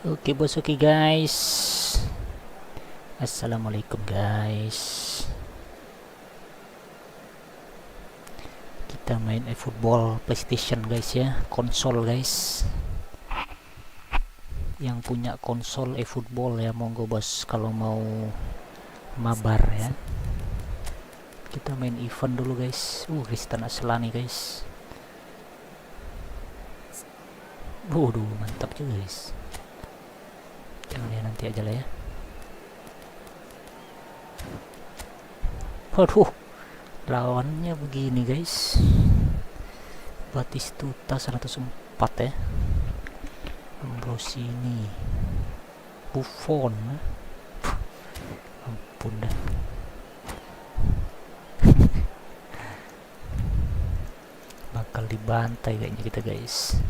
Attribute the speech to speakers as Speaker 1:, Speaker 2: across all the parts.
Speaker 1: Oke bos, oke guys. Assalamualaikum guys. Kita main eFootball PlayStation guys ya, konsol guys. Yang punya konsol eFootball ya monggo bos, kalau mau mabar ya. Kita main event dulu guys. Kristen Aslani guys. Waduh, mantap juga guys. Jangan ya, nanti aja lah ya. Waduh, lawannya begini guys. Batistuta 104 ya. Ambrosini, Buffon. Ampun dah. Bakal dibantai kayaknya kita guys.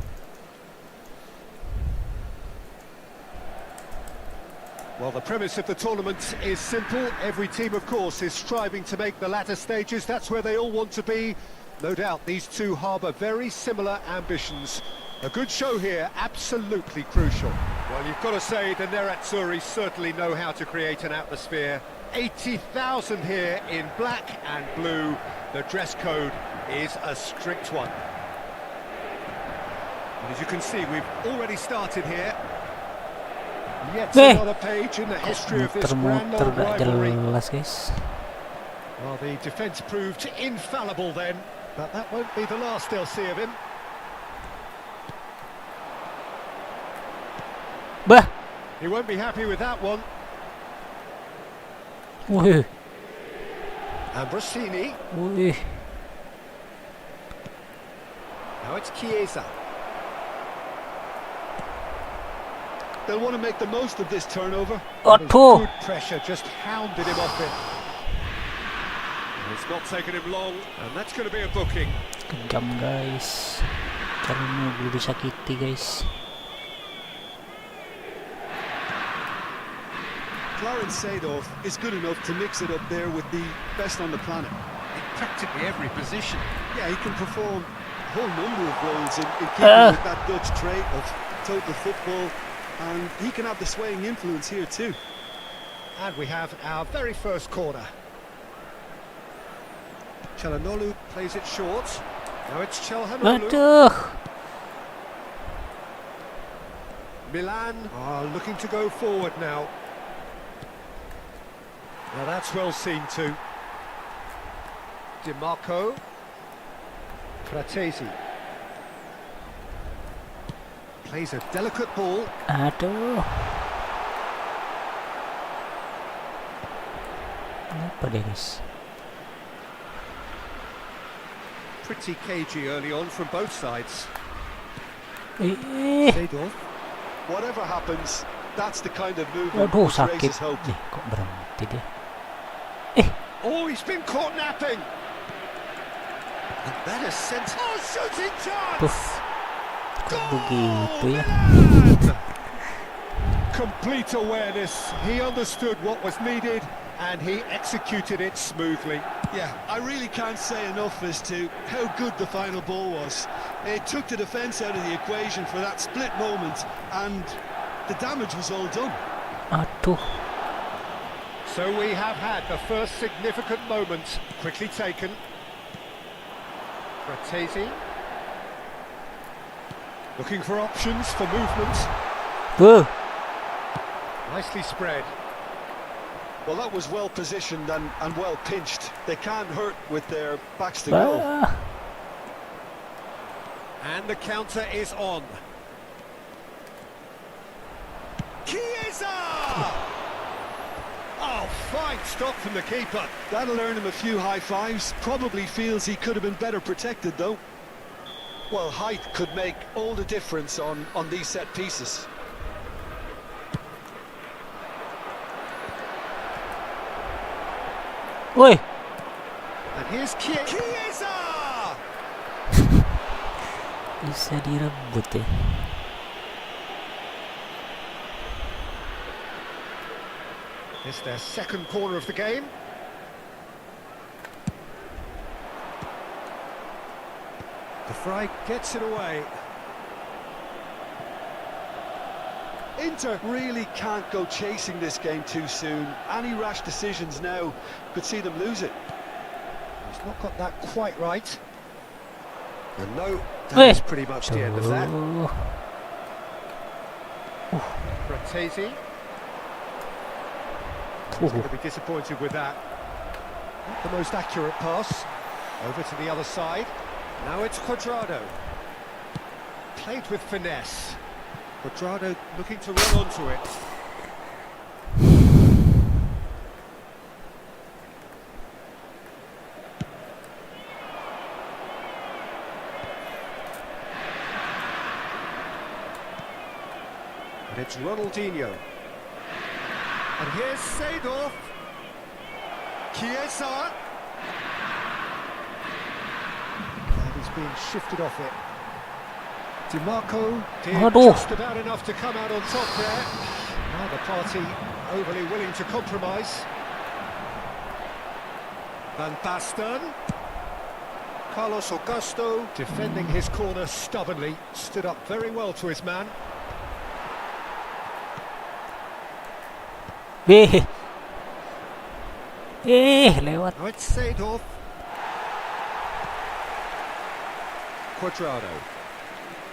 Speaker 2: Well, the premise of the tournament is simple. Every team, of course, is striving to make the latter stages. That's where they all want to be. No doubt these two harbour very similar ambitions. A good show here, absolutely crucial. Well, you've got to say the Nerazzurri certainly know how to create an atmosphere. 80,000 here in black and blue. The dress code is a strict one. And as you can see, we've already started here. Yet another page in the history of this grand old rivalry. Well, the defence proved infallible then, but that won't be the last they'll see of him.
Speaker 1: Bah!
Speaker 2: He won't be happy with that one. Ambrosini. Now it's Chiesa. They'll want to make the most of this turnover. Good pressure, just hounded him off it. It's not taken him long, and that's going to be a booking.
Speaker 1: Kejam guys. Caranya belum disakiti guys.
Speaker 3: Clarence Seedorf is good enough to mix it up there with the best on the planet.
Speaker 2: In practically every position.
Speaker 3: Yeah, he can perform a whole number of roles in keeping with that Dutch trait of total football. And he can have the swaying influence here too.
Speaker 2: And we have our very first corner. Çalhanoğlu plays it short. Now it's Çalhanoğlu. Milan are looking to go forward now. Now that's well seen too. Di Marco. Frattesi. Plays a delicate ball.
Speaker 1: Aduh. Apa deh guys?
Speaker 2: Pretty cagey early on from both sides.
Speaker 3: Seedorf. Whatever happens, that's the kind of movement
Speaker 1: Waduh,
Speaker 3: which
Speaker 1: sakit.
Speaker 3: raises hope.
Speaker 1: Kok berhenti dia?
Speaker 2: Oh, he's been caught napping. And better sense. Oh, shooting chance.
Speaker 1: Kok begitu ya?
Speaker 2: Complete awareness. He understood what was needed and he executed it smoothly.
Speaker 3: Yeah, I really can't say enough as to how good the final ball was. It took the defence out of the equation for that split moment, and the damage was all done.
Speaker 1: Aduh.
Speaker 2: So we have had the first significant moment quickly taken. Frattesi. Looking for options for movement. Nicely spread.
Speaker 3: Well, that was well positioned and well pinched. They can't hurt with their backs to goal.
Speaker 2: And the counter is on. Chiesa! Oh, fine stop from the keeper.
Speaker 3: That'll earn him a few high fives. Probably feels he could have been better protected, though. Well, height could make all the difference on these set pieces.
Speaker 1: Woi.
Speaker 2: And here's Chiesa!
Speaker 1: Bisa direbut ya.
Speaker 2: It's their second corner of the game. The Fry gets it away.
Speaker 3: Inter really can't go chasing this game too soon. Any rash decisions now could see them lose it.
Speaker 2: He's not got that quite right. And no,
Speaker 1: Hey.
Speaker 2: that's pretty much the end of that. Frattesi. He's going to be disappointed with that. Not the most accurate pass. Over to the other side. Now it's Cuadrado. Played with finesse. Cuadrado looking to run onto it. And it's Ronaldinho. And here's Seedorf. Chiesa. And he's being shifted off it. DiMarco did just about enough to come out on top there. Now the party overly willing to compromise. Van Basten. Carlos Augusto defending his corner stubbornly. Stood up very well to his man.
Speaker 1: Lewat.
Speaker 2: Now it's Seedorf. Cuadrado.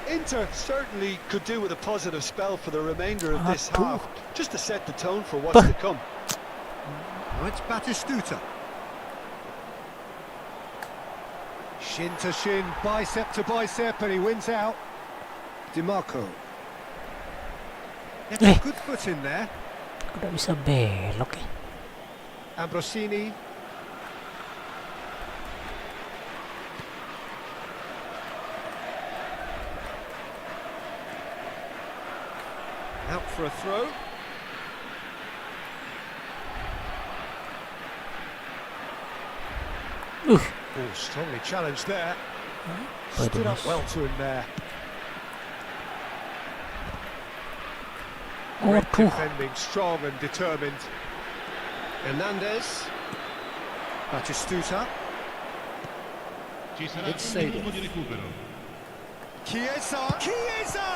Speaker 3: Inter certainly could do with a positive spell for the remainder of this half, just to set the tone for what's to come.
Speaker 2: Now it's Batistuta. Shin to shin, bicep to bicep, and he wins out. DiMarco. Gets a good foot in there.
Speaker 1: Udah bisa belok ya.
Speaker 2: Ambrosini. Out for a throw. Oh, strongly challenged there. Stood up well to him there. Great defending, strong and determined. Hernandez. Batistuta. It's Seedorf. Chiesa. Chiesa!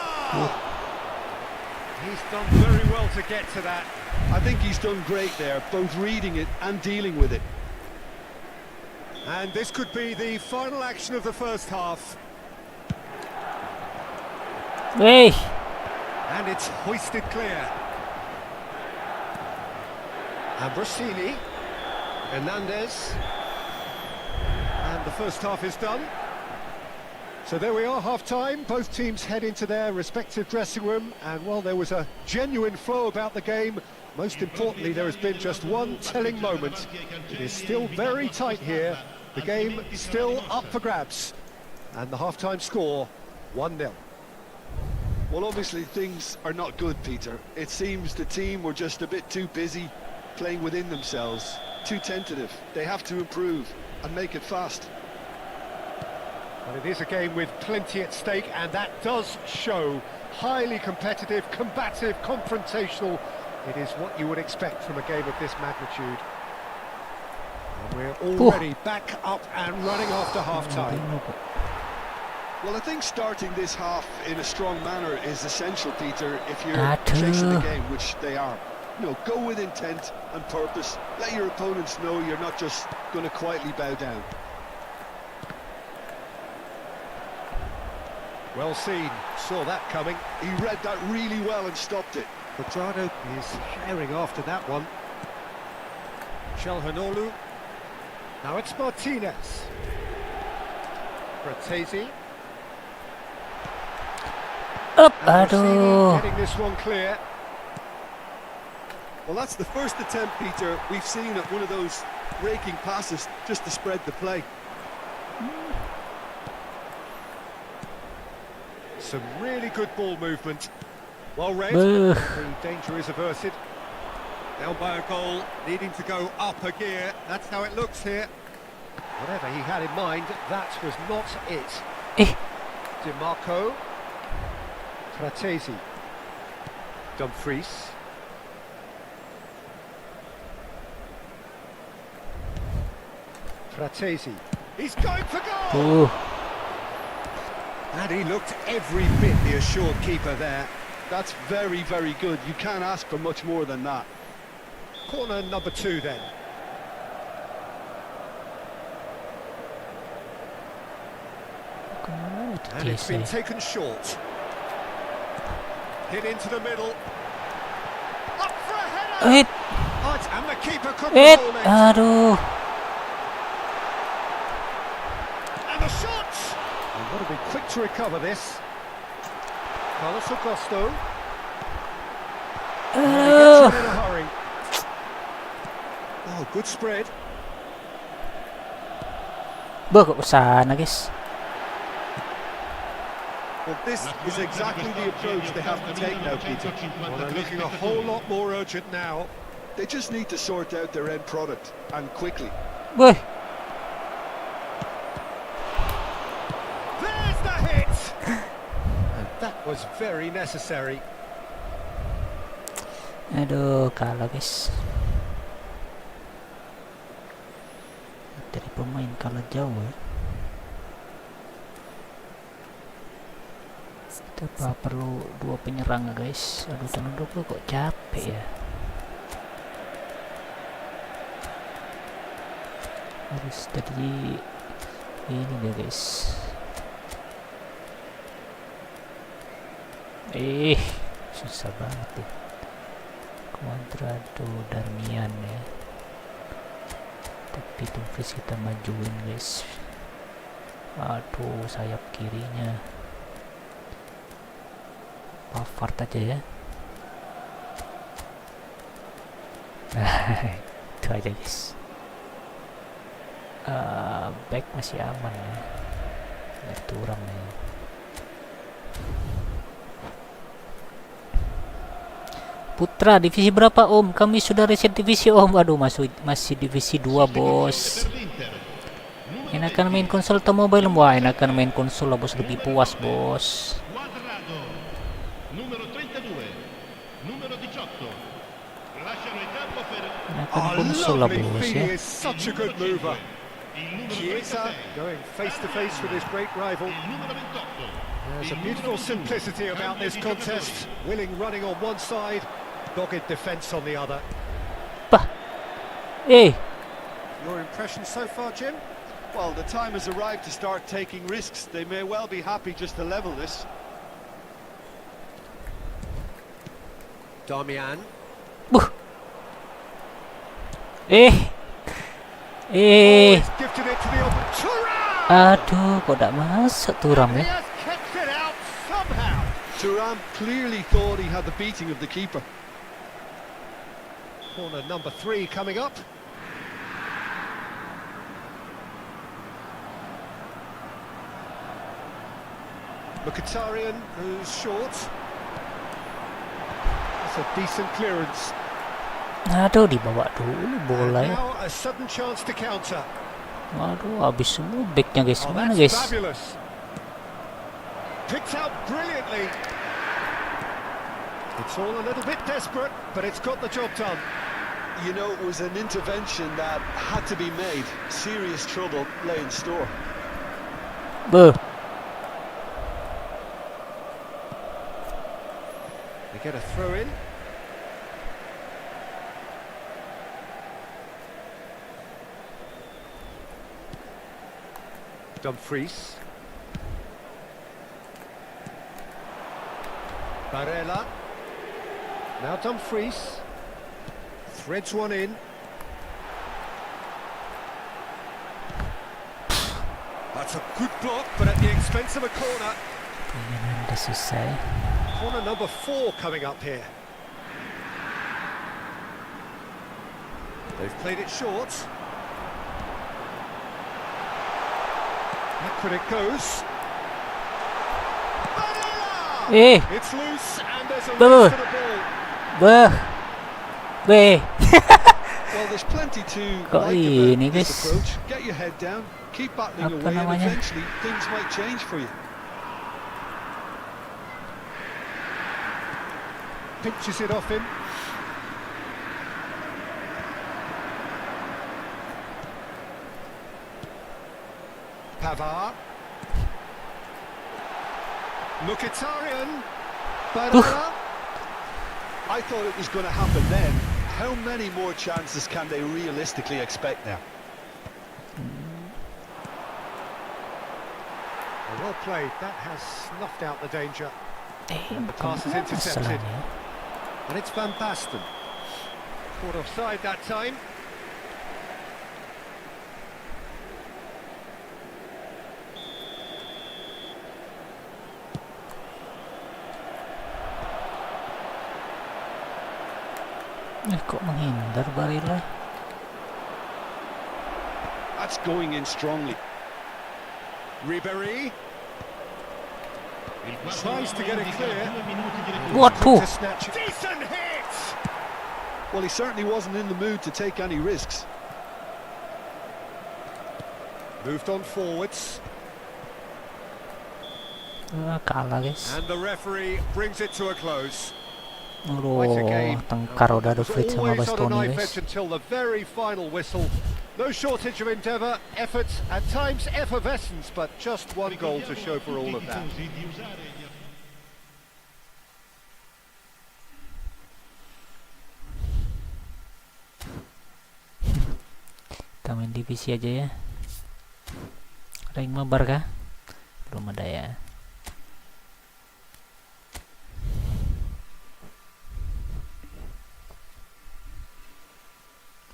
Speaker 2: He's done very well to get to that.
Speaker 3: I think he's done great there, both reading it and dealing with it.
Speaker 2: And this could be the final action of the first half.
Speaker 1: Hey.
Speaker 2: And it's hoisted clear. Ambrosini. Hernandez. And the first half is done. So there we are, half-time. Both teams head into their respective dressing room. And while there was a genuine flow about the game, most importantly, there has been just one telling moment. It is still very tight here. The game still up for grabs. And the half-time score, 1-0.
Speaker 3: Well, obviously things are not good, Peter. It seems the team were just a bit too busy playing within themselves, too tentative. They have to improve and make it fast.
Speaker 2: Well, it is a game with plenty at stake, and that does show. Highly competitive, combative, confrontational. It is what you would expect from a game of this magnitude. And we're already back up and running after half-time.
Speaker 3: Well, I think starting this half in a strong manner is essential, Peter, if you're chasing the game, which they are. You know, go with intent and purpose. Let your opponents know you're not just going to quietly bow down.
Speaker 2: Well seen, saw that coming.
Speaker 3: He read that really well and stopped it.
Speaker 2: Cuadrado is herring after that one. Calhanoglu. Now it's Martinez. Frattesi.
Speaker 1: Aduh.
Speaker 2: Getting this one clear.
Speaker 3: Well, that's the first attempt, Peter, we've seen at one of those raking passes just to spread the play.
Speaker 2: Some really good ball movement. Well read. The danger is averted. Down by a goal, needing to go up a gear. That's how it looks here. Whatever he had in mind, that was not it. DiMarco. Frattesi. Dumfries. Frattesi. He's going for goal! And he looked every bit the assured keeper there.
Speaker 3: That's very, very good. You can't ask for much more than that.
Speaker 2: Corner number 2 then. And it's been taken short. Hit into the middle. Up for a header! And the keeper couldn't hold it.
Speaker 1: Aduh.
Speaker 2: And the shot! You've got to be quick to recover this. Carlos Augusto. He gets in a hurry. Oh, good spread.
Speaker 1: Kok sana, guys.
Speaker 3: Well, this is exactly the approach they have to take now, Peter.
Speaker 2: Well, they're looking a whole lot more urgent now.
Speaker 3: They just need to sort out their end product, and quickly.
Speaker 1: Boy.
Speaker 2: There's the hit! And that was very necessary.
Speaker 1: Aduh, kalah guys. Dari pemain kalah jauh ya. Kita perlu 2 penyerang guys. Aduh, tahun 20 kok capek ya. Harus jadi ini deh guys. Susah banget ya. Cuadrado Darmian ya. Tapi Dumfries kita majuin guys. Aduh, sayap kirinya Pavard aja ya. Itu aja guys. Back masih aman ya. Turam ya. Putra divisi berapa om? Kami sudah reset divisi om. Aduh, masih divisi 2 bos. Enakan main konsol atau mobile? Wah, enakan main konsol lah bos, lebih puas bos. Enakan konsol lah bos ya.
Speaker 2: Chiesa going face to face with his great rival. There's a beautiful simplicity about this contest. Willing running on one side, dogged defence on the other. Your impression so far, Jim?
Speaker 3: Well, the time has arrived to start taking risks. They may well be happy just to level this.
Speaker 2: Darmian.
Speaker 1: Aduh,
Speaker 2: Gifted it to the open. Thuram!
Speaker 1: kok tak masuk Thuram
Speaker 2: He
Speaker 1: ya?
Speaker 2: has kept it out somehow.
Speaker 3: Thuram clearly thought he had the beating of the keeper.
Speaker 2: Corner number 3 coming up. Mkhitaryan, who's short. That's a decent clearance.
Speaker 1: Aduh, dibawa dulu bola ya.
Speaker 2: Now a sudden chance to counter.
Speaker 1: Waduh, habis semua backnya guys.
Speaker 2: Oh,
Speaker 1: Mana
Speaker 2: that's
Speaker 1: guys?
Speaker 2: fabulous. Picked out brilliantly. It's all a little bit desperate, but it's got the job done.
Speaker 3: You know, it was an intervention that had to be made. Serious trouble lay in store.
Speaker 2: They get a throw in. Dumfries. Barella. Now Dumfries. Threads one in. That's a good block, but at the expense of a corner.
Speaker 1: Udah selesai.
Speaker 2: Corner number 4 coming up here. They've played it short. Back it goes. It's loose and there's a race for the ball.
Speaker 3: Well, there's plenty to
Speaker 1: Kok
Speaker 3: like
Speaker 1: ini,
Speaker 3: about this
Speaker 1: guys?
Speaker 3: approach. Get your head down, keep battling
Speaker 1: Apa
Speaker 3: away, and
Speaker 1: namanya?
Speaker 3: eventually things might change for you.
Speaker 2: Pinches it off him. Pavard. Mkhitaryan. Barella.
Speaker 3: I thought it was going to happen then. How many more chances can they realistically expect now?
Speaker 2: Well played. That has snuffed out the danger.
Speaker 1: And
Speaker 2: the pass is intercepted. And it's Van Basten. Caught offside that time.
Speaker 1: Kok menghindar Barilla?
Speaker 3: That's going in strongly.
Speaker 2: Ribéry tries to get it clear.
Speaker 1: Waduh!
Speaker 2: Decent hit!
Speaker 3: Well, he certainly wasn't in the mood to take any risks.
Speaker 2: Moved on forwards.
Speaker 1: Kalah guys.
Speaker 2: And the referee brings it to a close.
Speaker 1: Aduh, tengkar udah ada Fritz sama
Speaker 2: Always on a
Speaker 1: Bastoni
Speaker 2: knife
Speaker 1: guys.
Speaker 2: edge until the very final whistle. No shortage of endeavour, effort, at times effervescence, but just one goal to show for all of that.
Speaker 1: Kita main divisi aja ya. Ada yang mabar kah? Belum ada ya.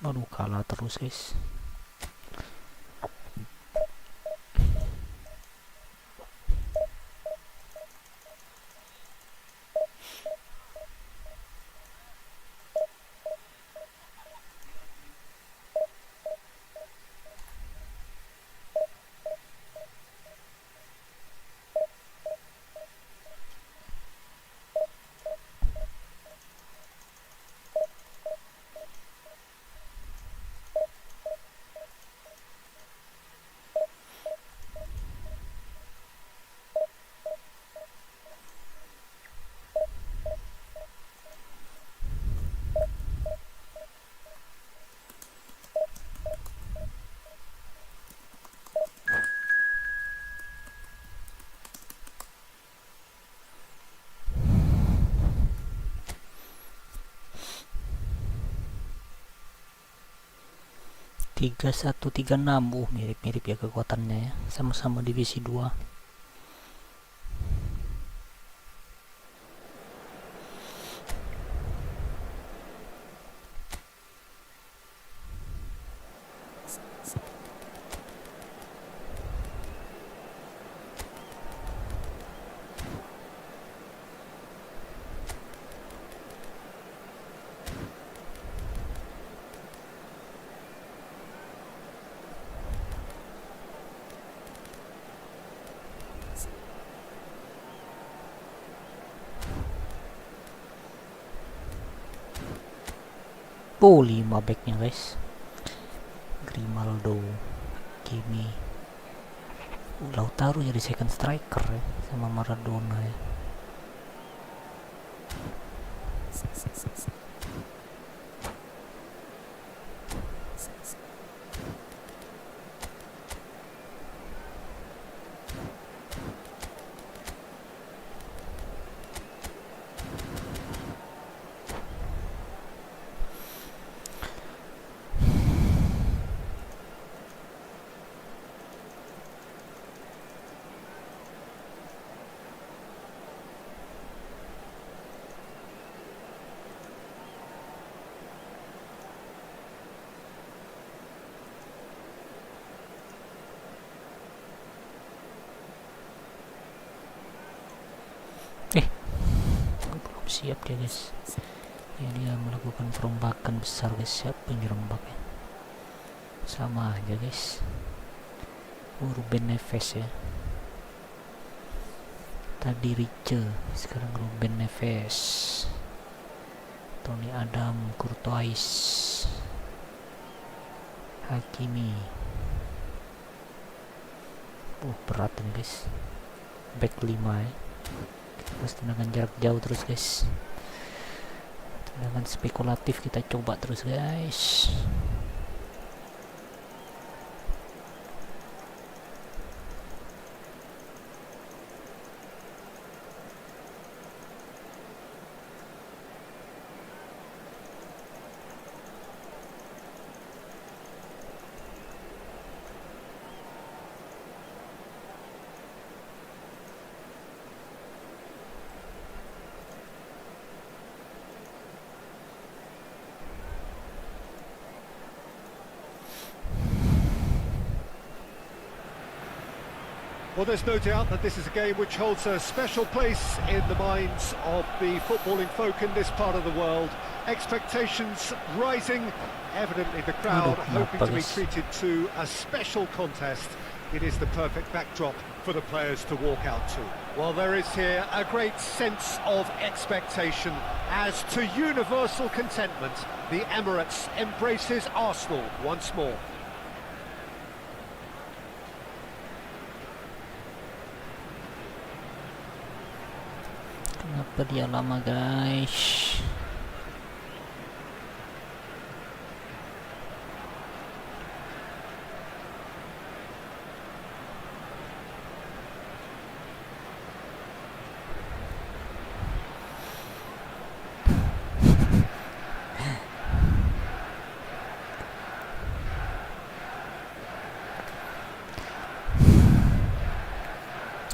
Speaker 1: Aduh, kalah terus guys. Tiga 136, mirip-mirip ya kekuatannya ya, sama-sama divisi 2. Oh, 5 backnya guys. Grimaldo, Kimi, Lautaro jadi second striker ya, sama Maradona ya. Belum siap dia guys ya, dia melakukan perombakan besar guys. Siapa yang dirombak ya? Sama aja guys. Ruben Neves ya, tadi Rice, sekarang Ruben Neves, Tony Adam, Courtois, Hakimi. Berat nih guys, back 5 ya. Terus tendangan jarak jauh terus guys, tendangan spekulatif kita coba terus guys.
Speaker 2: Well, there's no doubt that this is a game which holds a special place in the minds of the footballing folk in this part of the world. Expectations rising, evidently the crowd hoping to be treated to a special contest. It is the perfect backdrop for the players to walk out to. Well, there is here a great sense of expectation. As to universal contentment, the Emirates embraces Arsenal once more.
Speaker 1: Kenapa dia lama, guys?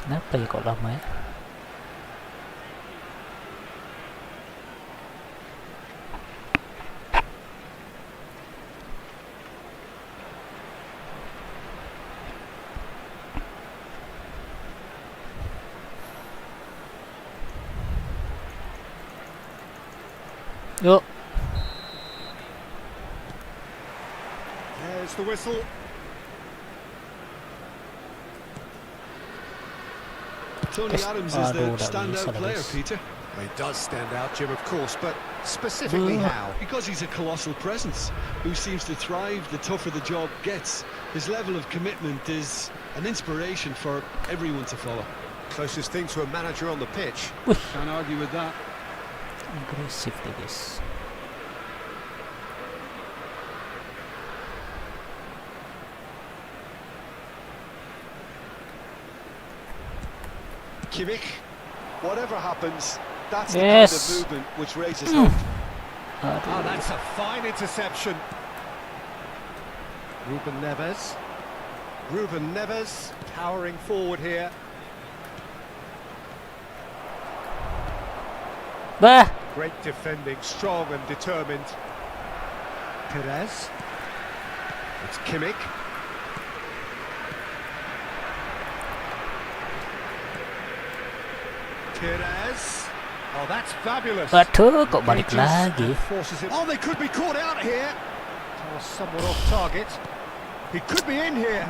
Speaker 1: Kenapa ya kok lama ya? Yuk.
Speaker 2: There's the whistle.
Speaker 3: Tony Adams is the standout player, Peter.
Speaker 2: Well, he does stand out, Jim, of course, but specifically how?
Speaker 3: Because he's a colossal presence who seems to thrive the tougher the job gets. His level of commitment is an inspiration for everyone to follow.
Speaker 2: Closest thing to a manager on the pitch.
Speaker 3: Can't argue with that.
Speaker 1: Aggressively, guys.
Speaker 2: Kimmich.
Speaker 3: Whatever happens, that's
Speaker 1: Yes.
Speaker 3: the kind of movement which raises hope.
Speaker 2: Oh, that's a fine interception. Ruben Neves. Ruben Neves powering forward here.
Speaker 1: Bah!
Speaker 2: Great defending, strong and determined. Perez. It's Kimmich. Perez. Oh, that's fabulous.
Speaker 1: Bantu kok balik
Speaker 2: Engages
Speaker 1: lagi.
Speaker 2: and forces it. Oh, they could be caught out here. Oh, somewhat off target. He could be in here.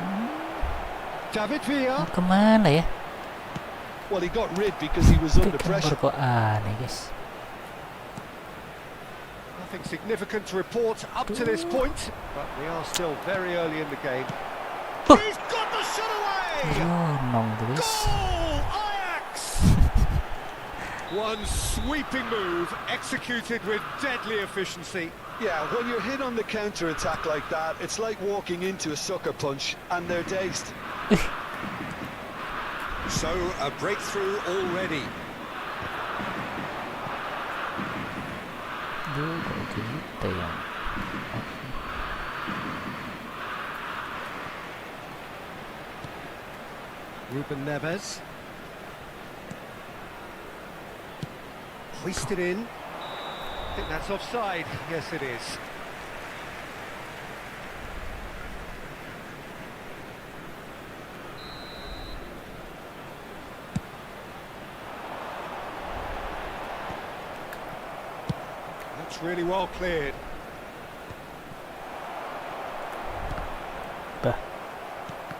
Speaker 2: David Villa.
Speaker 1: Kemana ya?
Speaker 3: Well, he got rid because he was under pressure.
Speaker 1: Kok aneh, guys.
Speaker 2: Nothing significant to report up to this point, but we are still very early in the game. He's got the shot away!
Speaker 1: Nong tuh, guys.
Speaker 2: Goal! Ajax! One sweeping move, executed with deadly efficiency.
Speaker 3: Yeah, when you're hit on the counter-attack like that, it's like walking into a sucker punch, and they're dazed.
Speaker 2: So, a breakthrough already.
Speaker 1: Duh, kok gitu ya?
Speaker 2: Ruben Neves. Hoisted in. I think that's offside. Yes, it is. That's really well cleared.
Speaker 1: Bah.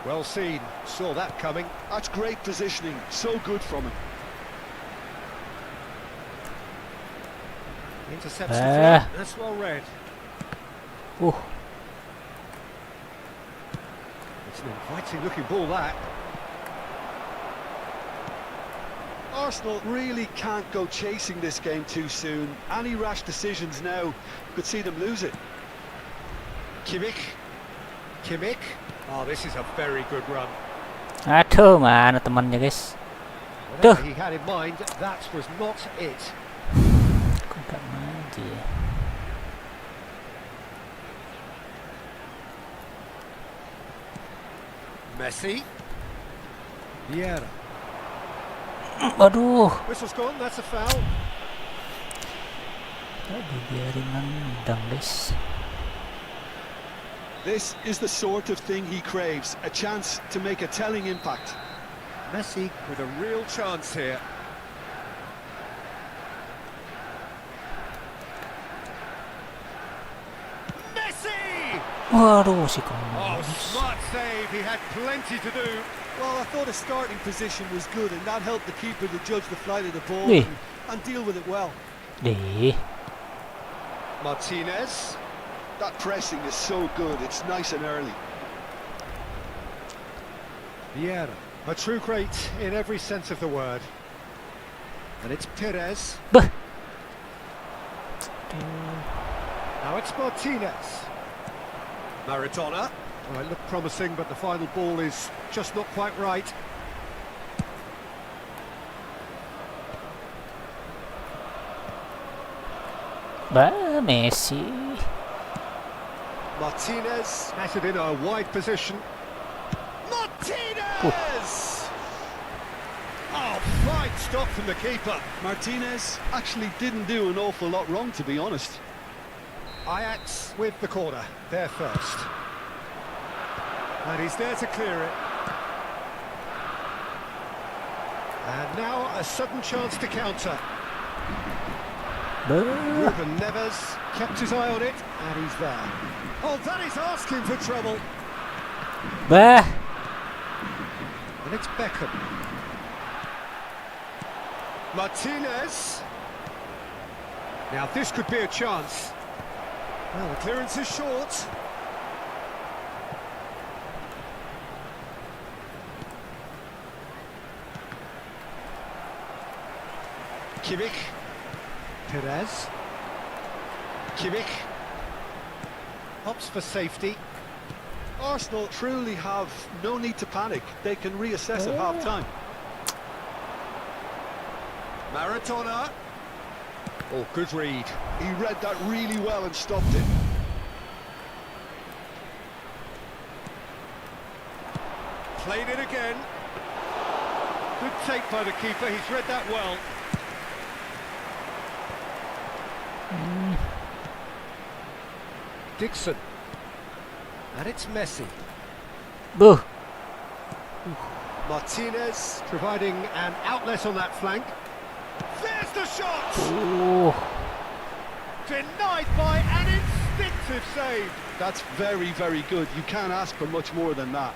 Speaker 2: Well seen. Saw that coming.
Speaker 3: That's great positioning, so good from him.
Speaker 2: Intercepts the threat. That's well read. It's an inviting looking ball, that.
Speaker 3: Arsenal really can't go chasing this game too soon. Any rash decisions now could see them lose it.
Speaker 2: Kimmich. Kimmich. Oh, this is a very good run.
Speaker 1: Aduh, mana temannya, guys?
Speaker 2: Whatever he had in mind, that was not it.
Speaker 1: Kok gak maju ya?
Speaker 2: Messi. Vieira.
Speaker 1: Aduh.
Speaker 2: Whistle's gone, that's a foul.
Speaker 1: Gak dibiarin nendang, guys.
Speaker 3: This is the sort of thing he craves, a chance to make a telling impact.
Speaker 2: Messi with a real chance here. Messi!
Speaker 1: Waduh, si
Speaker 2: Oh,
Speaker 1: Commons.
Speaker 2: smart save. He had plenty to do.
Speaker 3: Well, I thought his starting position was good, and that helped the keeper to judge the flight of the ball
Speaker 1: Yeah.
Speaker 3: and deal with it well.
Speaker 1: Deh.
Speaker 2: Martinez.
Speaker 3: That pressing is so good. It's nice and early.
Speaker 2: Vieira. A true great in every sense of the word. And it's Perez.
Speaker 1: Bah.
Speaker 2: Now it's Martinez. Maradona. Oh, it looked promising, but the final ball is just not quite right.
Speaker 1: Bah, Messi.
Speaker 2: Martinez has it in a wide position. Martinez! Oh, fine stop from the keeper.
Speaker 3: Martinez actually didn't do an awful lot wrong, to be honest.
Speaker 2: Ajax with the corner, there first. And he's there to clear it. And now a sudden chance to counter.
Speaker 1: Bah.
Speaker 2: Ruben Neves kept his eye on it, and he's there. Oh, that is asking for trouble.
Speaker 1: Bah.
Speaker 2: And it's Beckham. Martinez. Now this could be a chance. Well, the clearance is short. Kimmich. Perez. Kimmich. Opts for safety.
Speaker 3: Arsenal truly have no need to panic. They can reassess at half-time.
Speaker 2: Maradona. Oh, good read.
Speaker 3: He read that really well and stopped it.
Speaker 2: Played it again. Good take by the keeper. He's read that well. Dixon. And it's Messi.
Speaker 1: Buh.
Speaker 2: Martinez providing an outlet on that flank. There's the shot!
Speaker 1: Oh.
Speaker 2: Denied by an instinctive save.
Speaker 3: That's very, very good. You can't ask for much more than that.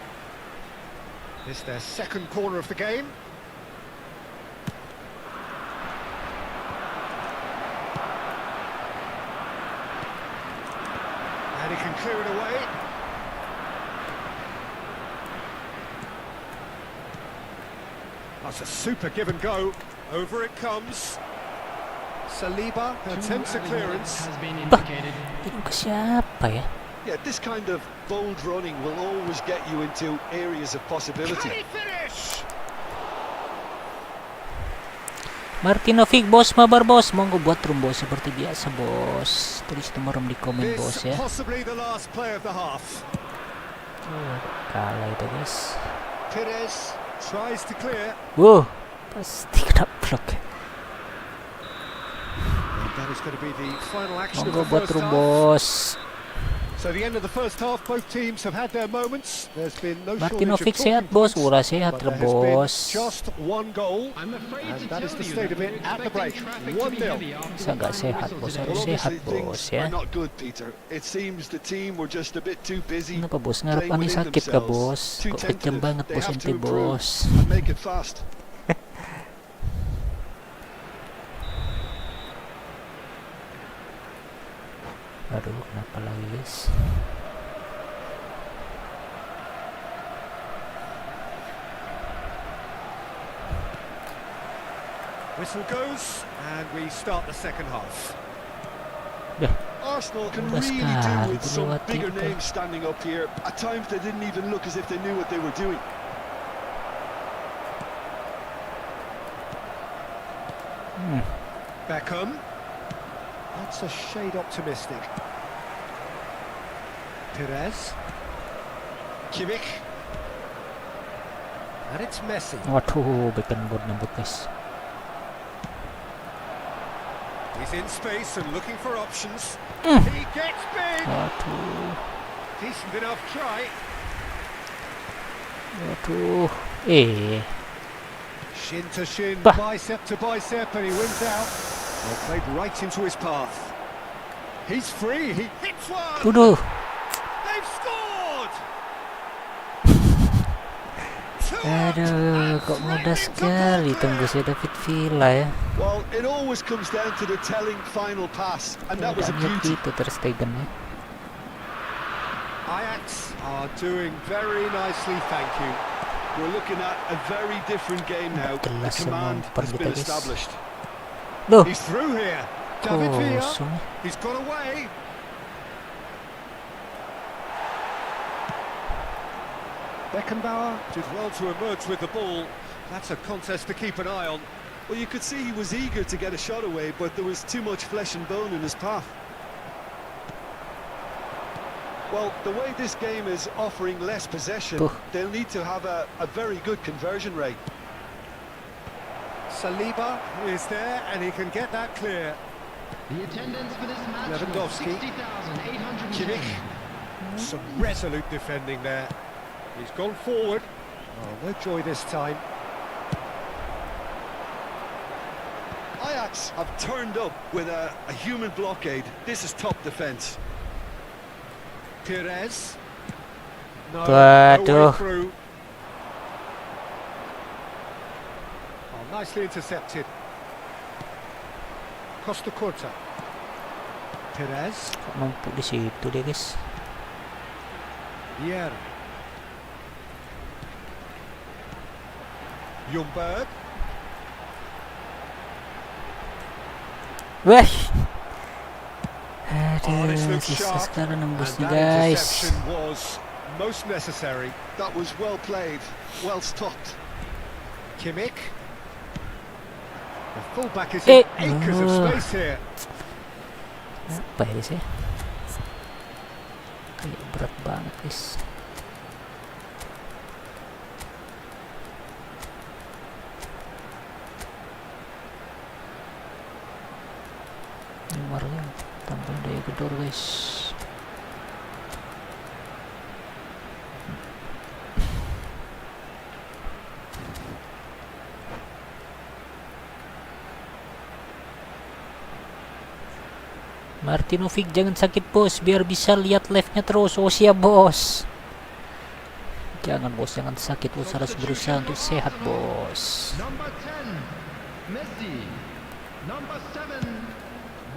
Speaker 2: It's their second corner of the game. And he can clear it away. That's a super give and go. Over it comes. Saliba attempts a clearance.
Speaker 1: Itu ke siapa ya?
Speaker 3: Yeah, this kind of bold running will always get you into areas of
Speaker 2: Can
Speaker 3: possibility.
Speaker 2: he finish?
Speaker 1: Martinovic bos, mabar bos, monggo buat room bos seperti biasa bos. Tulis nomor room di komen bos
Speaker 2: This
Speaker 1: ya.
Speaker 2: possibly the last play of the half.
Speaker 1: Kalah itu guys.
Speaker 2: Perez tries to clear.
Speaker 1: Wow, pasti kena blok.
Speaker 2: And that is going to be the final action of
Speaker 1: Monggo
Speaker 2: the
Speaker 1: buat
Speaker 2: first
Speaker 1: room
Speaker 2: half.
Speaker 1: bos.
Speaker 2: So the end of the first half, both teams have had their moments. There's been no
Speaker 1: Martinovic
Speaker 2: shortage of
Speaker 1: sehat
Speaker 2: talking
Speaker 1: bos,
Speaker 2: points,
Speaker 1: Ura sehat
Speaker 2: but there has been
Speaker 1: bos.
Speaker 2: just one goal, and that is the state of it at the break. 1-0.
Speaker 1: Bisa nggak sehat bos, harus
Speaker 3: Well,
Speaker 1: sehat
Speaker 3: obviously
Speaker 1: bos
Speaker 3: things
Speaker 1: ya.
Speaker 3: are not good, Peter. It seems the team were just a bit too busy.
Speaker 1: Kenapa bos? Ngarep
Speaker 3: playing
Speaker 1: ani
Speaker 3: within
Speaker 1: sakit kah
Speaker 3: themselves.
Speaker 1: bos?
Speaker 3: Too
Speaker 1: Kok kejam
Speaker 3: tentative.
Speaker 1: banget
Speaker 3: They
Speaker 1: bos
Speaker 3: have
Speaker 1: ente
Speaker 3: to improve
Speaker 1: bos.
Speaker 3: and make it fast.
Speaker 1: Aduh, kenapa lagi guys?
Speaker 2: Whistle goes, and we start the second half.
Speaker 1: Dah,
Speaker 3: Arsenal can
Speaker 1: Bebas
Speaker 3: really
Speaker 1: kali
Speaker 3: do with some
Speaker 1: dilewati
Speaker 3: bigger
Speaker 1: itu.
Speaker 3: names standing up here. At times they didn't even look as if they knew what they were doing.
Speaker 2: Beckham. That's a shade optimistic. Perez. Kimmich. And it's Messi.
Speaker 1: Waduh, backhand board nembut guys.
Speaker 2: He's in space and looking for options.
Speaker 1: Mm.
Speaker 2: He gets big.
Speaker 1: Waduh,
Speaker 2: Decent enough try.
Speaker 1: waduh.
Speaker 2: Shin to shin,
Speaker 1: Bah.
Speaker 2: bicep to bicep, and he wins out. Well, played right into his path. He's free, he hits one!
Speaker 1: Waduh.
Speaker 2: They've scored!
Speaker 1: Aduh, kok mudah sekali tembusnya David Villa ya.
Speaker 3: Well, it always comes down to the telling final pass, and that was a
Speaker 1: Tidak
Speaker 3: beauty.
Speaker 1: gitu Ter Stegen ya.
Speaker 2: Ajax are doing very nicely, thank you.
Speaker 3: We're looking at a very different game now. The
Speaker 1: Kelas
Speaker 3: command
Speaker 1: memang
Speaker 3: has been
Speaker 1: guys.
Speaker 3: established.
Speaker 1: Duh,
Speaker 2: He's through here. David Villa,
Speaker 1: kosong.
Speaker 2: he's got away. Beckenbauer did well to emerge with the ball. That's a contest to keep an eye on.
Speaker 3: Well, you could see he was eager to get a shot away, but there was too much flesh and bone in his path. Well, the way this game is offering less possession, they'll need to have a very good conversion rate.
Speaker 2: Saliba is there, and he can get that clear.
Speaker 4: The attendance for this match was
Speaker 2: Lewandowski.
Speaker 4: 60,810.
Speaker 2: Kimmich, some resolute defending there. He's gone forward. Oh, no joy this time.
Speaker 3: Ajax have turned up with a human blockade. This is top defence.
Speaker 2: Perez. No, no
Speaker 1: Waduh.
Speaker 2: way through. Oh, nicely intercepted. Costa Curta. Perez.
Speaker 1: Kok mampu di situ dia guys.
Speaker 2: Hier. Ljungberg.
Speaker 1: Wah.
Speaker 2: Oh, this
Speaker 1: Aduh,
Speaker 2: looks
Speaker 1: susah
Speaker 2: sharp.
Speaker 1: sekali
Speaker 2: And
Speaker 1: nembusnya
Speaker 2: that
Speaker 1: guys.
Speaker 2: interception was most necessary.
Speaker 3: That was well played, well stopped.
Speaker 2: Kimmich. The fullback is in acres of space here.
Speaker 1: Apa ya guys ya? Kayak berat banget guys. Neymarnya tambah daya gedor guys. Martinovic jangan sakit bos, biar bisa lihat live-nya terus. Oh siap bos. Jangan bos, jangan sakit bos, harus berusaha untuk sehat bos.
Speaker 4: Number 10, Messi. Number 7,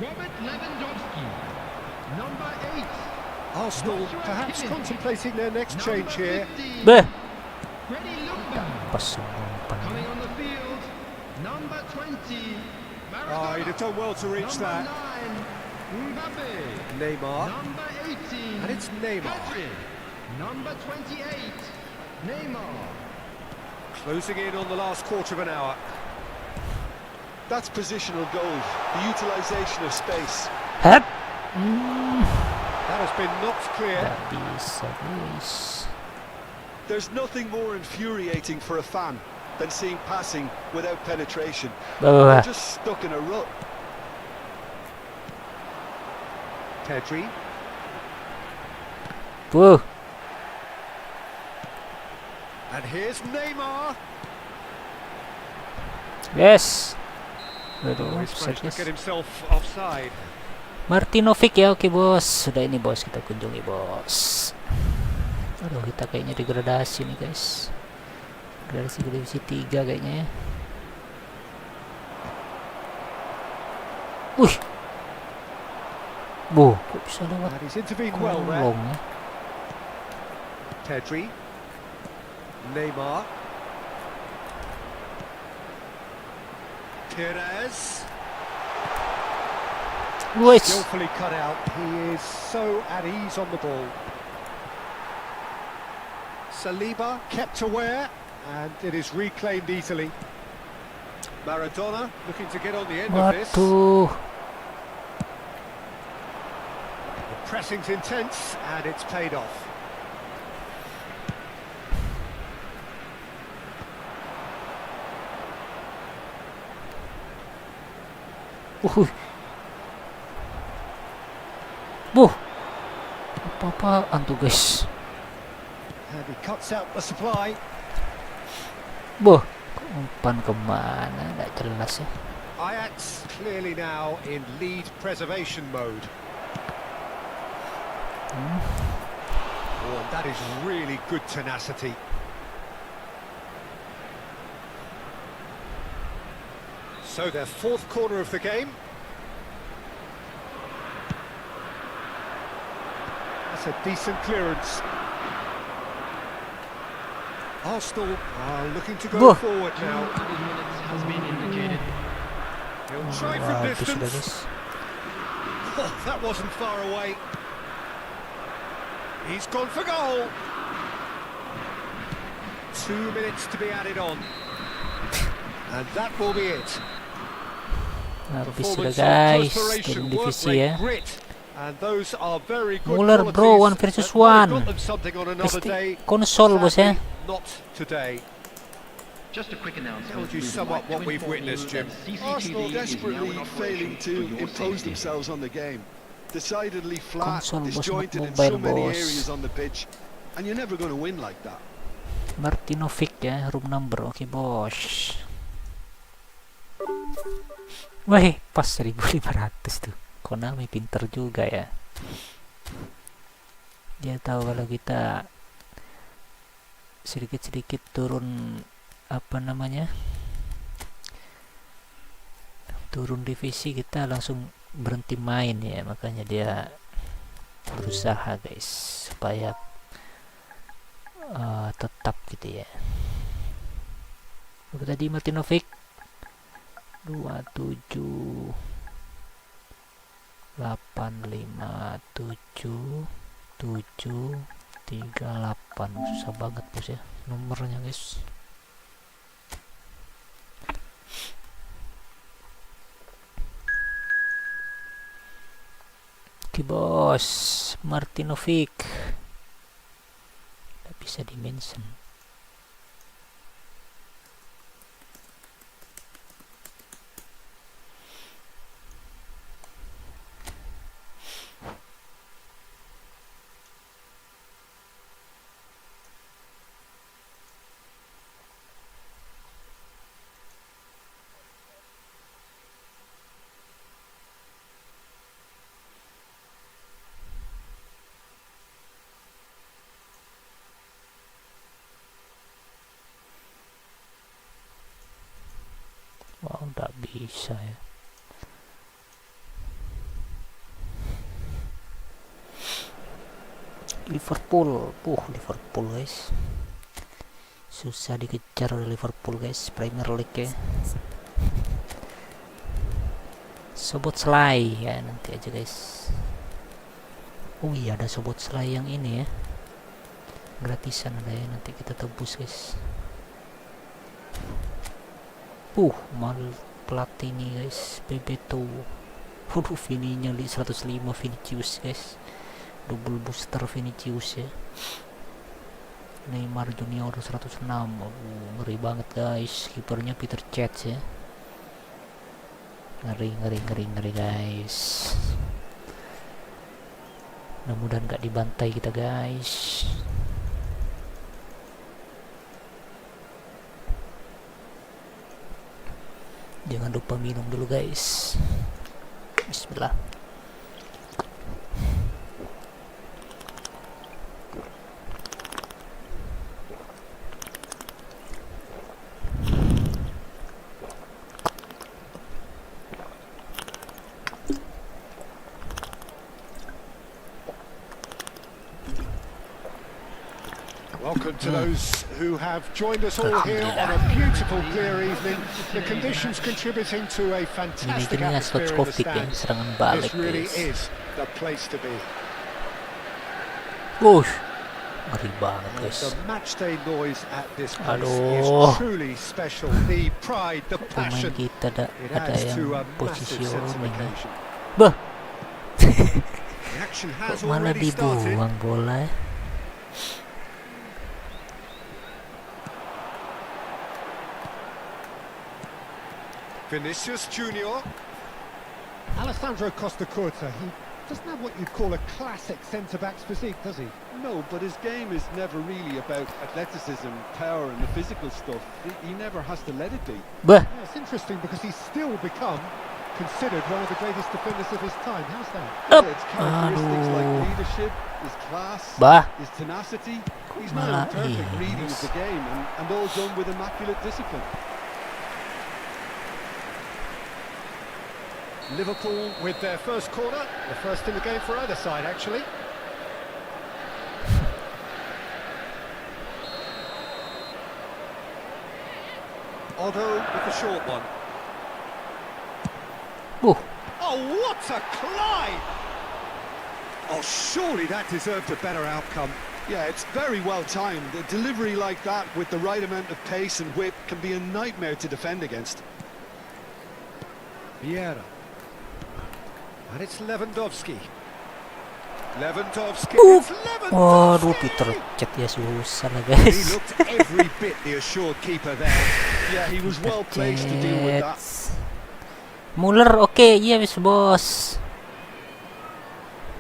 Speaker 4: Robert Lewandowski. Number 8,
Speaker 2: Arsenal perhaps contemplating their next change here.
Speaker 1: Beh,
Speaker 4: Freddie Ljungberg.
Speaker 1: pas umpan.
Speaker 4: Coming on the field, number 20,
Speaker 2: Oh, he'd have done well to reach
Speaker 4: number
Speaker 2: that.
Speaker 4: 9, Mbappe.
Speaker 2: Neymar.
Speaker 4: Number 18,
Speaker 2: And it's Neymar.
Speaker 4: Pedri. Number 28, Neymar.
Speaker 2: Closing in on the last quarter of an hour.
Speaker 3: That's positional goal, the utilisation of space.
Speaker 1: Hap.
Speaker 2: That has been knocked clear.
Speaker 1: Gak bisa guys.
Speaker 3: There's nothing more infuriating for a fan than seeing passing without penetration.
Speaker 1: Bawah.
Speaker 3: They're just stuck in a rut.
Speaker 2: Pedri.
Speaker 1: Wuh.
Speaker 2: And here's Neymar.
Speaker 1: Yes.
Speaker 2: Oh,
Speaker 1: Aduh,
Speaker 2: he's
Speaker 1: offside,
Speaker 2: managed to
Speaker 1: guys.
Speaker 2: get himself offside.
Speaker 1: Martinovic ya, oke bos. Sudah ini bos, kita kunjungi bos. Aduh, kita kayaknya degradasi nih guys. Degradasi ke divisi 3 kayaknya ya. Wih. Bu, kok bisa lewat
Speaker 2: And he's intervened well there.
Speaker 1: kolong ya.
Speaker 2: Pedri. Neymar. Perez.
Speaker 1: Wih.
Speaker 2: Skillfully cut out. He is so at ease on the ball. Saliba kept aware, and it is reclaimed easily. Maradona looking to get on the end of this.
Speaker 1: Waduh.
Speaker 2: The pressing's intense, and it's paid off.
Speaker 1: Buh. Apa-apaan tuh guys.
Speaker 2: And he cuts out the supply.
Speaker 1: Buh. Kok Umpan kemana? Nggak jelas ya.
Speaker 2: Ajax clearly now in lead preservation mode. Oh, and that is really good tenacity. So their fourth corner of the game. That's a decent clearance. Arsenal are looking to go forward now.
Speaker 4: Added minutes has been indicated.
Speaker 2: He'll try from
Speaker 1: Habis sudah,
Speaker 2: distance.
Speaker 1: guys.
Speaker 2: Oh, that wasn't far away. He's gone for goal. 2 minutes to be added on. And that will be it.
Speaker 1: Habis sudah, guys. Turun divisi ya.
Speaker 2: And those are very good
Speaker 1: Muller bro, 1
Speaker 2: qualities
Speaker 1: versus
Speaker 2: that might have
Speaker 1: 1.
Speaker 2: got them something on another day.
Speaker 1: Konsol bos ya.
Speaker 2: Sadly, not today.
Speaker 4: Just a quick announcement.
Speaker 2: How would you sum up what we've witnessed, Jim?
Speaker 3: Arsenal desperately failing to impose themselves on the game. Decidedly flat,
Speaker 1: Console bos
Speaker 3: disjointed in
Speaker 1: mobile
Speaker 3: so many
Speaker 1: bos.
Speaker 3: areas on the pitch, and you're never going to win like that.
Speaker 1: Martinovic ya, room number. Oke bos. Wih, pas 1500 tuh. Konami pinter juga ya. Dia tahu kalau kita sedikit-sedikit turun apa namanya? Turun divisi, kita langsung berhenti main ya. Makanya dia berusaha guys supaya tetap gitu ya. Tadi Martinovic 27 8 5 7 7 38. Susah banget bos ya nomornya guys. Oke bos, Martinovic nggak bisa dimention. Wah, nggak bisa ya. Liverpool, Liverpool guys, susah dikejar oleh Liverpool guys, Premier League ya. Sobot Slay ya, nanti aja guys. Oh iya, ada Sobot Slay yang ini ya, gratisan ada ya, nanti kita tebus guys. Mal Platini guys, Bebeto. Waduh, Vininya 105 Vinicius guys. Double booster Vinicius ya. Neymar Junior 106. Ngeri banget guys. Kipernya Peter Cech ya. Ngeri guys. Mudah-mudahan gak dibantai kita guys. Jangan lupa minum dulu guys. Bismillah.
Speaker 2: Welcome to those who have joined us all here on a beautiful clear evening. The conditions contributing to a fantastic atmosphere in the stands.
Speaker 1: Serangan balik
Speaker 2: This really
Speaker 1: guys.
Speaker 2: is the place to be.
Speaker 1: Ngeri banget guys.
Speaker 2: The matchday noise at this place
Speaker 1: Aduh.
Speaker 2: is truly special. The pride, the
Speaker 1: Pemain
Speaker 2: passion.
Speaker 1: kita
Speaker 2: It
Speaker 1: ada
Speaker 2: adds to a
Speaker 1: yang
Speaker 2: massive sense of
Speaker 1: positioning ya.
Speaker 2: occasion.
Speaker 1: Bah,
Speaker 2: The action has
Speaker 1: kok malah
Speaker 2: already started.
Speaker 1: dibuang bola ya.
Speaker 2: Vinicius Junior. Alessandro Costa Curta, he doesn't have what you'd call a classic centre-back's physique, does he?
Speaker 3: No, but his game is never really about athleticism, power, and the physical stuff. He never has to let it be.
Speaker 1: Bah.
Speaker 2: Yeah, it's interesting because he's still become considered one of the greatest defenders of his time. How's that?
Speaker 1: Up.
Speaker 3: It's characteristics like
Speaker 1: Aduh.
Speaker 3: leadership, his class,
Speaker 1: Bah.
Speaker 3: his tenacity. He's
Speaker 1: Malah
Speaker 3: not a perfect
Speaker 1: iya,
Speaker 3: reading of
Speaker 1: Mas.
Speaker 3: the game, and all done with immaculate discipline.
Speaker 2: Liverpool with their first corner, the first in the game for either side, actually. Otto with the short one.
Speaker 1: Oh,
Speaker 2: What a climb! Oh, surely that deserved a better outcome.
Speaker 3: Yeah, it's very well timed. A delivery like that with the right amount of pace and whip can be a nightmare to defend against.
Speaker 2: Vieira. And it's Lewandowski. Lewandowski.
Speaker 1: Boop.
Speaker 2: It's
Speaker 1: Waduh,
Speaker 2: Lewandowski!
Speaker 1: Peter chat ya susah lah
Speaker 2: He
Speaker 1: guys.
Speaker 2: looked every bit the assured keeper there.
Speaker 3: Yeah, he was well placed to deal with that.
Speaker 1: Muller, okay, yes boss.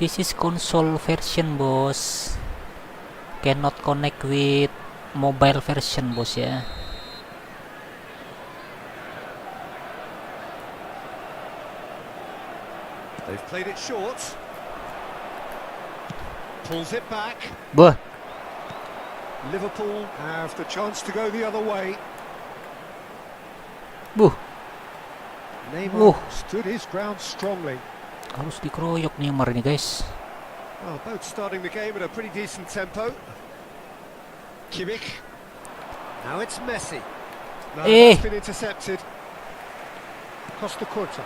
Speaker 1: This is console version, boss. Cannot connect with mobile version, bos ya.
Speaker 2: They've played it short. Pulls it back.
Speaker 1: Bah.
Speaker 2: Liverpool have the chance to go the other way.
Speaker 1: Buh.
Speaker 2: Neymar stood his ground strongly.
Speaker 1: Harus dikeroyok Neymar ini, guys.
Speaker 2: Well, both starting the game at a pretty decent tempo. Kimmich. Now it's Messi. No, that's been intercepted. Costa Curta.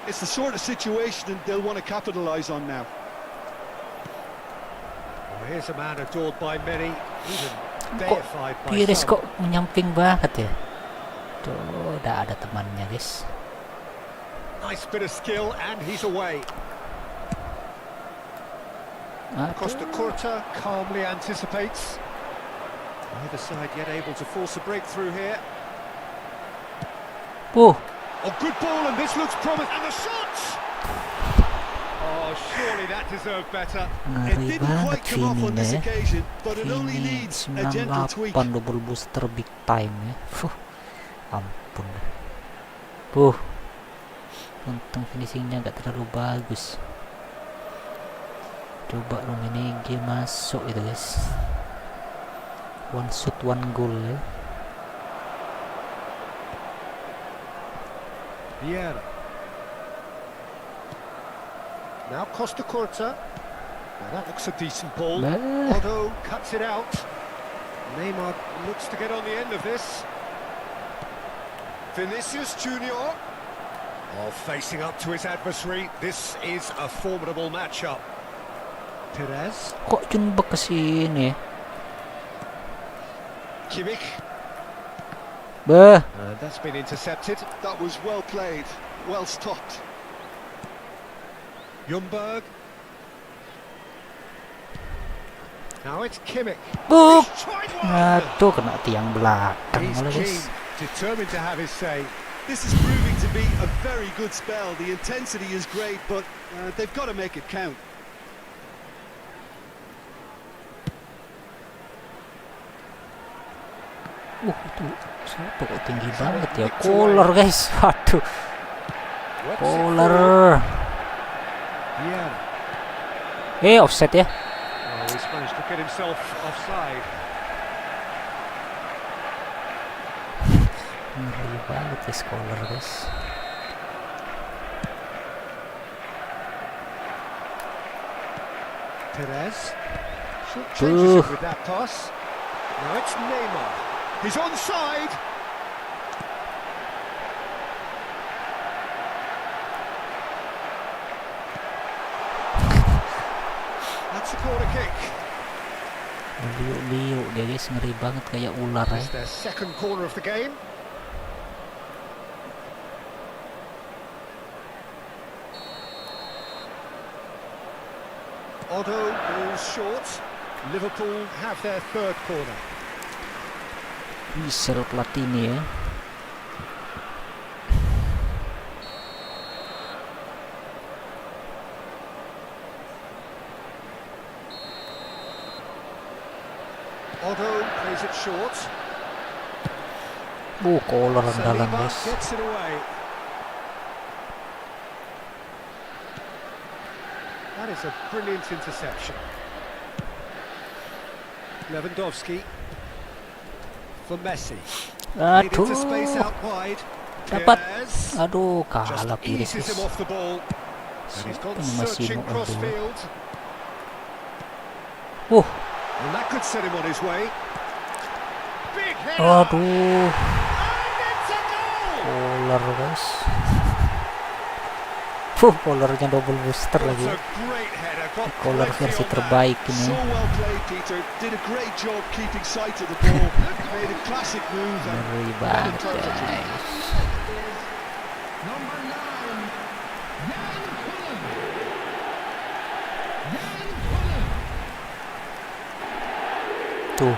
Speaker 3: It's the sort of situation they'll want to capitalise on now.
Speaker 2: Oh, here's a man adored by many, even deified by
Speaker 1: Pires
Speaker 2: some.
Speaker 1: kok menyamping banget ya. Tuh, udah ada temannya, guys.
Speaker 2: Nice bit of skill, and he's away. Costa Curta calmly anticipates. Neither side yet able to force a breakthrough here.
Speaker 1: Oh,
Speaker 2: Good ball, and this looks promising. And the shot! Oh, surely that deserved better.
Speaker 3: It
Speaker 1: ngeri
Speaker 3: didn't
Speaker 1: banget
Speaker 3: quite come off on this
Speaker 1: Vini ya.
Speaker 3: occasion, but it only
Speaker 1: Vini
Speaker 3: needs a gentle tweak.
Speaker 1: 98 double booster big time ya. Ampun. Untung finishingnya gak terlalu bagus. Coba Rummenigge masuk itu, guys. One shot one goal ya.
Speaker 2: Vieira. Now Costa Curta. Now that looks a decent ball.
Speaker 1: Bah.
Speaker 2: Otto cuts it out. Neymar looks to get on the end of this. Vinicius Junior. Oh, facing up to his adversary. This is a formidable matchup. Perez.
Speaker 1: Kok Junbek ke sini?
Speaker 2: Kimmich.
Speaker 1: Bah.
Speaker 2: That's been intercepted.
Speaker 3: That was well played, well stopped.
Speaker 2: Ljungberg. Now it's Kimmich.
Speaker 1: Buk.
Speaker 2: He's tried one.
Speaker 1: Aduh, kena tiang belakang
Speaker 2: He's
Speaker 1: malah,
Speaker 2: keen,
Speaker 1: guys.
Speaker 2: determined to have his say.
Speaker 3: This is proving to be a very good spell. The intensity is great, but they've got to make it count.
Speaker 1: Itu siapa kok tinggi banget ya? Kolar, guys. Waduh. Kolar.
Speaker 2: Yeah.
Speaker 1: Offset ya.
Speaker 2: Oh, he's managed to get himself offside.
Speaker 1: Ngeri banget ya Kolar, guys.
Speaker 2: Perez. Short changes it with that pass. Now it's Neymar. He's onside. That's a corner kick.
Speaker 1: Liuk-liuk dia, guys, ngeri banget kayak ular ya.
Speaker 2: It's their second corner of the game. Otto goes short. Liverpool have their third corner.
Speaker 1: Michel Platini ya.
Speaker 2: Otto plays it short.
Speaker 1: Collar andalan
Speaker 2: Neymar
Speaker 1: guys.
Speaker 2: gets it away. That is a brilliant interception. Lewandowski for Messi. Made into space
Speaker 1: Aduh,
Speaker 2: out wide.
Speaker 1: dapat.
Speaker 2: Yes.
Speaker 1: Aduh,
Speaker 2: Just
Speaker 1: kalah Pires
Speaker 2: eases him
Speaker 1: guys.
Speaker 2: off the ball. And he's gone
Speaker 1: Siapa yang masih
Speaker 2: searching
Speaker 1: mau
Speaker 2: cross
Speaker 1: ambil?
Speaker 2: field. And that could set him on his way. Big header.
Speaker 1: Aduh,
Speaker 2: And it's a goal.
Speaker 1: collar guys. Collarnya double booster
Speaker 2: What
Speaker 1: lagi.
Speaker 2: a great header. Got
Speaker 1: Collar
Speaker 2: plenty
Speaker 1: versi
Speaker 2: on that.
Speaker 1: terbaik ini.
Speaker 3: So well played, Peter. Did a great job keeping sight of the ball. Made a classic move and
Speaker 1: Ngeri
Speaker 3: read it
Speaker 1: banget
Speaker 3: perfectly.
Speaker 1: guys.
Speaker 5: Number 9, Jan Kullen.
Speaker 1: Tuh,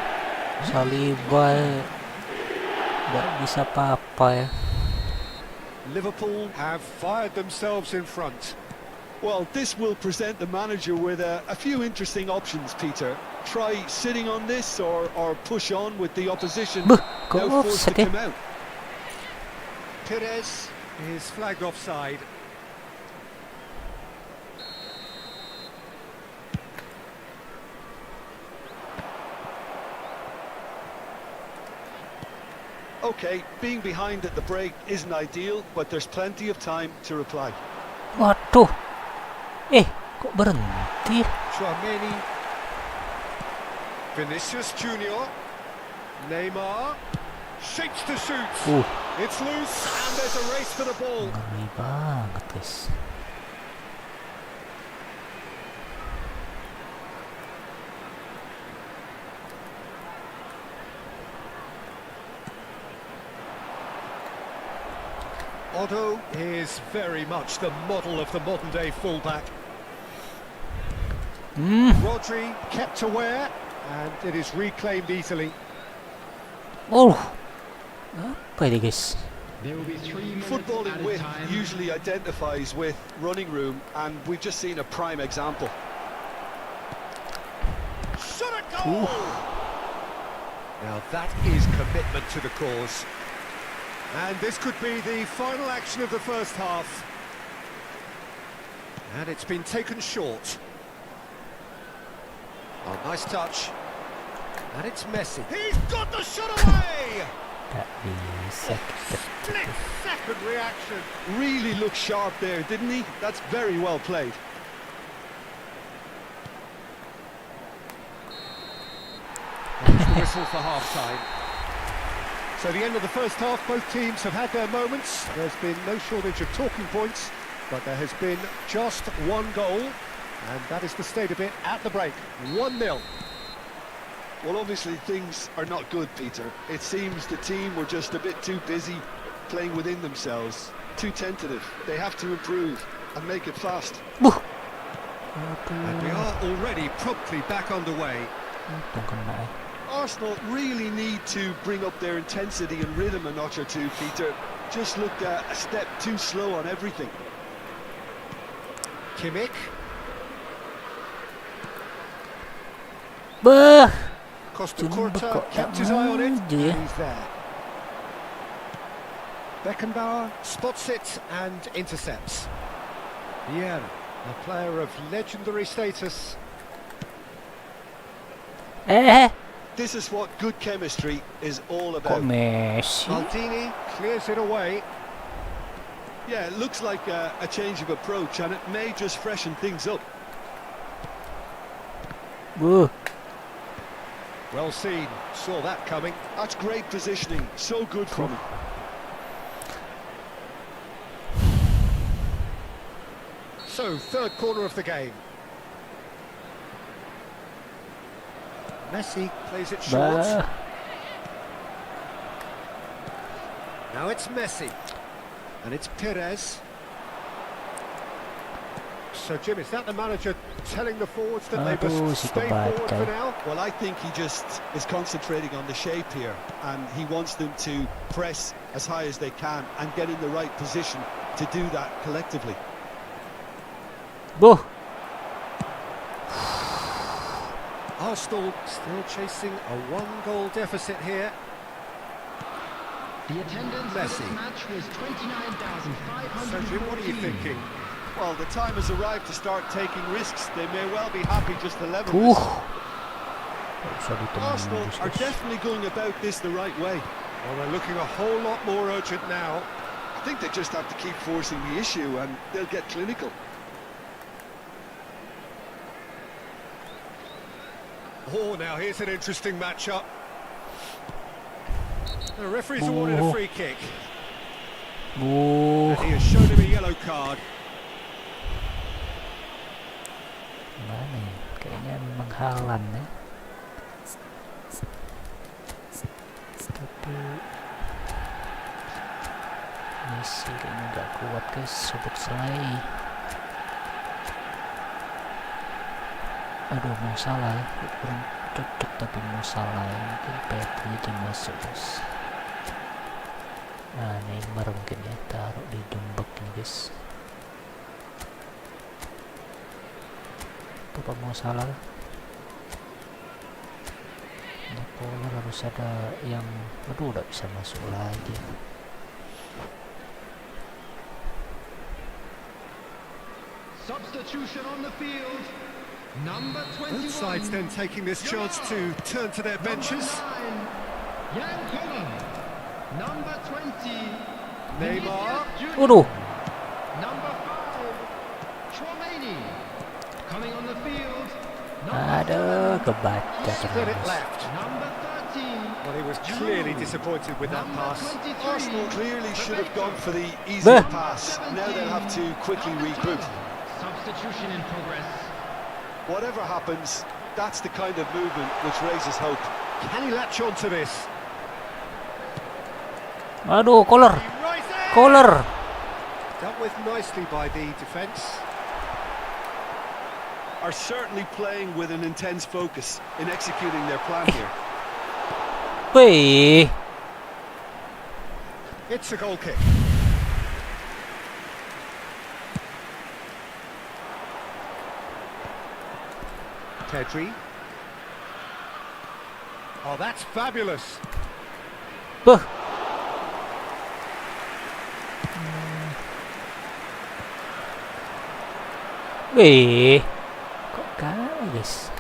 Speaker 1: Saliba nggak bisa apa-apa ya.
Speaker 2: Liverpool have fired themselves in front.
Speaker 3: Well, this will present the manager with a few interesting options, Peter. Try sitting on this or push on with the opposition.
Speaker 1: Buh,
Speaker 3: Now
Speaker 1: kok
Speaker 3: forced to
Speaker 1: offside ya?
Speaker 3: come out.
Speaker 2: Pires is flagged offside.
Speaker 3: Okay, being behind at the break isn't ideal, but there's plenty of time to reply.
Speaker 1: Waduh, kok berhenti?
Speaker 2: Tchouaméni. Vinicius Junior. Neymar. Shapes to shoot. It's loose and there's a race for the ball.
Speaker 1: Ngeri banget guys.
Speaker 2: Otto is very much the model of the modern day fullback. Rodri kept aware and it is reclaimed easily.
Speaker 1: Apa ini guys?
Speaker 4: There will be 3 minutes
Speaker 3: Footballing
Speaker 4: at a
Speaker 3: width
Speaker 4: time.
Speaker 3: usually identifies with running room, and we've just seen a prime example.
Speaker 2: Shot a goal! Now that is commitment to the cause. And this could be the final action of the first half. And it's been taken short. Oh, nice touch. And it's Messi. He's got the shot away!
Speaker 1: Gak bisa kita.
Speaker 2: Split-second reaction.
Speaker 3: Really looked sharp there, didn't he? That's very well played.
Speaker 2: That's the whistle for half-time. So the end of the first half, both teams have had their moments. There's been no shortage of talking points, but there has been just one goal, and that is the state of it at the break. 1-0.
Speaker 3: Well, obviously things are not good, Peter. It seems the team were just a bit too busy playing within themselves, too tentative. They have to improve and make it fast.
Speaker 2: And we are already promptly back underway.
Speaker 1: Untung kena.
Speaker 3: Arsenal really need to bring up their intensity and rhythm a notch or two, Peter. Just looked a step too slow on everything.
Speaker 2: Kimmich.
Speaker 1: Bah,
Speaker 2: Costa
Speaker 1: Cuma
Speaker 2: Curta
Speaker 1: kok
Speaker 2: kept
Speaker 1: tak
Speaker 2: his eye on it,
Speaker 1: maju ya?
Speaker 2: and he's there. Beckenbauer spots it and intercepts. Vieira, a player of legendary status.
Speaker 3: This is what good chemistry is all
Speaker 1: kok
Speaker 3: about.
Speaker 1: Messi?
Speaker 2: Maldini clears it away.
Speaker 3: Yeah, it looks like a change of approach, and it may just freshen things up.
Speaker 2: Well seen, saw that coming.
Speaker 3: That's great positioning, so good from him.
Speaker 2: So, third corner of the game. Messi plays it short.
Speaker 1: Bah,
Speaker 2: Now it's Messi. And it's Pires. So, Jim, is that the manager telling the forwards that they
Speaker 1: Aduh,
Speaker 2: must
Speaker 1: si
Speaker 2: stay forward for
Speaker 1: kebaca.
Speaker 2: now?
Speaker 3: Well, I think he just is concentrating on the shape here, and he wants them to press as high as they can and get in the right position to do that collectively.
Speaker 2: Arsenal still chasing a 1-goal deficit here.
Speaker 4: The attendance for
Speaker 2: Messi.
Speaker 4: this match was 29,500.
Speaker 2: So Jim, what are you thinking?
Speaker 3: Well, the time has arrived to start taking risks. They may well be happy just to level
Speaker 1: Tuh.
Speaker 3: this.
Speaker 1: Bisa
Speaker 3: Arsenal
Speaker 1: ditembus,
Speaker 3: are
Speaker 1: guys.
Speaker 3: definitely going about this the right way.
Speaker 2: Well, they're looking a whole lot more urgent now.
Speaker 3: I think they just have to keep forcing the issue and they'll get clinical.
Speaker 2: Oh, now here's an interesting matchup. The referee's awarded a free kick. And he has shown him a yellow card.
Speaker 1: Mana ya? Kayaknya memang haaland ya. Tapi Messi kayaknya nggak kuat guys, sebut selai. Aduh, mau salah ya, kurang cocok tapi mau salah ya. Mungkin Frattesi aja masuk guys. Nah, Neymar mungkin ya, taruh di jembek nih guys. Bapak mau salah. Ini pola harus ada yang, aduh, udah bisa masuk lagi.
Speaker 5: Substitution on the field. Number
Speaker 2: Both
Speaker 5: 21.
Speaker 2: sides then taking this chance to turn to their benches.
Speaker 5: Number 20.
Speaker 2: Neymar.
Speaker 1: Waduh,
Speaker 5: Number 5. Chouameni. Coming on the field.
Speaker 1: ada kebaca
Speaker 2: Spread it
Speaker 1: terus.
Speaker 2: left.
Speaker 5: Number 13.
Speaker 2: Well, he was clearly disappointed with that
Speaker 5: Number
Speaker 2: pass.
Speaker 5: 23.
Speaker 3: Arsenal clearly should have gone for the easy
Speaker 1: Bah.
Speaker 3: pass. Now they'll have to quickly reboot.
Speaker 4: Substitution in progress.
Speaker 3: Whatever happens, that's the kind of movement which raises hope.
Speaker 2: Can he latch on to this?
Speaker 1: Aduh, collar,
Speaker 2: Right there!
Speaker 1: collar.
Speaker 2: Dealt with nicely by the defence.
Speaker 3: Are certainly playing with an intense focus in executing their plan here.
Speaker 1: Wih,
Speaker 2: It's a goal kick. Pedri. Oh, that's fabulous.
Speaker 1: Beuh. Wih, kok kalah guys?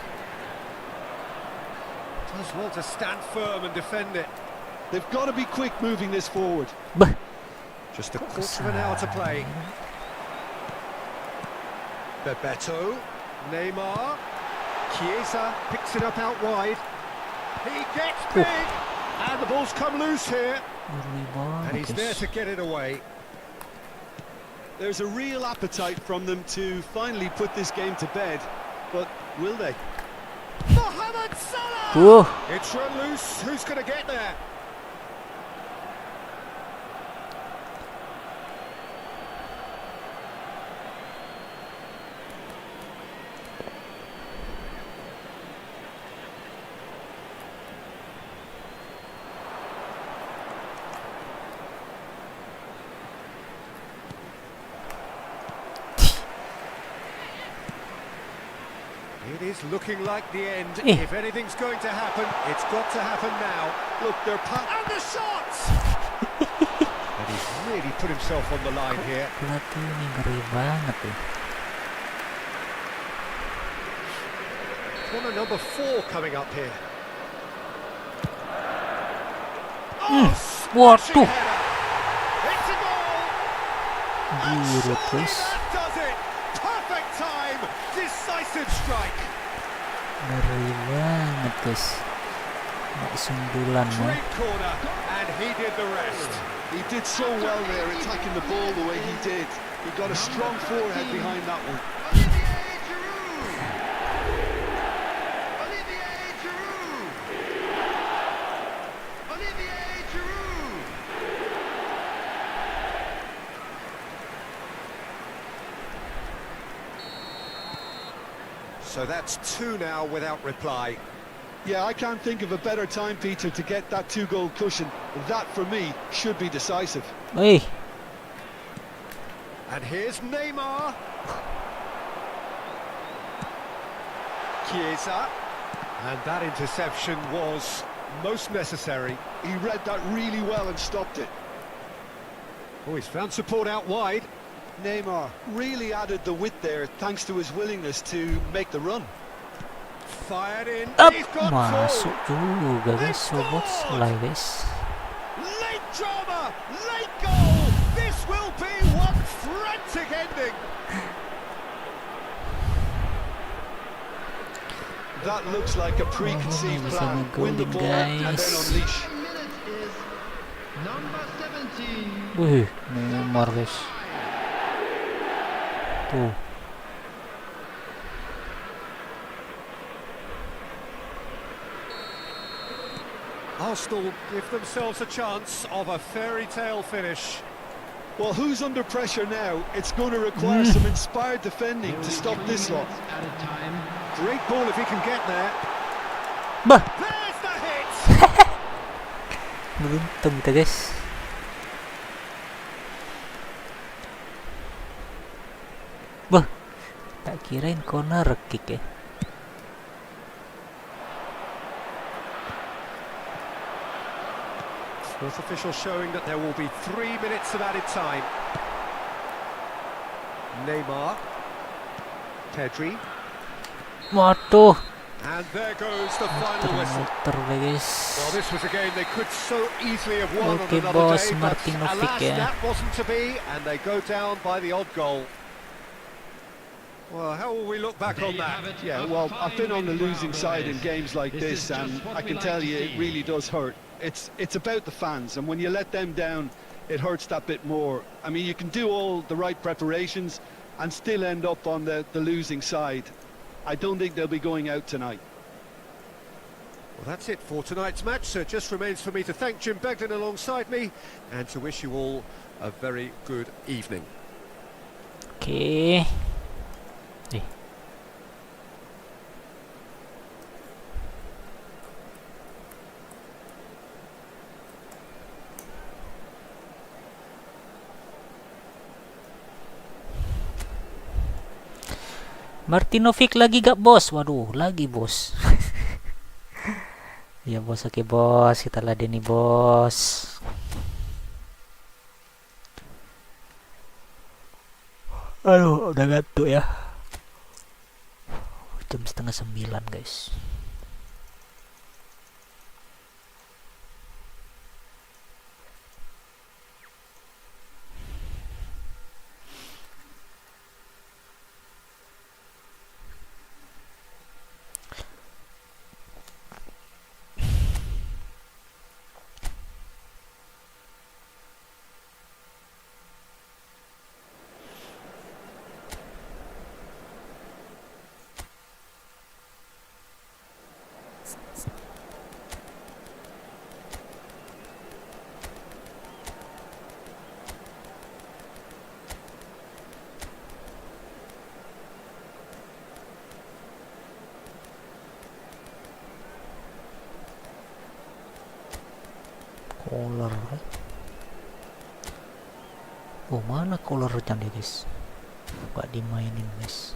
Speaker 2: Does well to stand firm and defend it.
Speaker 3: They've got to be quick moving this forward.
Speaker 1: Bah,
Speaker 2: Just a quarter of an hour to play. Bebeto. Neymar. Chiesa picks it up out wide. He gets big. And the ball's come loose here.
Speaker 1: ngeri
Speaker 2: And he's
Speaker 1: banget
Speaker 2: there
Speaker 1: guys.
Speaker 2: to get it away.
Speaker 3: There's a real appetite from them to finally put this game to bed, but will they?
Speaker 2: Mohamed Salah! It's run loose. Who's going to get there? It is looking like the end. If anything's going to happen, it's got to happen now.
Speaker 3: Look, they're
Speaker 2: And the shot! And he's really put himself on the line here.
Speaker 1: Pelatih ini ngeri banget tuh.
Speaker 2: Corner number 4 coming up here. Oh, smashing
Speaker 1: Waduh.
Speaker 2: header. It's a goal! And
Speaker 1: Gila
Speaker 2: surely
Speaker 1: guys.
Speaker 2: that does it! Perfect time! Decisive strike!
Speaker 1: Ngeri banget guys. Nggak sundulan ya.
Speaker 2: Great corner, and he did the rest.
Speaker 3: He did so well there, attacking the ball the way he did. He got a strong forehead behind that one.
Speaker 5: Olivier Giroud. Olivier Giroud. Olivier Giroud.
Speaker 2: So that's 2 now without reply.
Speaker 3: Yeah, I can't think of a better time, Peter, to get that 2-goal cushion. That, for me, should be decisive.
Speaker 1: Wih,
Speaker 2: And here's Neymar. Chiesa. And that interception was most necessary.
Speaker 3: He read that really well and stopped it.
Speaker 2: Oh, he's found support out wide.
Speaker 3: Neymar really added the width there thanks to his willingness to make the run.
Speaker 2: Fired in.
Speaker 1: Up,
Speaker 2: He's got
Speaker 1: masuk
Speaker 2: forward.
Speaker 1: juga guys, sobot selai guys.
Speaker 2: Late drama, late goal. This will be one frantic ending.
Speaker 3: That looks like a preconceived
Speaker 1: bisa
Speaker 3: plan. Win the
Speaker 1: ngegolin,
Speaker 3: ball and then
Speaker 1: guys.
Speaker 3: unleash.
Speaker 4: Minute is number 17.
Speaker 1: Wih, Neymar guys. Tuh.
Speaker 2: Arsenal give themselves a chance of a fairy tale finish.
Speaker 3: Well, who's under pressure now? It's going to require some inspired defending to stop this lot.
Speaker 4: At a time.
Speaker 2: Great ball if he can get there.
Speaker 1: Bah,
Speaker 2: There's the hit!
Speaker 1: beruntung kita guys. Bah, tak kirain corner kick ya.
Speaker 2: Fourth official showing that there will be 3 minutes of added time. Neymar. Pedri.
Speaker 1: Waduh,
Speaker 2: And there goes the final whistle.
Speaker 1: muter guys.
Speaker 2: Well, this was a game they could so easily have won
Speaker 1: Okay,
Speaker 2: on another
Speaker 1: boss,
Speaker 2: day, but
Speaker 1: Martinovic,
Speaker 2: alas,
Speaker 1: yeah.
Speaker 2: that wasn't to be, and they go down by the odd goal. Well, how will we look back on that?
Speaker 3: Yeah, well, I've been on the losing side in games like this, and I can tell you it really does hurt. It's about the fans, and when you let them down, it hurts that bit more. I mean, you can do all the right preparations and still end up on the losing side. I don't think they'll be going out tonight.
Speaker 2: Well, that's it for tonight's match, so it just remains for me to thank Jim Begden alongside me, and to wish you all a very good evening.
Speaker 1: Oke. Martinovic lagi gak bos? Waduh, lagi bos. Ya bos, oke bos, kita ladeni bos. Aduh, udah ngantuk ya. Jam 8:30 guys. Collar. Oh, mana collarnya dia guys? Gak dimainin guys.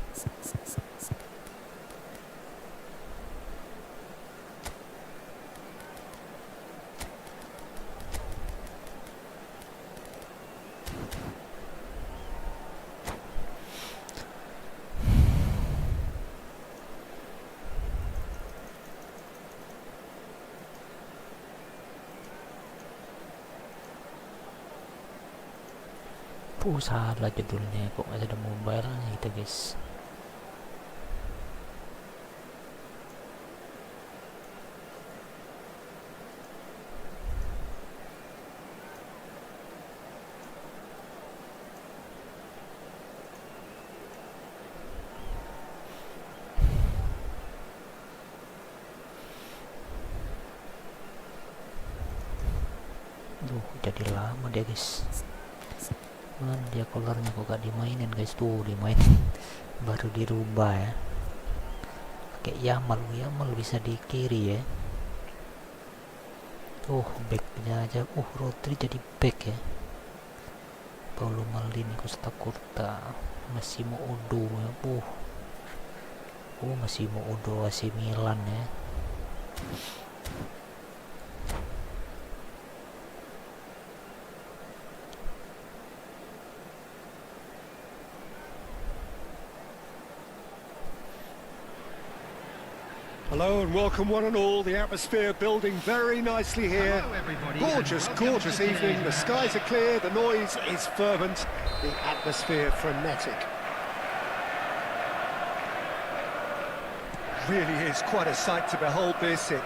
Speaker 1: Salah judulnya, kok nggak ada mobile gitu guys. Duh, jadi lama dia guys. Dia collarnya kok gak dimainin guys, tuh dimainin. Baru dirubah ya. Kayak Yamal bisa di kiri ya. Backnya aja. Rodri jadi back ya. Paulo Maldini, Costa Curta, Massimo Odo ya. Massimo Odo AC Milan ya.
Speaker 2: Hello and welcome one and all. The atmosphere building very nicely here.
Speaker 4: Hello, everybody,
Speaker 2: Gorgeous,
Speaker 4: and welcome
Speaker 2: gorgeous
Speaker 4: to
Speaker 2: evening.
Speaker 4: today's
Speaker 2: The skies are clear, the noise is fervent, the atmosphere frenetic. Really is quite a sight to behold this. It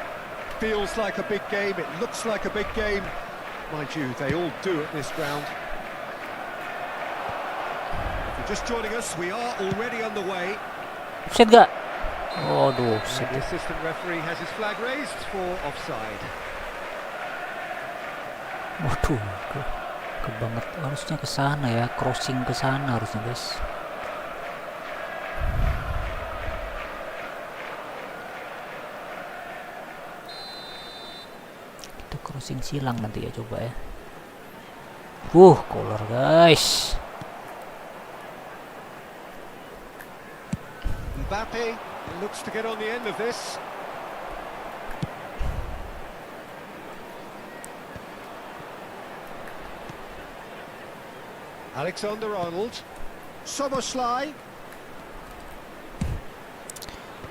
Speaker 2: feels like a big game, it looks like a big game. Mind you, they all do at this ground. If you're just joining us, we are already underway.
Speaker 1: Offside gak? Aduh,
Speaker 2: And the assistant referee has his flag raised for offside.
Speaker 1: waduh, ke banget, harusnya ke sana ya, crossing ke sana harusnya guys. Kita crossing silang nanti ya, coba ya. Collar guys.
Speaker 2: Mbappe looks to get on the end of this. Alexander-Arnold. Soboslai.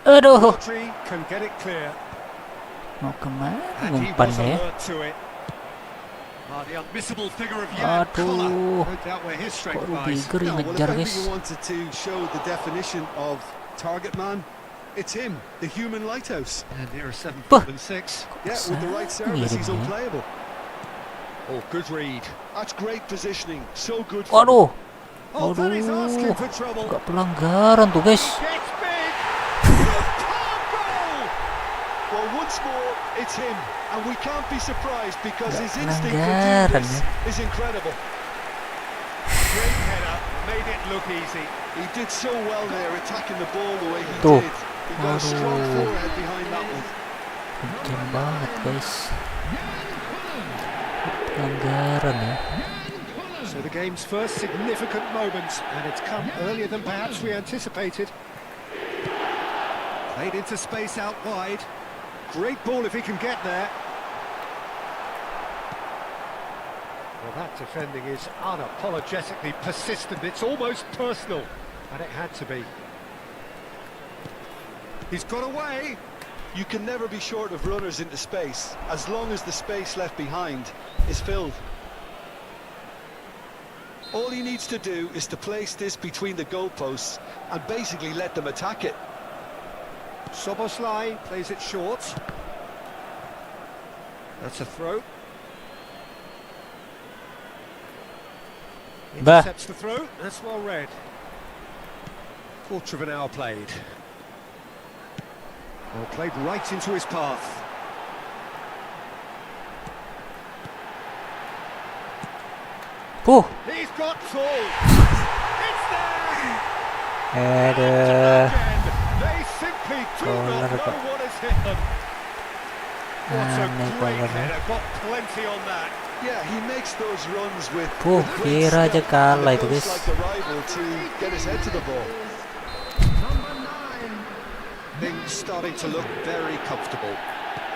Speaker 1: Aduh,
Speaker 2: Rodri can get it clear.
Speaker 1: mau kemana
Speaker 2: And he was
Speaker 1: umpannya ya?
Speaker 2: alert to it. The unmissable figure of Jan Koller.
Speaker 1: Aduh,
Speaker 2: No doubt where his
Speaker 1: kok
Speaker 2: strength lies.
Speaker 1: Rudiger yang
Speaker 3: Well, if
Speaker 1: ngejar
Speaker 3: ever
Speaker 1: guys.
Speaker 3: you wanted to show the definition of target man, it's him, the human lighthouse.
Speaker 2: And here are 7
Speaker 1: Bah.
Speaker 2: and 6.
Speaker 3: Yeah, with the right service, he's
Speaker 1: Ngirim ya.
Speaker 3: unplayable.
Speaker 2: Oh, good read.
Speaker 3: That's great positioning, so good for him.
Speaker 1: Waduh,
Speaker 2: Oh, but he's asking for
Speaker 1: aduh,
Speaker 2: trouble.
Speaker 1: gak pelanggaran tuh guys.
Speaker 2: Gets big. Superb goal.
Speaker 3: Well, once more, it's him, and we can't be surprised because
Speaker 1: Nggak
Speaker 3: his instinct for
Speaker 1: pelanggaran
Speaker 3: doing this
Speaker 1: ya.
Speaker 3: is incredible.
Speaker 2: Great header. Made it look easy.
Speaker 3: He did so well there, attacking the ball the way he
Speaker 1: Tuh.
Speaker 3: did. He got a strong
Speaker 1: Aduh.
Speaker 3: forehead behind that one.
Speaker 1: Kenceng banget guys. Pelanggaran ya.
Speaker 2: So the game's first significant moment, and it's come earlier than perhaps we anticipated. Played into space out wide. Great ball if he can get there. Well, that defending is unapologetically persistent. It's almost personal, and it had to be. He's got away.
Speaker 3: You can never be short of runners into space, as long as the space left behind is filled. All he needs to do is to place this between the goalposts and basically let them attack it.
Speaker 2: Soboslai plays it short. That's a throw.
Speaker 1: Bah.
Speaker 2: Intercepts the throw. That's well read. Quarter of an hour played. Well, played right into his path. He's got tall. It's there.
Speaker 1: Aduh,
Speaker 2: They simply do not know what has hit them. What a
Speaker 1: Aneh
Speaker 2: great
Speaker 1: colornya.
Speaker 2: header. Got plenty on that.
Speaker 3: Yeah, he makes those runs with
Speaker 1: kira
Speaker 3: great
Speaker 1: aja
Speaker 3: skill,
Speaker 1: kalah
Speaker 3: and
Speaker 1: itu,
Speaker 3: it
Speaker 1: guys.
Speaker 3: looks like the rival to get his head to the ball.
Speaker 4: number 9.
Speaker 2: Things starting to look very comfortable.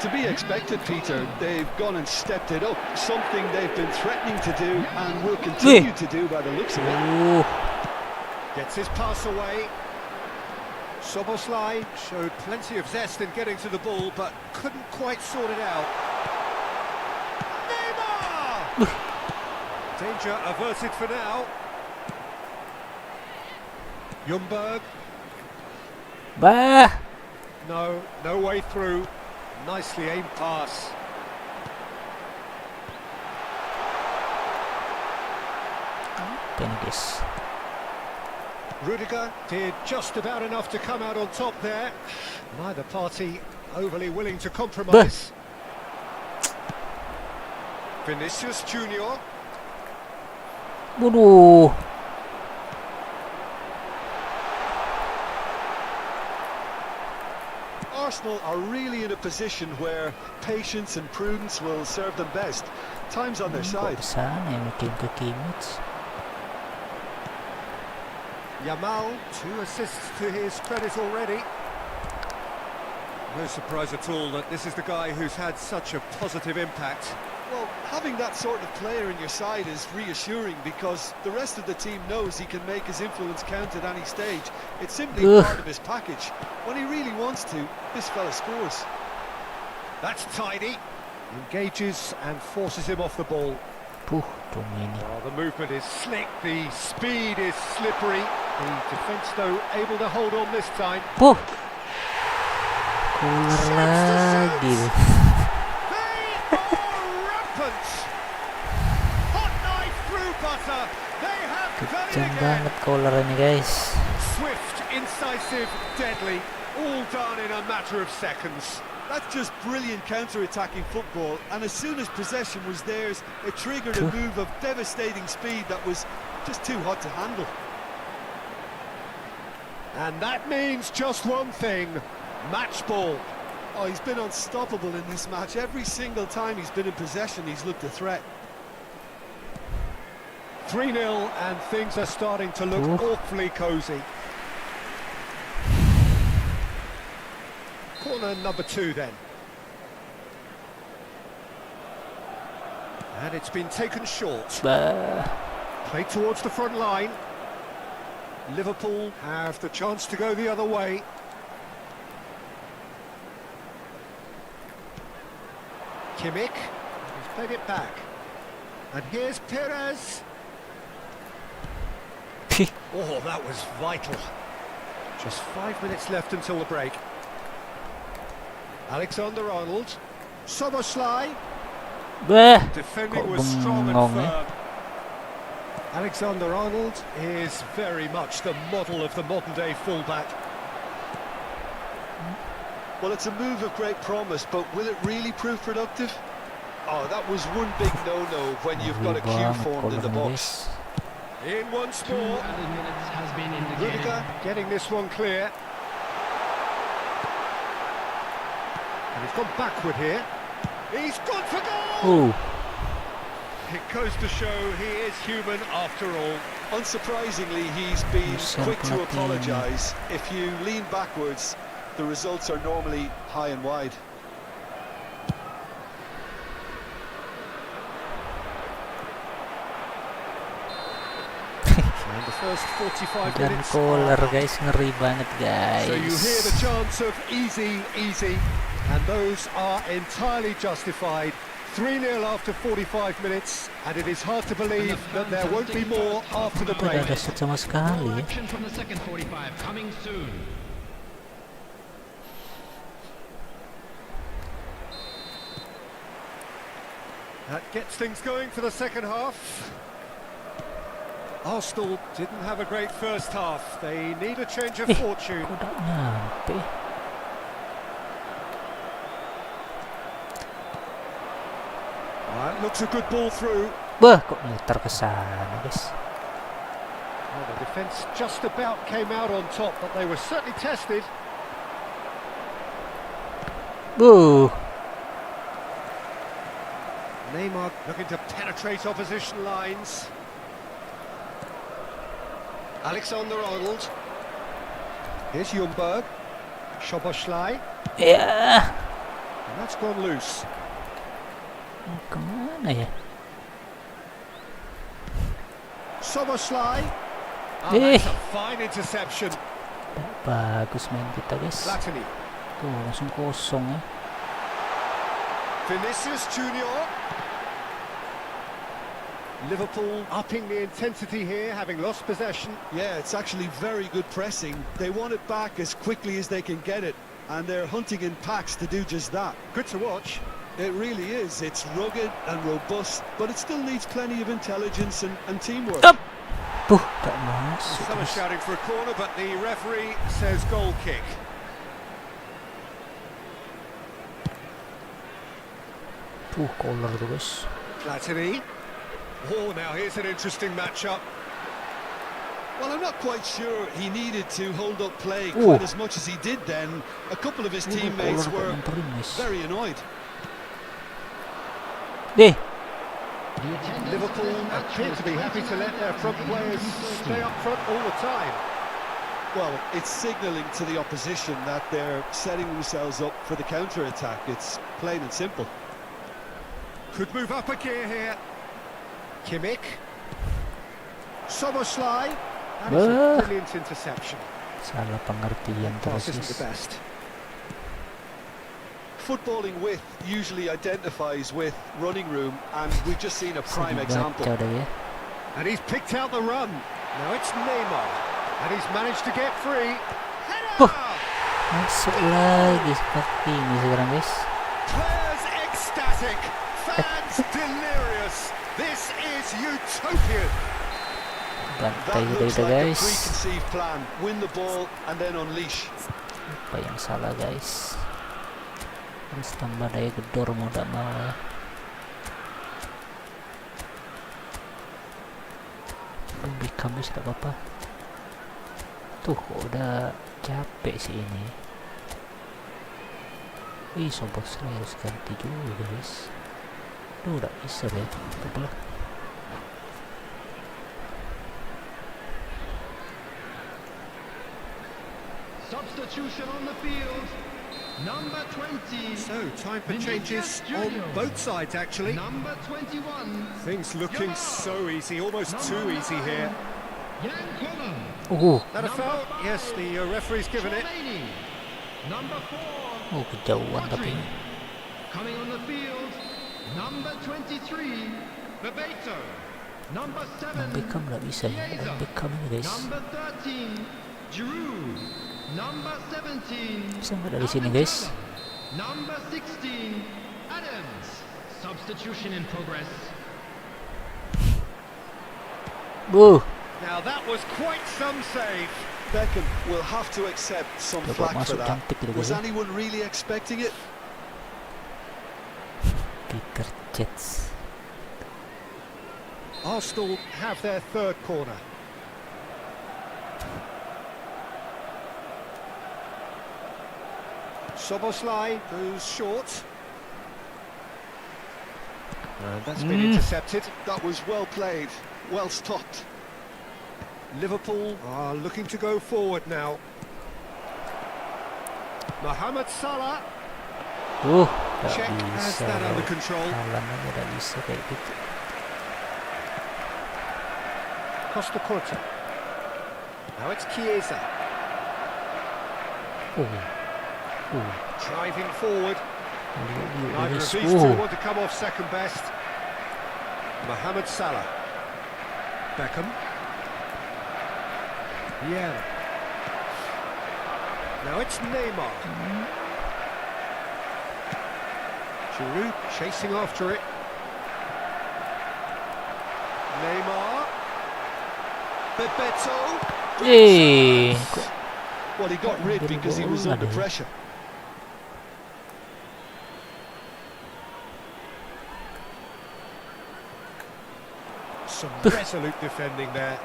Speaker 3: To be expected, Peter. They've gone and stepped it up, something they've been threatening to do and will continue to do by the looks of it.
Speaker 2: Gets his pass away. Soboslai showed plenty of zest in getting to the ball, but couldn't quite sort it out. Neymar! Danger averted for now. Ljungberg.
Speaker 1: Bah,
Speaker 2: No way through. Nicely aimed pass.
Speaker 1: apa ini guys?
Speaker 2: Rudiger did just about enough to come out on top there. Neither party overly willing to compromise. Vinicius Junior.
Speaker 1: Waduh,
Speaker 3: Arsenal are really in a position where patience and prudence will serve them best. Time's on their
Speaker 1: kok
Speaker 3: side.
Speaker 1: ke sana ya, bikin ke Kimmich.
Speaker 2: Yamal, 2 assists to his credit already. No surprise at all that this is the guy who's had such a positive impact.
Speaker 3: Well, having that sort of player in your side is reassuring because the rest of the team knows he can make his influence count at any stage. It's simply part of his package. When he really wants to, this fella scores.
Speaker 2: That's tidy. Engages and forces him off the ball.
Speaker 1: Tumini.
Speaker 2: Oh, the movement is slick, the speed is slippery. The defence, though, able to hold on this time.
Speaker 1: Cooler lagi.
Speaker 2: They are rampant. Hot knife through butter. They have done it
Speaker 1: Kejam
Speaker 2: again.
Speaker 1: banget cooler ini guys.
Speaker 2: Swift, incisive, deadly. All done in a matter of seconds.
Speaker 3: That's just brilliant counter-attacking football, and as soon as possession was theirs, it triggered a move of devastating speed that was just too hot to handle.
Speaker 2: And that means just one thing, match ball.
Speaker 3: Oh, he's been unstoppable in this match. Every single time he's been in possession, he's looked a threat.
Speaker 2: 3-0 and things are starting to look awfully cosy. Corner number 2 then. And it's been taken short. Played towards the front line. Liverpool have the chance to go the other way. Kimmich, he's played it back. And here's Perez. Oh, that was vital. Just 5 minutes left until the break. Alexander-Arnold. Soboslai. Defending was strong and firm. Alexander-Arnold is very much the model of the modern-day fullback.
Speaker 3: Well, it's a move of great promise, but will it really prove productive? Oh, that was one big no-no when you've got a queue formed in the box.
Speaker 2: In once more.
Speaker 5: minutes has been indicated.
Speaker 2: Rudiger getting this one clear. And he's gone backward here. He's gone for goal! It goes to show he is human after all.
Speaker 3: Unsurprisingly, he's been quick to apologise. If you lean backwards, the results are normally high and wide.
Speaker 2: And the first 45
Speaker 1: Dan
Speaker 2: minutes.
Speaker 1: cooler guys, ngeri banget guys.
Speaker 2: So you hear the chants of easy, easy, and those are entirely justified. 3-0 after 45 minutes, and it is hard to believe that there won't be more after the break.
Speaker 1: Tidak ada shoot sama sekali ya.
Speaker 5: Action from the second 45 coming soon.
Speaker 2: That gets things going for the second half. Arsenal didn't have a great first half. They need a change of fortune.
Speaker 1: Kok tak nyampe?
Speaker 2: That looks a good ball through.
Speaker 1: Kok muter ke sana, guys.
Speaker 2: Well, the defence just about came out on top, but they were certainly tested. Neymar looking to penetrate opposition lines. Alexander-Arnold. Here's Ljungberg. Szoboszlai.
Speaker 1: Yeah.
Speaker 2: And that's gone loose.
Speaker 1: Kemana ya?
Speaker 2: Szoboszlai. Oh, that's a fine interception.
Speaker 1: Bagus main kita guys.
Speaker 2: Frattesi.
Speaker 1: Tuh langsung kosong ya.
Speaker 2: Vinicius Junior. Liverpool upping the intensity here, having lost possession.
Speaker 3: Yeah, it's actually very good pressing. They want it back as quickly as they can get it, and they're hunting in packs to do just that.
Speaker 2: Good to watch.
Speaker 3: It really is. It's rugged and robust, but it still needs plenty of intelligence and teamwork.
Speaker 1: Tak masuk.
Speaker 2: Some are shouting for a corner, but the referee says goal kick.
Speaker 1: Collar tuh guys.
Speaker 2: Frattesi. Oh, now here's an interesting matchup.
Speaker 3: Well, I'm not quite sure he needed to hold up play quite as much as he did then. A couple of his teammates were very annoyed.
Speaker 2: Liverpool appear to be happy to let their front players stay up front all the time.
Speaker 3: Well, it's signalling to the opposition that they're setting themselves up for the counter-attack. It's plain and simple.
Speaker 2: Could move up a gear here. Kimmich. Soboslai. That is a brilliant interception.
Speaker 1: Salah pengertian
Speaker 2: Pass
Speaker 1: terus.
Speaker 2: isn't the best.
Speaker 3: Footballing width usually identifies with running room, and we've just seen a prime example.
Speaker 1: Baca dah ya.
Speaker 2: And he's picked out the run. Now it's Neymar. And he's managed to get free. Header!
Speaker 1: Masuk lagi seperti ini sekarang guys.
Speaker 2: Players ecstatic. Fans delirious. This is utopian.
Speaker 1: Bantai
Speaker 3: That looks
Speaker 1: kita
Speaker 3: like a
Speaker 1: guys.
Speaker 3: preconceived plan. Win the ball and then unleash.
Speaker 1: Apa yang salah guys? Harus tambah daya gedor mau tak mau ya. Lebih kamis tak apa-apa. Tuh udah capek sih ini. Wih sobat saya harus ganti juga guys. Duh udah bisa deh. Coba.
Speaker 5: Substitution on the field. Number 20.
Speaker 2: So, time for
Speaker 5: Vinicius
Speaker 2: changes on
Speaker 5: Junior.
Speaker 2: both sides, actually.
Speaker 5: Number 21.
Speaker 2: Things looking so easy, almost too easy here. That a foul? Yes, the referee's given it.
Speaker 5: Number 4.
Speaker 1: Kejauhan tapi.
Speaker 5: Coming on the field. Number 23. Bebeto. Number 7.
Speaker 1: Beckham nggak bisa ya. Beckham ini guys.
Speaker 5: Number 13. Giroud. Number 17.
Speaker 1: Bisa nggak dari sini guys?
Speaker 5: Number 16. Adams. Substitution in progress.
Speaker 2: Now that was quite some save.
Speaker 3: Beckham will have to accept some
Speaker 1: Coba
Speaker 3: flack for
Speaker 1: masuk
Speaker 3: that.
Speaker 1: cantik gitu
Speaker 3: Was
Speaker 1: guys.
Speaker 3: anyone really expecting it?
Speaker 1: Peter Jets.
Speaker 2: Arsenal have their third corner. Soboslai goes short. And that's been intercepted.
Speaker 3: That was well played, well stopped.
Speaker 2: Liverpool are looking to go forward now. Mohamed Salah.
Speaker 1: Nggak
Speaker 2: Check has
Speaker 1: bisa.
Speaker 2: that under control.
Speaker 1: Haaland aja nggak bisa kayak gitu.
Speaker 2: Costa Curta. Now it's Chiesa. Driving forward. Neither of these two want to come off second best. Mohamed Salah. Beckham. Yeah. Now it's Neymar. Giroud chasing after it. Neymar. Bebeto.
Speaker 3: Well, he got rid because he was under pressure.
Speaker 2: Some resolute defending there.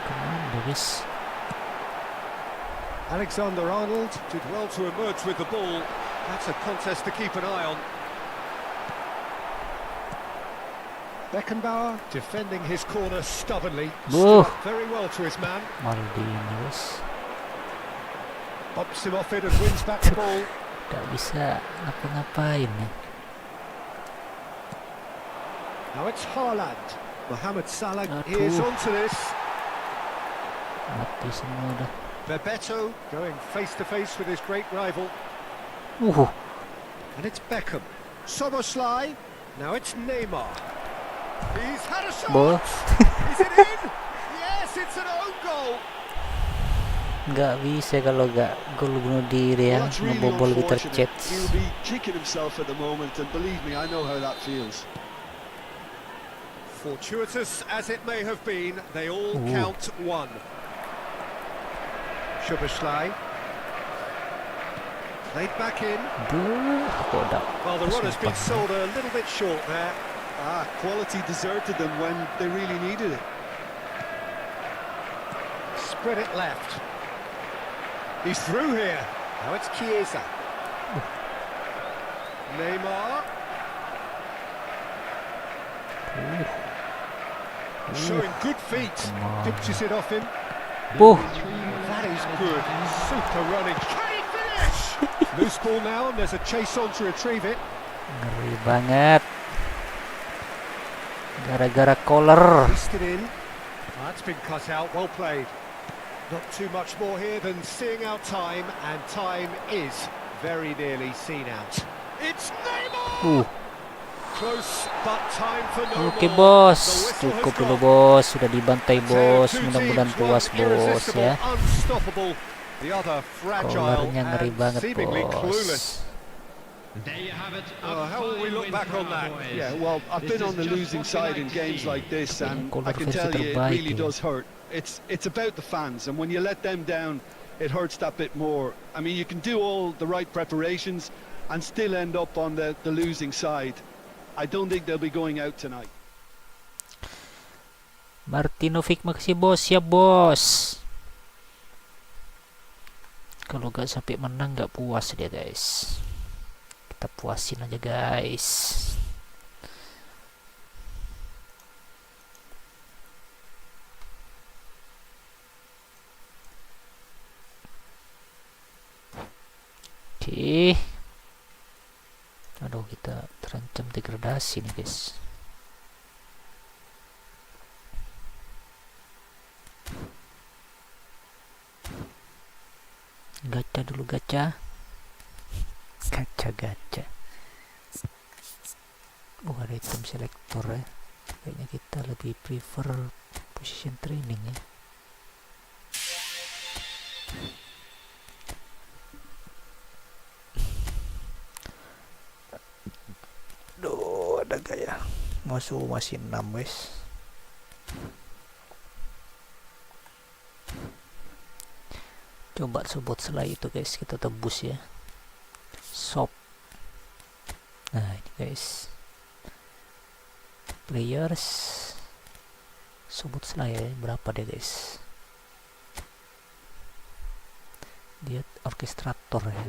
Speaker 1: Kemana guys?
Speaker 2: Alexander-Arnold did well to emerge with the ball. That's a contest to keep an eye on. Beckenbauer defending his corner stubbornly. Stuck very well to his man.
Speaker 1: Maldini guys.
Speaker 2: Bumps him off it and wins back the ball.
Speaker 1: Gak bisa ngapa-ngapain ya.
Speaker 2: Now it's Haaland. Mohamed Salah is onto this.
Speaker 1: Mati semua dah.
Speaker 2: Bebeto going face to face with his great rival. And it's Beckham. Soboslai. Now it's Neymar. He's had a shot. Is it in? Yes, it's an own goal.
Speaker 1: Nggak bisa kalau nggak gol bunuh diri ya.
Speaker 3: That's really
Speaker 1: Ngebobol Peter
Speaker 3: unfortunate.
Speaker 1: Jets.
Speaker 3: He'll be kicking himself at the moment, and believe me, I know how that feels.
Speaker 2: Fortuitous as it may have been, they all count one. Szoboszlai. Played back in. Well, the run has been sold a little bit short there.
Speaker 3: Quality deserted them when they really needed it.
Speaker 2: Spread it left. He's through here. Now it's Chiesa. Neymar. Showing good feet. Ditches it off him. That is good. Super running. Can he finish? Loose ball now, and there's a chase on to retrieve it.
Speaker 1: Ngeri banget. Gara-gara collar.
Speaker 2: Placed it in. That's been cut out. Well played. Not too much more here than seeing out time, and time is very nearly seen out. It's Neymar! Close, but time for no
Speaker 1: Oke
Speaker 2: more.
Speaker 1: bos,
Speaker 2: The whistle
Speaker 1: cukup
Speaker 2: has
Speaker 1: dulu
Speaker 2: gone.
Speaker 1: bos, sudah dibantai
Speaker 2: A tale
Speaker 1: bos,
Speaker 2: of two
Speaker 1: mudah-mudahan
Speaker 2: teams,
Speaker 1: puas
Speaker 2: one
Speaker 1: bos
Speaker 2: irresistible,
Speaker 1: ya.
Speaker 2: unstoppable, the other fragile
Speaker 1: Collarnya ngeri
Speaker 2: and
Speaker 1: banget
Speaker 2: seemingly clueless.
Speaker 1: bos.
Speaker 5: There you have it.
Speaker 2: How will we look back on that?
Speaker 3: Yeah, well, I've been on the losing side in games like this, and I can tell you it really does hurt. It's about the fans, and when you let them down, it hurts that bit more. I mean, you can do all the right preparations and still end up on the losing side. I don't think they'll be going out tonight.
Speaker 1: Martinovic, makasih bos, siap bos. Kalau gak sampai menang gak puas dia guys. Kita puasin aja guys. Oke. Aduh, kita terancam degradasi nih guys. Gacha dulu, gacha. Gacha. Oh, ada item selector ya. Kayaknya kita lebih prefer position training ya. Duh, ada gaya. Masih 6 wes. Coba sebut selai itu guys, kita tebus ya. Shop. Nah ini guys, players sebut selai ya. Berapa deh guys? Dia orkestrator ya.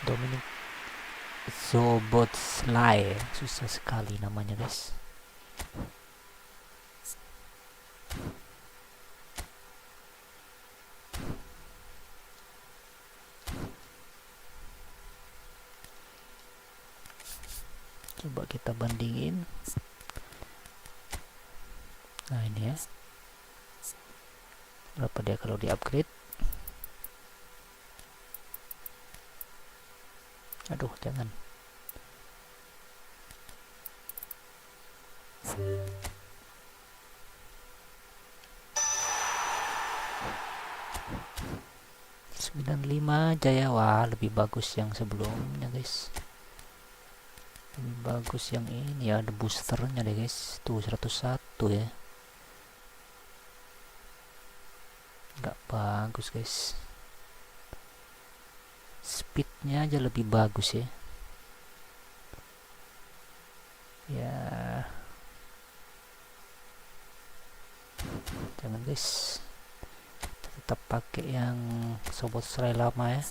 Speaker 1: Dominic Zobotzlai, susah sekali namanya guys. Coba kita bandingin. Nah ini ya, berapa dia kalau di upgrade? Aduh, jangan. Jaya, wah lebih bagus yang sebelumnya guys. Lebih bagus yang ini ya, ada boosternya deh guys. Tuh 101 ya. Nggak bagus guys. Speednya aja lebih bagus ya. Ya, jangan guys, tetap pakai yang sobat serai lama ya,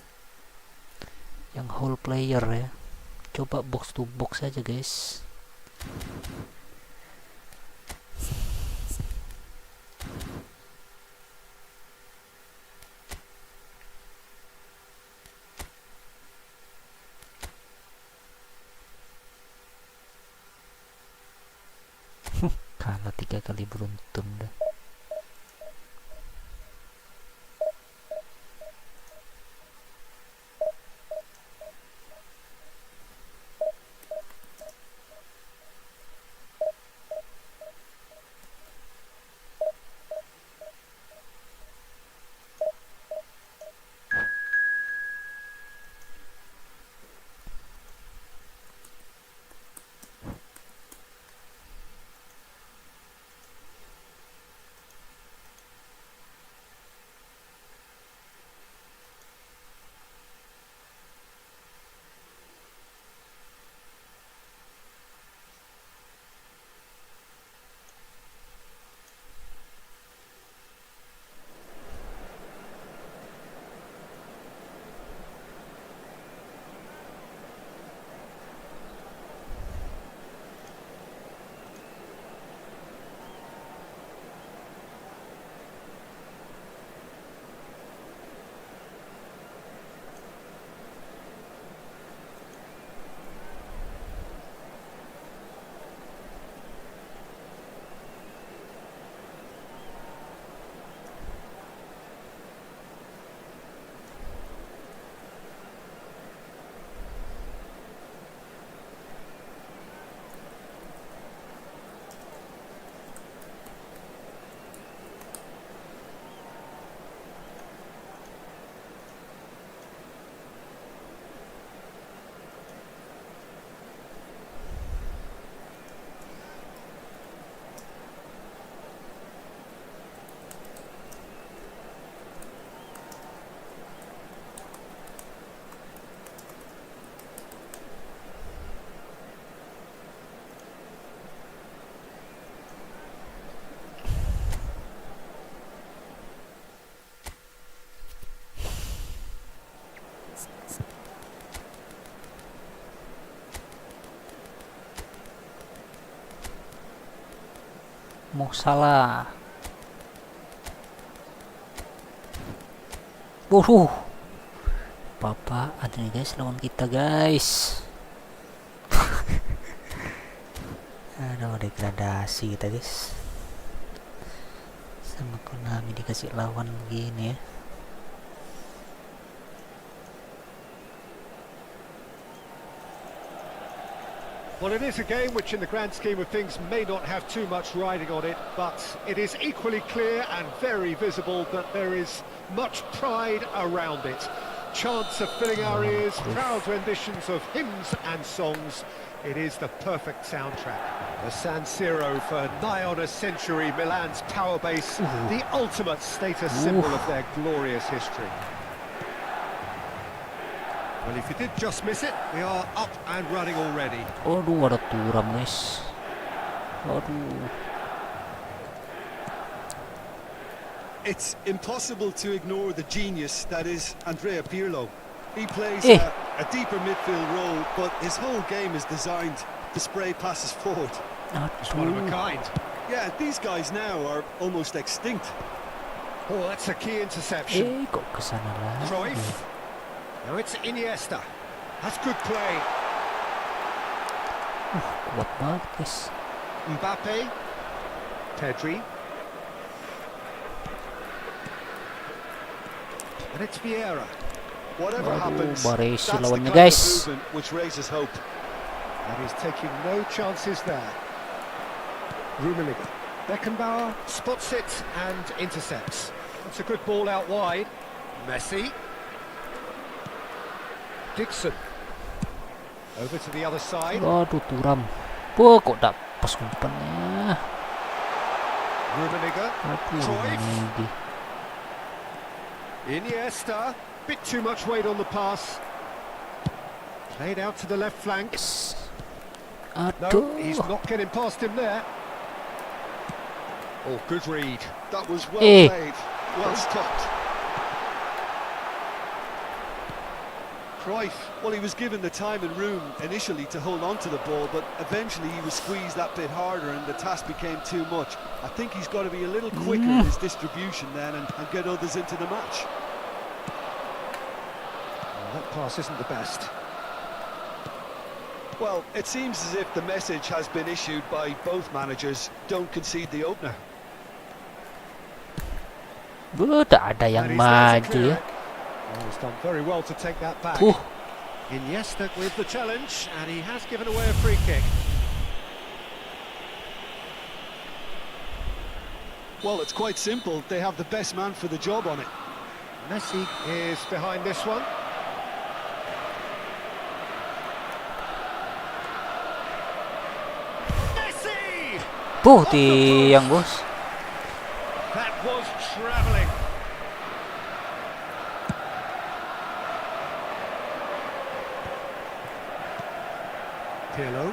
Speaker 1: yang whole player ya. Coba box to box aja guys. Kalah 3 kali beruntun dah. Mau salah. Papa ada nih guys lawan kita guys. Aduh, degradasi kita guys. Sama Konami dikasih lawan begini ya.
Speaker 2: Well, it is a game which in the grand scheme of things may not have too much riding on it, but it is equally clear and very visible that there is much pride around it. Chants are filling our ears, proud renditions of hymns and songs. It is the perfect soundtrack. The San Siro for nigh on a century, Milan's power base, the ultimate status symbol of their glorious history. Well, if you did just miss it, we are up and running already.
Speaker 1: Aduh, ada turam guys. Aduh.
Speaker 3: It's impossible to ignore the genius that is Andrea Pirlo. He plays a deeper midfield role, but his whole game is designed to spray passes forward.
Speaker 2: It's one of a kind.
Speaker 3: Yeah, these guys now are almost extinct.
Speaker 2: Oh, that's a key interception.
Speaker 1: Kok kesana lagi?
Speaker 2: Cruyff. Now it's Iniesta. That's good play.
Speaker 1: Kuat banget guys.
Speaker 2: Mbappe. Pedri. And it's Vieira.
Speaker 3: Whatever happens,
Speaker 1: Baresi
Speaker 3: that's the
Speaker 1: lawannya
Speaker 3: kind of
Speaker 1: guys.
Speaker 3: movement which raises hope.
Speaker 2: And he's taking no chances there. Rummenigge. Beckenbauer spots it and intercepts. It's a good ball out wide. Messi. Dixon. Over to the other side.
Speaker 1: Aduh, turam. Kok tak pas umpannya.
Speaker 2: Rummenigge.
Speaker 1: Aduh,
Speaker 2: Cruyff.
Speaker 1: ini.
Speaker 2: Iniesta. Bit too much weight on the pass. Played out to the left flank. No,
Speaker 1: Aduh.
Speaker 2: he's not getting past him there. Oh, good read.
Speaker 3: That was well played, well stopped. Cruyff, well, he was given the time and room initially to hold on to the ball, but eventually he was squeezed that bit harder and the task became too much. I think he's got to be a little quicker in his distribution then and get others into the match.
Speaker 2: That pass isn't the best.
Speaker 3: Well, it seems as if the message has been issued by both managers, don't concede the opener.
Speaker 1: Tak ada yang
Speaker 2: And he's there to
Speaker 1: maju
Speaker 2: clear
Speaker 1: ya.
Speaker 2: it. Well, he's done very well to take that back. Iniesta with the challenge, and he has given away a free kick.
Speaker 3: Well, it's quite simple. They have the best man for the job on it.
Speaker 2: Messi is behind this one. Messi!
Speaker 1: Tiang bos.
Speaker 2: That was travelling. Pirlo.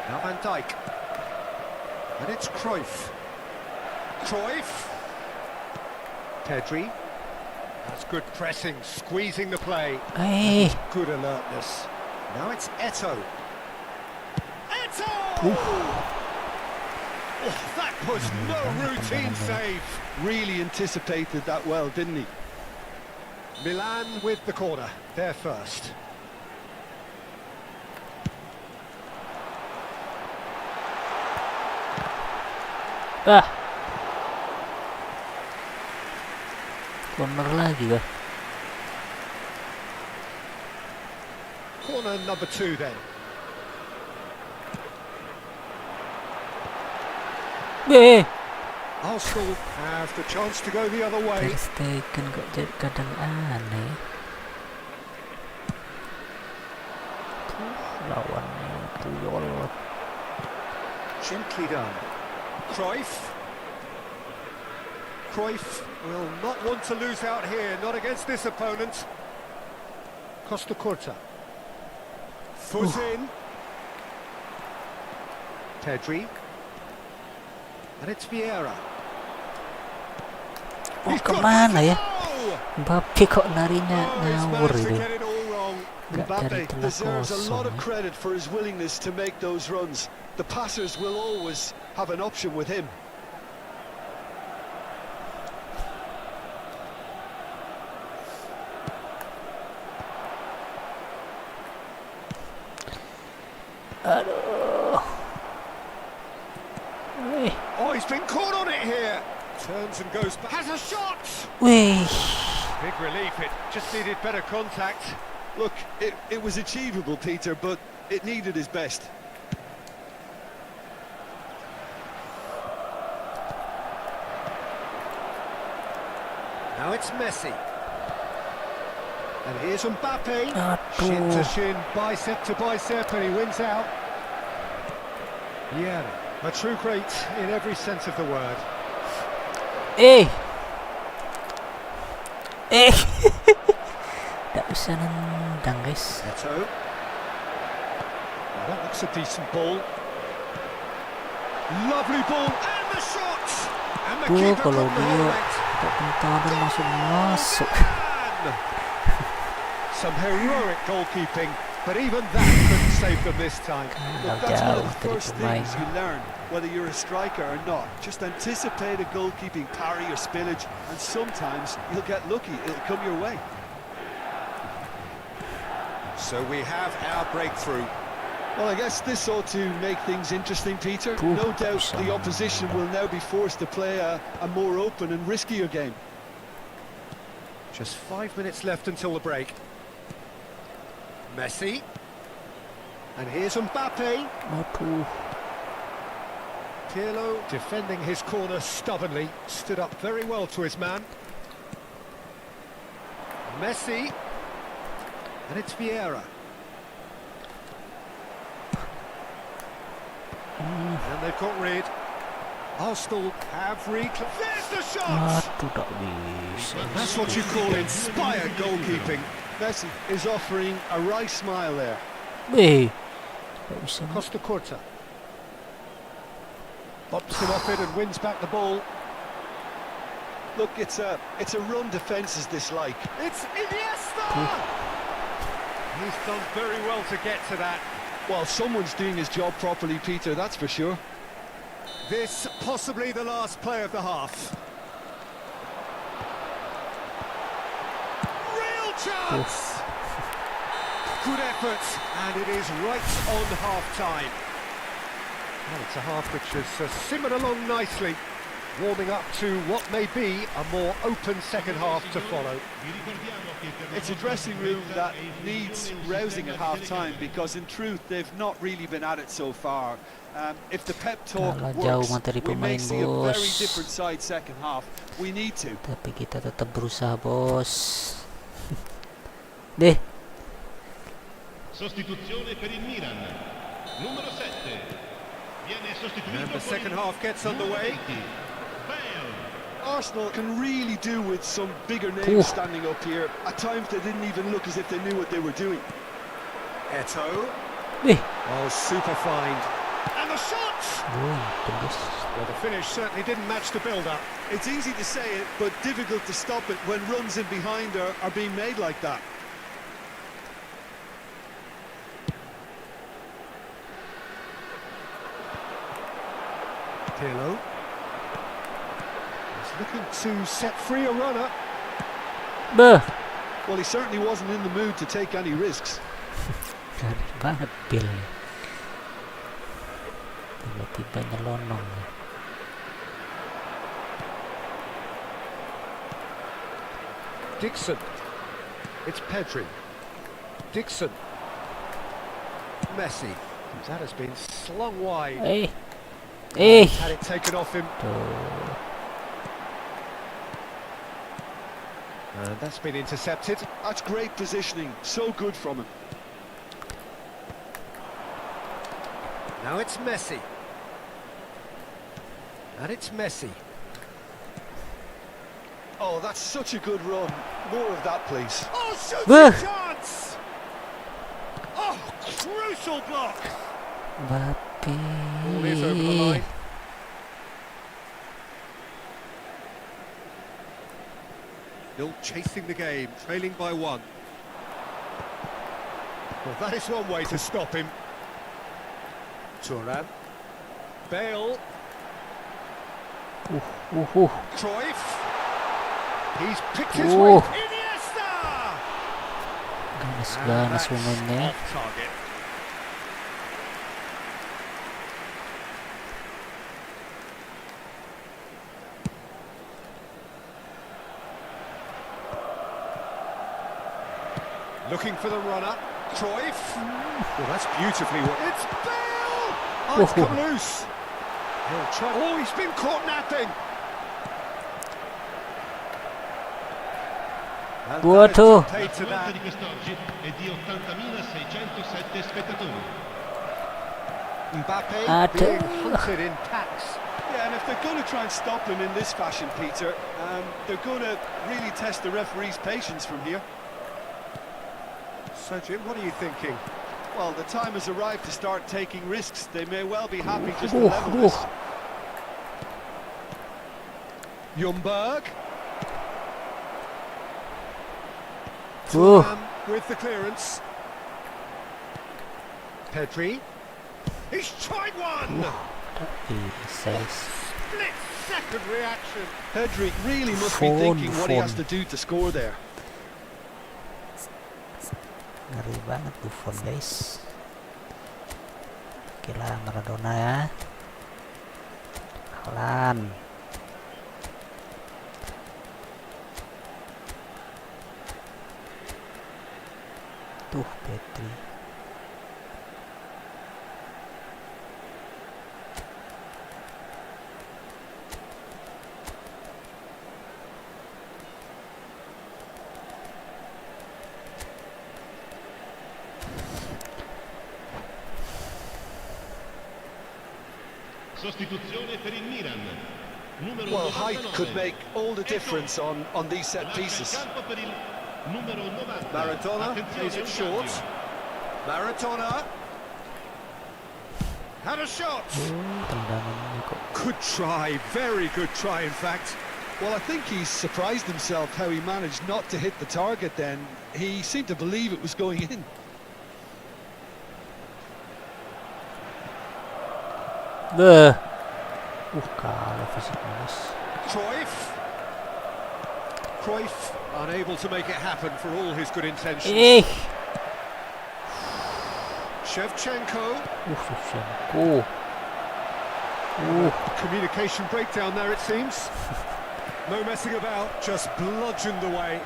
Speaker 2: Now Van Dijk. And it's Cruyff. Cruyff. Pedri. That's good pressing, squeezing the play. Good alertness. Now it's Eto'o. Eto'o! Oh, that was no routine save.
Speaker 3: Really anticipated that well, didn't he?
Speaker 2: Milan with the corner. They're first.
Speaker 1: Corner lagi kah?
Speaker 2: Corner number 2 then. Arsenal have the chance to go the other way.
Speaker 1: Ter Stegen kok jadi kadang aneh. Lawannya tuyul.
Speaker 2: Gently done. Cruyff. Cruyff will not want to lose out here, not against this opponent. Costa Curta. Foot in. Pedri. And it's Vieira.
Speaker 1: Oh, kemana ya? Mbappe kok larinya ngawur
Speaker 2: He's managed to
Speaker 1: itu.
Speaker 2: get it all wrong.
Speaker 3: Mbappe deserves a lot of credit for his willingness to make those runs. The passers will always have an option with him.
Speaker 1: Aduh. Wih.
Speaker 2: Oh, he's been caught on it here. Turns and goes back. Has a shot.
Speaker 1: Wih.
Speaker 2: Big relief. It just needed better contact.
Speaker 3: Look, it was achievable, Peter, but it needed his best.
Speaker 2: Now it's Messi. And here's Mbappe.
Speaker 1: Aduh.
Speaker 2: Shin to shin, bicep to bicep, and he wins out. Yeah, a true great in every sense of the word.
Speaker 1: Eh. Tak bisa nendang, guys.
Speaker 2: ATAU. Well, that looks a decent ball. Lovely ball, and the shot! And the
Speaker 1: Tuh,
Speaker 2: keeper
Speaker 1: kalau
Speaker 2: got the
Speaker 1: dia
Speaker 2: ball right.
Speaker 1: tak kentalan masuk.
Speaker 2: Some heroic goalkeeping, but even that couldn't save them this time.
Speaker 3: Look,
Speaker 1: Kalau
Speaker 3: that's one of
Speaker 1: jauh
Speaker 3: the
Speaker 1: dari
Speaker 3: first
Speaker 1: pemain.
Speaker 3: things you learn, whether you're a striker or not. Just anticipate a goalkeeping parry or spillage, and sometimes you'll get lucky, it'll come your way.
Speaker 2: So we have our breakthrough.
Speaker 3: Well, I guess this ought to make things interesting, Peter. No doubt the opposition will now be forced to play a more open and riskier game.
Speaker 2: Just 5 minutes left until the break. Messi. And here's Mbappe.
Speaker 1: Aduh.
Speaker 2: Pirlo defending his corner stubbornly. Stood up very well to his man. Messi. And it's Vieira. And they've got rid. Arsenal have reclaimed. There's the shot!
Speaker 1: Aduh, tak bisa.
Speaker 2: That's what you call inspired goalkeeping.
Speaker 3: Messi is offering a wry smile there.
Speaker 1: Wih. Tak bisa.
Speaker 2: Costa Corta. Bops him off it and wins back the ball.
Speaker 3: Look, it's a run defence is dislike.
Speaker 2: It's Iniesta! He's done very well to get to that.
Speaker 3: Well, someone's doing his job properly, Peter, that's for sure.
Speaker 2: This possibly the last play of the half. Real chance! Good effort, and it is right on half-time. Well, it's a half which has simmered along nicely, warming up to what may be a more open second half to follow.
Speaker 3: It's a dressing room that needs rousing at half-time because, in truth, they've not really been at it so far. If the pep talk
Speaker 1: Kalah jauh
Speaker 3: works,
Speaker 1: materi
Speaker 3: we may
Speaker 1: pemain,
Speaker 3: see a very
Speaker 1: bos.
Speaker 3: different side second half. We need to.
Speaker 1: Tapi kita tetap berusaha, bos. Deh.
Speaker 5: Sostituzione per il Milan. Numero 7. Viene sostituito
Speaker 2: And the
Speaker 5: con
Speaker 2: second
Speaker 5: il
Speaker 2: half gets underway.
Speaker 5: 20. Bale.
Speaker 3: Arsenal can really do with some bigger names standing up here. At times they didn't even look as if they knew what they were doing.
Speaker 2: ATAU.
Speaker 1: Wih.
Speaker 2: Oh, super find. And the shot!
Speaker 1: Tembus.
Speaker 2: Well, the finish certainly didn't match the build-up.
Speaker 3: It's easy to say it, but difficult to stop it when runs in behind are being made like that.
Speaker 2: Pirlo. He's looking to set free a runner.
Speaker 1: Beuh.
Speaker 3: Well, he certainly wasn't in the mood to take any risks.
Speaker 1: Garis banget Bill. Tiba-tiba nyelonong.
Speaker 2: Dixon. It's Pedri. Dixon. Messi. That has been slung wide. Had it taken off him.
Speaker 1: Tuh.
Speaker 2: And that's been intercepted.
Speaker 3: That's great positioning. So good from him.
Speaker 2: Now it's Messi. And it's Messi.
Speaker 3: Oh, that's such a good run. More of that, please.
Speaker 2: Oh, shooting
Speaker 1: Beuh.
Speaker 2: chance! Oh, crucial block! Ball is over the
Speaker 1: Bapi.
Speaker 2: line. Still chasing the game, trailing by one. Well, that is one way to stop him. Turan. Bale. Cruyff. He's picked his way. Iniesta!
Speaker 1: Ganas-ganas umurnya.
Speaker 2: Off target. Looking for the runner. Cruyff. Well, that's beautifully. It's Bale! Oh, it's come loose. He'll try. Oh, he's been caught napping.
Speaker 1: Waduh.
Speaker 2: Paid to that.
Speaker 5: di quest'oggi è di 80.607 spettatori.
Speaker 2: Mbappe
Speaker 1: ATAU.
Speaker 2: being hunted in packs.
Speaker 3: Yeah, and if they're going to try and stop him in this fashion, Peter, they're going to really test the referee's patience from here.
Speaker 2: So, Jim, what are you thinking?
Speaker 3: Well, the time has arrived to start taking risks. They may well be happy just to level this.
Speaker 2: Ljungberg.
Speaker 1: Oh.
Speaker 2: With the clearance. Pedri. He's tried one! Split second reaction.
Speaker 3: Pedri really must be thinking what he has to do to score there.
Speaker 1: Ngeri banget Buffon, guys. Oke lah, Maradona ya. Haaland. Tuh, Pedri.
Speaker 5: Sostituzione per il Milan. Numero
Speaker 3: Well, height
Speaker 5: 99.
Speaker 3: could make all the difference on these set pieces.
Speaker 5: Lascia il campo per il numero 90.
Speaker 2: Maradona
Speaker 5: Attenzione,
Speaker 2: plays it
Speaker 5: un
Speaker 2: short.
Speaker 5: cambio.
Speaker 2: Maradona. Had a shot.
Speaker 1: Tendangannya kok.
Speaker 2: Good try, very good try in fact.
Speaker 3: Well, I think he's surprised himself how he managed not to hit the target then. He seemed to believe it was going in.
Speaker 1: Kalah fisiknya, guys.
Speaker 2: Cruyff unable to make it happen for all his good intentions. Shevchenko.
Speaker 1: Shevchenko.
Speaker 2: Communication breakdown there, it seems. No messing about, just bludgeoned away.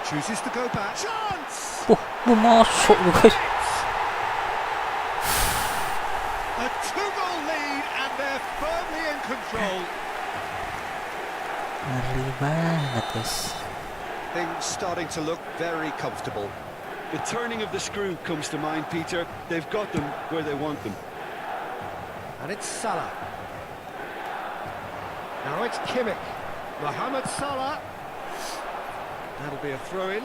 Speaker 2: Chooses to go back. Chance!
Speaker 1: Masuk lu, guys.
Speaker 2: A two-goal lead and they're firmly in control.
Speaker 1: Ngeri banget, guys.
Speaker 2: Things starting to look very comfortable.
Speaker 3: The turning of the screw comes to mind, Peter. They've got them where they want them.
Speaker 2: And it's Salah. Now it's Kimmich. Mohamed Salah. That'll be a throw-in.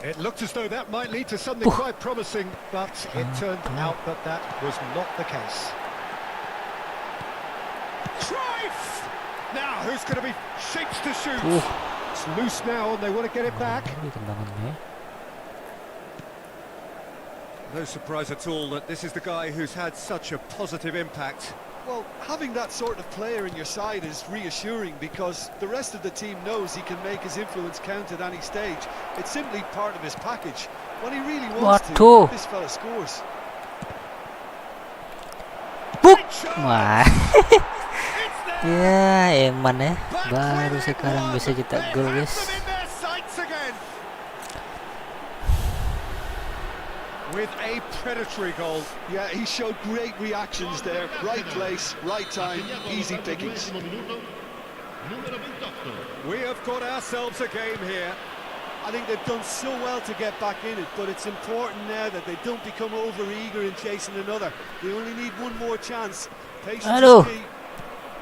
Speaker 2: It looked as though that might lead to something quite promising, but it turned out that that was not the case. Cruyff! Now, who's going to be shapes to shoot? It's loose now, and they want to get it back.
Speaker 1: Tendangannya.
Speaker 2: No surprise at all that this is the guy who's had such a positive impact.
Speaker 3: Well, having that sort of player in your side is reassuring because the rest of the team knows he can make his influence count at any stage. It's simply part of his package. When he really wants to, this fella scores.
Speaker 1: Wah. Ya, eman ya. Baru sekarang bisa cetak gol, guys.
Speaker 2: With a predatory goal.
Speaker 3: Yeah, he showed great reactions there. Right place, right time, easy pickings.
Speaker 5: Numero 28.
Speaker 2: We have got ourselves a game here.
Speaker 3: I think they've done so well to get back in it, but it's important now that they don't become over-eager in chasing another. They only need one more chance. Patience is key.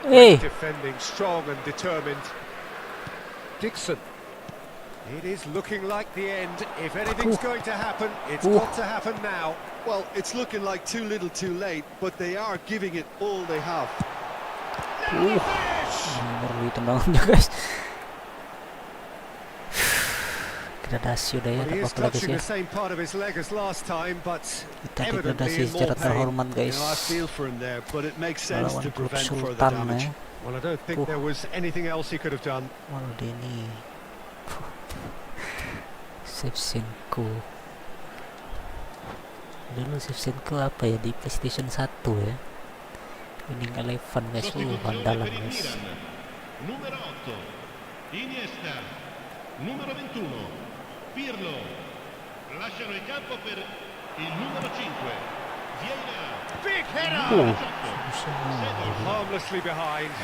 Speaker 1: Hey.
Speaker 2: Defending strong and determined. Dixon. It is looking like the end. If anything's going to happen, it's got to happen now.
Speaker 3: Well, it's looking like too little too late, but they are giving it all they have.
Speaker 1: Baru tendangannya guys. Gradasi udah ya,
Speaker 2: He
Speaker 1: tak
Speaker 2: is
Speaker 1: apa-apa lagi
Speaker 2: touching
Speaker 1: sih.
Speaker 2: the same part of his leg as last time, but
Speaker 1: Kita
Speaker 2: evidently
Speaker 1: degradasi
Speaker 2: in more
Speaker 1: secara
Speaker 2: pain.
Speaker 1: terhormat guys.
Speaker 3: I feel for him there, but it makes sense
Speaker 1: Melawan
Speaker 3: to
Speaker 1: klub
Speaker 3: prevent further
Speaker 1: Sultan
Speaker 3: damage.
Speaker 1: ya.
Speaker 2: Well, I don't think there was anything else he could have done.
Speaker 1: Waduh dia ini. Shevchenko. Dulu Shevchenko apa ya di PlayStation 1 ya. Winning Eleven guys, andalan guys.
Speaker 5: Numero 8, Iniesta. Numero 21, Pirlo. Lasciano il campo per il numero 5, Vieira.
Speaker 2: Big header!
Speaker 5: Sedor.
Speaker 2: Harmlessly behind.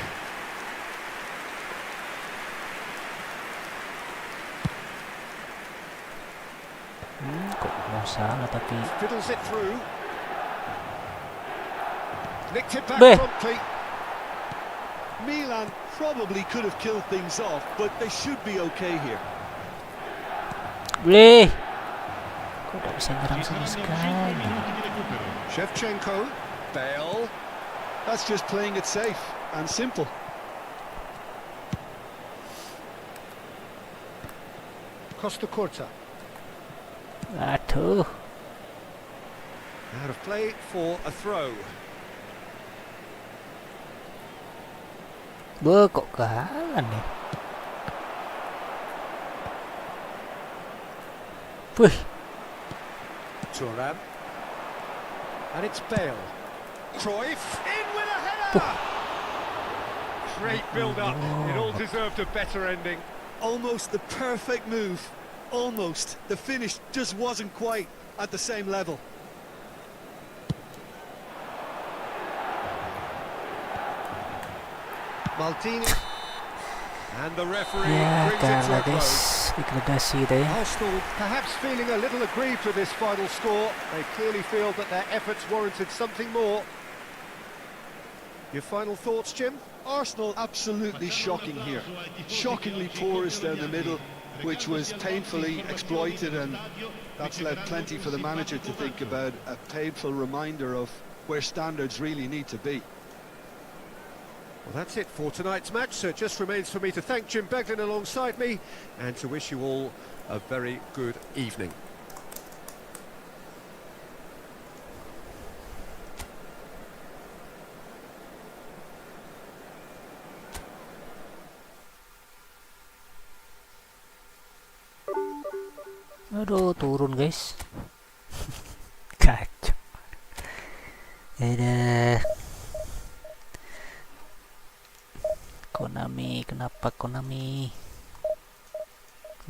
Speaker 1: Kok mau salah tapi
Speaker 2: Fiddles it through. Nicked it back
Speaker 1: Beh.
Speaker 2: promptly.
Speaker 3: Milan probably could have killed things off, but they should be okay here.
Speaker 1: boleh. Kok tak bisa nyerang sama sekali.
Speaker 2: Shevchenko. Bale.
Speaker 3: That's just playing it safe and simple.
Speaker 2: Costa Curta.
Speaker 1: Aduh.
Speaker 2: Out of play for a throw.
Speaker 1: Kok kalah nih. Wih,
Speaker 2: Thuram. And it's Bale. Cruyff. In with a header! Great build-up. It all deserved a better ending.
Speaker 3: Almost the perfect move. Almost. The finish just wasn't quite at the same level.
Speaker 2: Maldini. And the referee
Speaker 1: ya
Speaker 2: brings it to
Speaker 1: kalah
Speaker 2: a close.
Speaker 1: guys. Degradasi deh.
Speaker 2: Arsenal perhaps feeling a little aggrieved with this final score. They clearly feel that their efforts warranted something more. Your final thoughts, Jim?
Speaker 3: Arsenal absolutely shocking here. Shockingly porous down the middle, which was painfully exploited, and that's led plenty for the manager to think about, a painful reminder of where standards really need to be.
Speaker 2: Well, that's it for tonight's match, so it just remains for me to thank Jim Beglin alongside me and to wish you all a very good evening.
Speaker 1: Aduh, turun guys. Kacau. Ada Konami, kenapa Konami?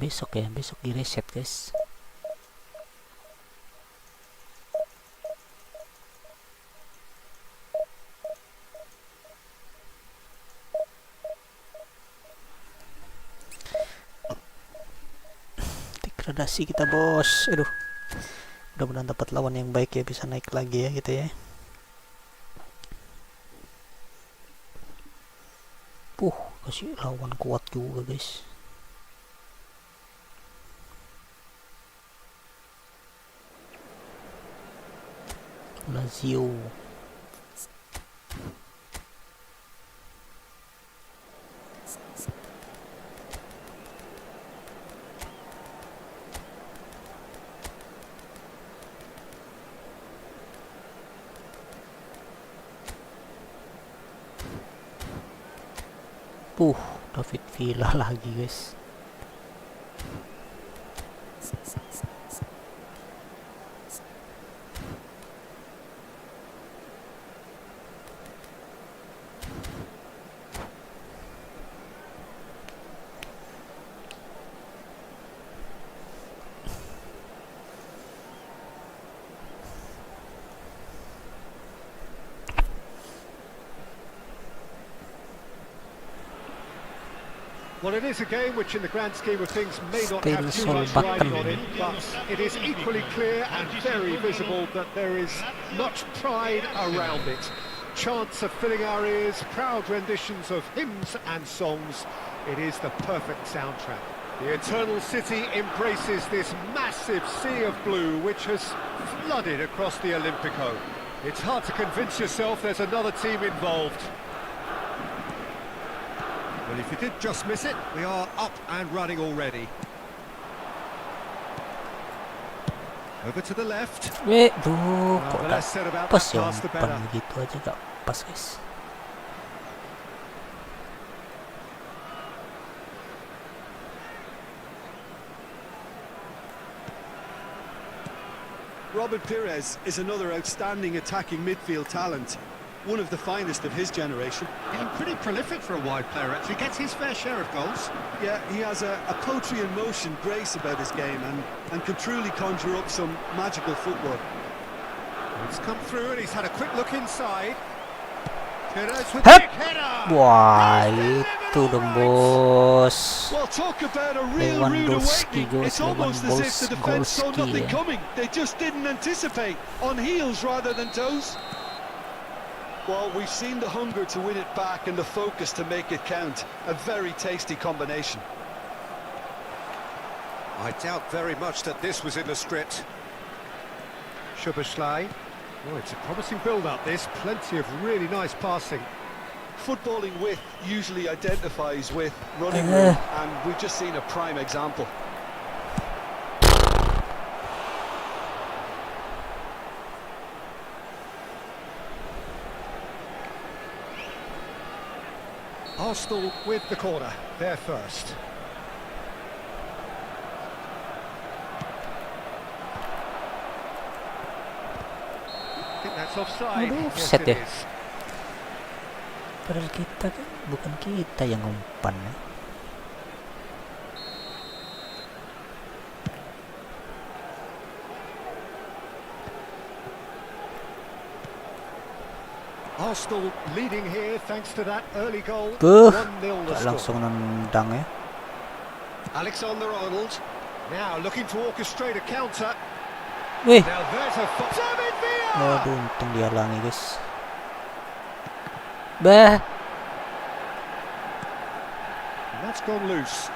Speaker 1: Besok ya, besok di reset guys. Degradasi kita bos. Aduh, mudah-mudahan dapat lawan yang baik ya, bisa naik lagi ya gitu ya. Kasih lawan kuat juga guys. Lazio. David Villa lagi guys.
Speaker 2: Well, it is a game which in the grand scheme of things may not
Speaker 1: Still
Speaker 2: have too
Speaker 1: so
Speaker 2: much
Speaker 1: button.
Speaker 2: riding on it, but it is equally clear and very visible that there is much pride around it. Chants are filling our ears, proud renditions of hymns and songs. It is the perfect soundtrack. The Eternal City embraces this massive sea of blue which has flooded across the Olympico. It's hard to convince yourself there's another team involved. Well, if you did just miss it, we are up and running already. Over to the left.
Speaker 1: Duh, kok
Speaker 2: the less said about
Speaker 1: pas
Speaker 2: that
Speaker 1: ya
Speaker 2: pass, the
Speaker 1: umpan
Speaker 2: better.
Speaker 1: gitu aja gak pas guys.
Speaker 3: Robin Pires is another outstanding attacking midfield talent, one of the finest of his generation.
Speaker 2: Getting pretty prolific for a wide player, actually. Gets his fair share of goals.
Speaker 3: Yeah, he has a poetry in motion grace about his game and can truly conjure up some magical footwork.
Speaker 2: It's come through and he's had a quick look inside. Pires with
Speaker 1: Hup!
Speaker 2: big header.
Speaker 1: Wah, itu dong bos.
Speaker 3: Well, talk about a real rude
Speaker 1: Lewandowski
Speaker 3: awakening.
Speaker 1: goes,
Speaker 3: It's almost as if the defence saw
Speaker 1: Lewandowski,
Speaker 3: nothing
Speaker 1: yeah.
Speaker 3: coming. They just didn't anticipate. On heels rather than toes. Well, we've seen the hunger to win it back and the focus to make it count. A very tasty combination.
Speaker 2: I doubt very much that this was in the script. Szoboszlai. Oh, it's a promising build-up, this. Plenty of really nice passing.
Speaker 3: Footballing width usually identifies with running room, and we've just seen a prime example.
Speaker 2: Arsenal with the corner, there first. I think that's offside.
Speaker 1: Aduh,
Speaker 2: Yes,
Speaker 1: offside
Speaker 2: it
Speaker 1: ya.
Speaker 2: is.
Speaker 1: Padahal kita kan bukan kita yang umpan ya.
Speaker 2: Arsenal leading here thanks to that early goal.
Speaker 1: Tuh,
Speaker 2: 1-0 the
Speaker 1: tak
Speaker 2: score.
Speaker 1: langsung nendang ya.
Speaker 2: Alexander-Arnold now looking to orchestrate a counter.
Speaker 1: Wih,
Speaker 2: Now there's a David Villa!
Speaker 1: aduh untung dihalangi guys. Bah,
Speaker 2: And that's gone loose.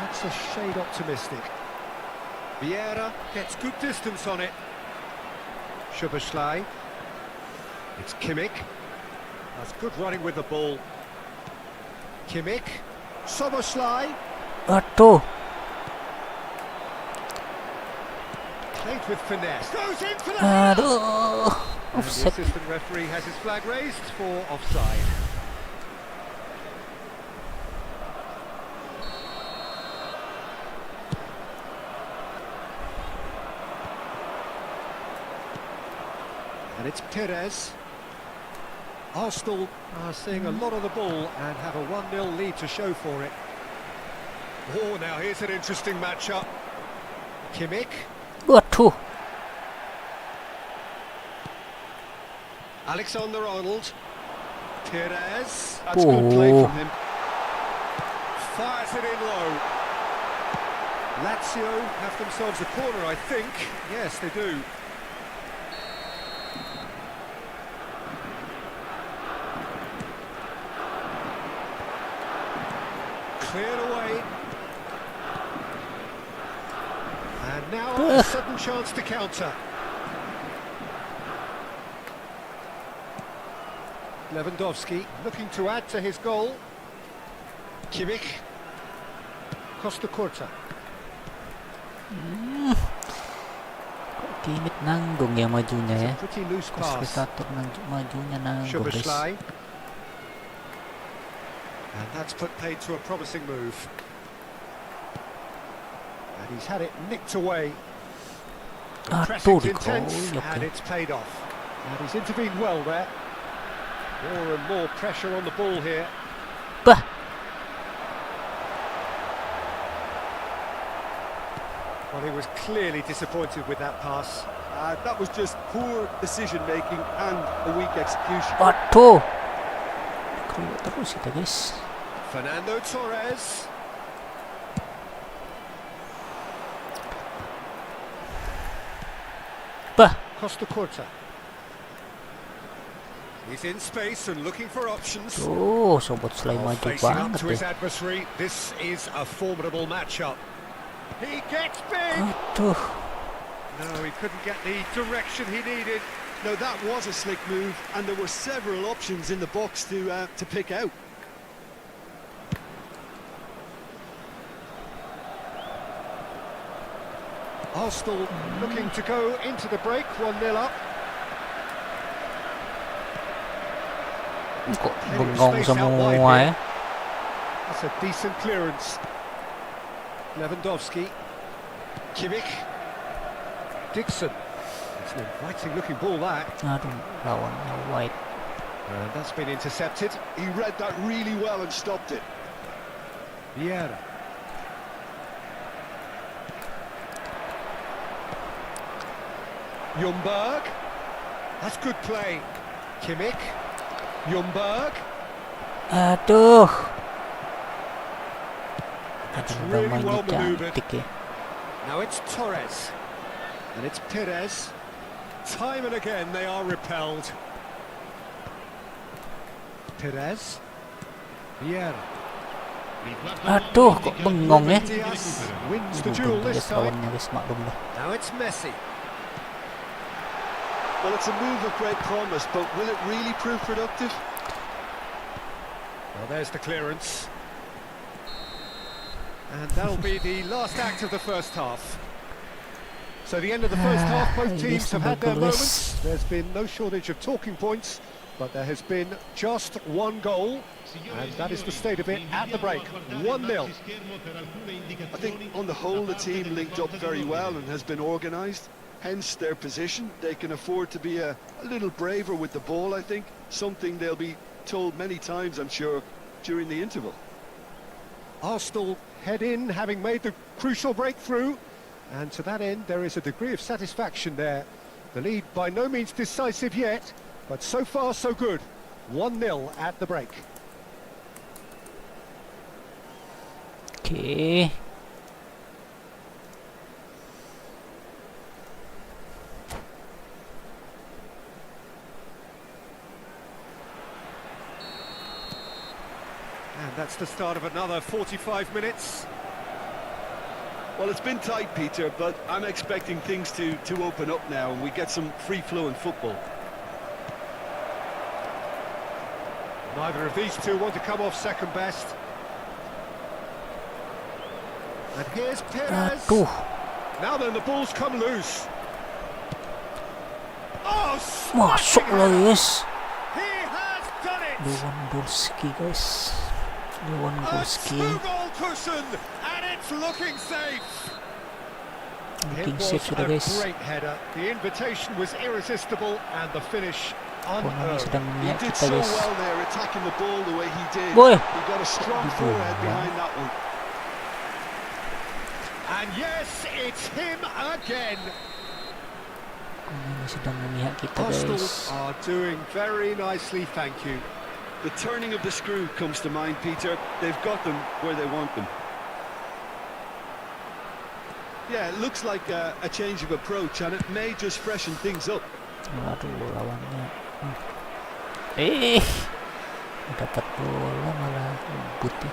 Speaker 2: That's a shade optimistic. Vieira gets good distance on it. Szoboszlai. It's Kimmich. That's good running with the ball. Kimmich. Szoboszlai.
Speaker 1: aduh.
Speaker 2: Played with finesse. Goes in for the header!
Speaker 1: Aduh,
Speaker 2: And the
Speaker 1: offset.
Speaker 2: assistant referee has his flag raised for offside. And it's Pires. Arsenal are seeing a lot of the ball and have a 1-0 lead to show for it. Oh, now here's an interesting matchup. Kimmich.
Speaker 1: Waduh.
Speaker 2: Alexander-Arnold. Pires. That's good play
Speaker 1: Oh.
Speaker 2: from him. Fires it in low. Lazio have themselves a corner, I think. Yes, they do. Cleared away. And now a sudden chance to counter. Lewandowski looking to add to his goal. Kimmich. Costa Curta.
Speaker 1: Kimit nanggung ya majunya ya.
Speaker 2: Pretty loose pass.
Speaker 1: Kospitator majunya nanggung guys.
Speaker 2: Szoboszlai. And that's put paid to a promising move. And he's had it nicked away.
Speaker 1: Aduh,
Speaker 2: Pressing's intense,
Speaker 1: dikeroyok
Speaker 2: and
Speaker 1: ya.
Speaker 2: it's paid off. And he's intervened well there. More and more pressure on the ball here.
Speaker 1: Bah,
Speaker 2: Well, he was clearly disappointed with that pass.
Speaker 3: That was just poor decision-making and a weak execution.
Speaker 1: aduh. Dikeroyok terus kita guys.
Speaker 2: Fernando Torres.
Speaker 1: Bah,
Speaker 2: Costa Curta. He's in space and looking for options.
Speaker 1: Tuh, sobat Slay maju
Speaker 2: Facing up
Speaker 1: banget
Speaker 2: to
Speaker 1: deh.
Speaker 2: his adversary, this is a formidable matchup. He gets big.
Speaker 1: Aduh.
Speaker 2: No, he couldn't get the direction he needed.
Speaker 3: No, that was a slick move, and there were several options in the box to pick out.
Speaker 2: Arsenal looking to go into the break, 1-0 up.
Speaker 1: Kok bengong semua ya.
Speaker 2: That's a decent clearance. Lewandowski. Kimmich. Dixon. It's an inviting looking ball that.
Speaker 1: Aduh, lawannya White.
Speaker 2: And that's been intercepted.
Speaker 3: He read that really well and stopped it.
Speaker 2: Vieira. Ljungberg. That's good play. Kimmich. Ljungberg.
Speaker 1: Aduh.
Speaker 2: That's
Speaker 1: Aduh,
Speaker 2: really
Speaker 1: mainnya
Speaker 2: well manoeuvred.
Speaker 1: cantik ya.
Speaker 2: Now it's Torres. And it's Perez. Time and again they are repelled. Perez. Vieira.
Speaker 1: Aduh, kok bengong ya.
Speaker 2: Diaz wins the duel
Speaker 1: Buntu
Speaker 2: this
Speaker 1: guys
Speaker 2: time.
Speaker 1: lawannya guys, maklum lah.
Speaker 2: Now it's Messi.
Speaker 3: Well, it's a move of great promise, but will it really prove productive?
Speaker 2: Well, there's the clearance. And that'll be the last act of the first half. So the end of the first half, both teams have had their moments. There's been no shortage of talking points, but there has been just one goal, and that is the state of it at the break, 1-0.
Speaker 3: I think on the whole the team linked up very well and has been organised, hence their position. They can afford to be a little braver with the ball, I think, something they'll be told many times, I'm sure, during the interval.
Speaker 2: Arsenal head in, having made the crucial breakthrough, and to that end there is a degree of satisfaction there. The lead by no means decisive yet, but so far so good. 1-0 at the break.
Speaker 1: Oke.
Speaker 2: And that's the start of another 45 minutes.
Speaker 3: Well, it's been tight, Peter, but I'm expecting things to open up now and we get some free-flowing football.
Speaker 2: Neither of these two want to come off second best. And here's Perez.
Speaker 1: Aduh.
Speaker 2: Now then, the ball's come loose. Oh,
Speaker 1: Masuk lagi guys.
Speaker 2: he has done it.
Speaker 1: Lewandowski guys.
Speaker 2: A
Speaker 1: Lewandowski.
Speaker 2: two-goal cushion, and it's looking safe.
Speaker 1: Looking
Speaker 2: It was
Speaker 1: safe sudah
Speaker 2: a
Speaker 1: guys.
Speaker 2: great header. The invitation was irresistible, and the finish
Speaker 1: Konami
Speaker 2: unearned.
Speaker 1: sedang
Speaker 3: He
Speaker 1: memihak
Speaker 3: did
Speaker 1: kita
Speaker 3: so
Speaker 1: guys.
Speaker 3: well there, attacking the ball the way he did.
Speaker 1: Boy.
Speaker 3: He got a strong
Speaker 1: Dibuang.
Speaker 3: forehead behind that one.
Speaker 2: And yes, it's him again.
Speaker 1: Konami sedang memihak kita
Speaker 2: Arsenal
Speaker 1: guys.
Speaker 2: are doing very nicely, thank you.
Speaker 3: The turning of the screw comes to mind, Peter. They've got them where they want them. Yeah, it looks like a change of approach, and it may just freshen things up.
Speaker 1: Aduh, lawannya. Dapat bola malah rebut ya.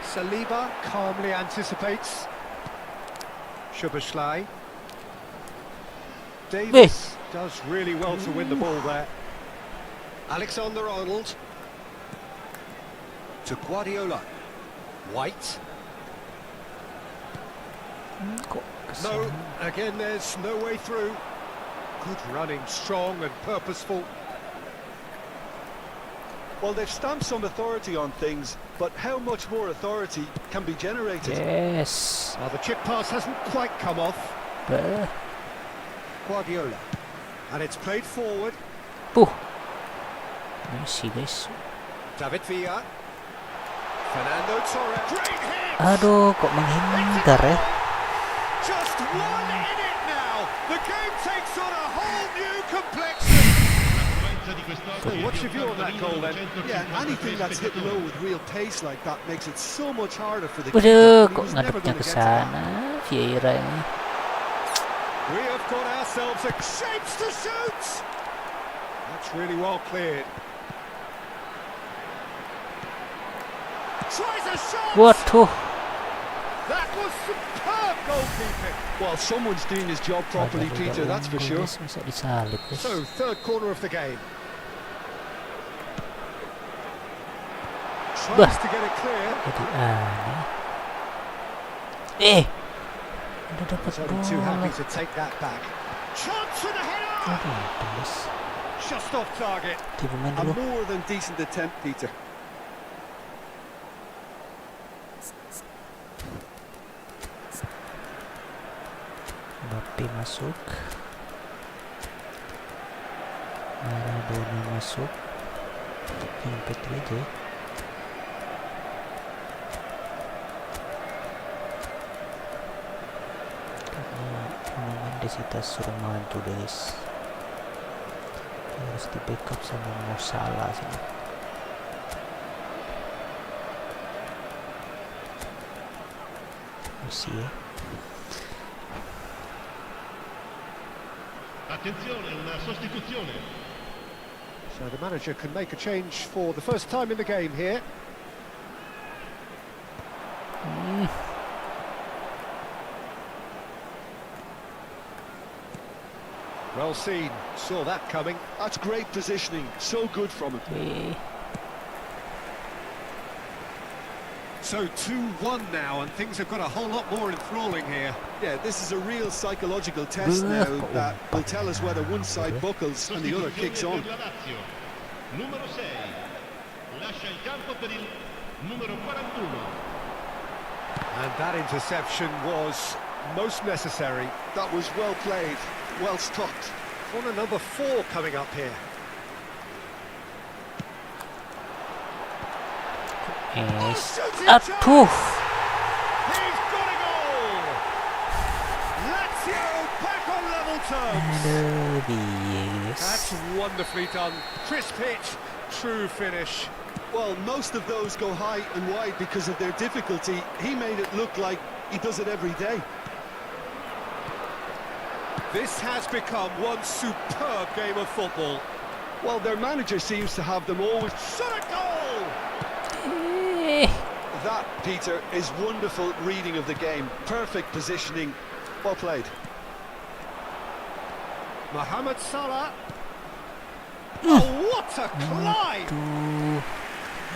Speaker 2: Saliba calmly anticipates. Szoboszlai. Davis does really well to win the ball there. Alexander-Arnold. To Guardiola. White.
Speaker 1: Kok
Speaker 2: No,
Speaker 1: kesana?
Speaker 2: again there's no way through. Good running, strong and purposeful.
Speaker 3: Well, they've stamped some authority on things, but how much more authority can be generated?
Speaker 1: Yes.
Speaker 2: Now the chip pass hasn't quite come off.
Speaker 1: Bah.
Speaker 2: Guardiola. And it's played forward.
Speaker 1: Messi guys.
Speaker 2: David Villa. Fernando Torres. Great hit!
Speaker 1: Aduh, kok menghindar ya?
Speaker 2: Just one in it now. The game takes on a whole new complexion. So what's your view on that goal then?
Speaker 3: Yeah, anything that's hit low with real pace like that makes it so much harder for the
Speaker 1: Waduh,
Speaker 3: keeper. He
Speaker 1: kok
Speaker 3: was never
Speaker 1: ngadepnya
Speaker 3: going
Speaker 1: ke
Speaker 3: to get to that.
Speaker 1: sana Vieira ini.
Speaker 2: We have got ourselves a shapes to shoot. That's really well cleared. Tries a shot!
Speaker 1: Waduh.
Speaker 2: That was superb goalkeeping.
Speaker 3: Well, someone's doing his job properly,
Speaker 1: Ada
Speaker 3: Peter, that's for sure.
Speaker 1: guys, masa disalip, guys.
Speaker 2: So, third corner of the game.
Speaker 1: Bah.
Speaker 2: Tries to get it clear.
Speaker 1: Jadi aneh. Udah dapat
Speaker 2: He's only too happy
Speaker 1: bola.
Speaker 2: to take that back. Chance for the header!
Speaker 1: Aduh, guys.
Speaker 2: Just off target.
Speaker 1: Di pemain
Speaker 3: A
Speaker 1: dulu.
Speaker 3: more than decent attempt, Peter.
Speaker 1: Mbappe masuk. Maradona masuk. Impet aja. Karena Mendes suruh maju, guys. Harus di backup sama Mo Salah sini. Messi ya.
Speaker 5: Attenzione, una sostituzione.
Speaker 2: So the manager can make a change for the first time in the game here. Well seen, saw that coming.
Speaker 3: That's great positioning, so good from him.
Speaker 1: Oke.
Speaker 2: So 2-1 now, and things have got a whole lot more enthralling here.
Speaker 3: Yeah, this is a real psychological test now that will tell us whether one side buckles and the other kicks on.
Speaker 5: Per la Lazio. Numero 6. Lascia il campo per il numero 41.
Speaker 2: And that interception was most necessary.
Speaker 3: That was well played, well stopped.
Speaker 2: Corner number 4 coming up here.
Speaker 1: Es.
Speaker 2: Shooting
Speaker 1: Aduh.
Speaker 2: chance! He's got a goal! Lazio back on level terms.
Speaker 1: Aduh, guys.
Speaker 2: That's wonderfully done. Crisp hit, true finish.
Speaker 3: Well, most of those go high and wide because of their difficulty. He made it look like he does it every day.
Speaker 2: This has become one superb game of football.
Speaker 3: Well, their manager seems to have them always.
Speaker 2: Shot a goal!
Speaker 1: Eh.
Speaker 3: That, Peter, is wonderful reading of the game. Perfect positioning. Well played.
Speaker 2: Mohamed Salah. Oh, what a climb!
Speaker 1: Aduh.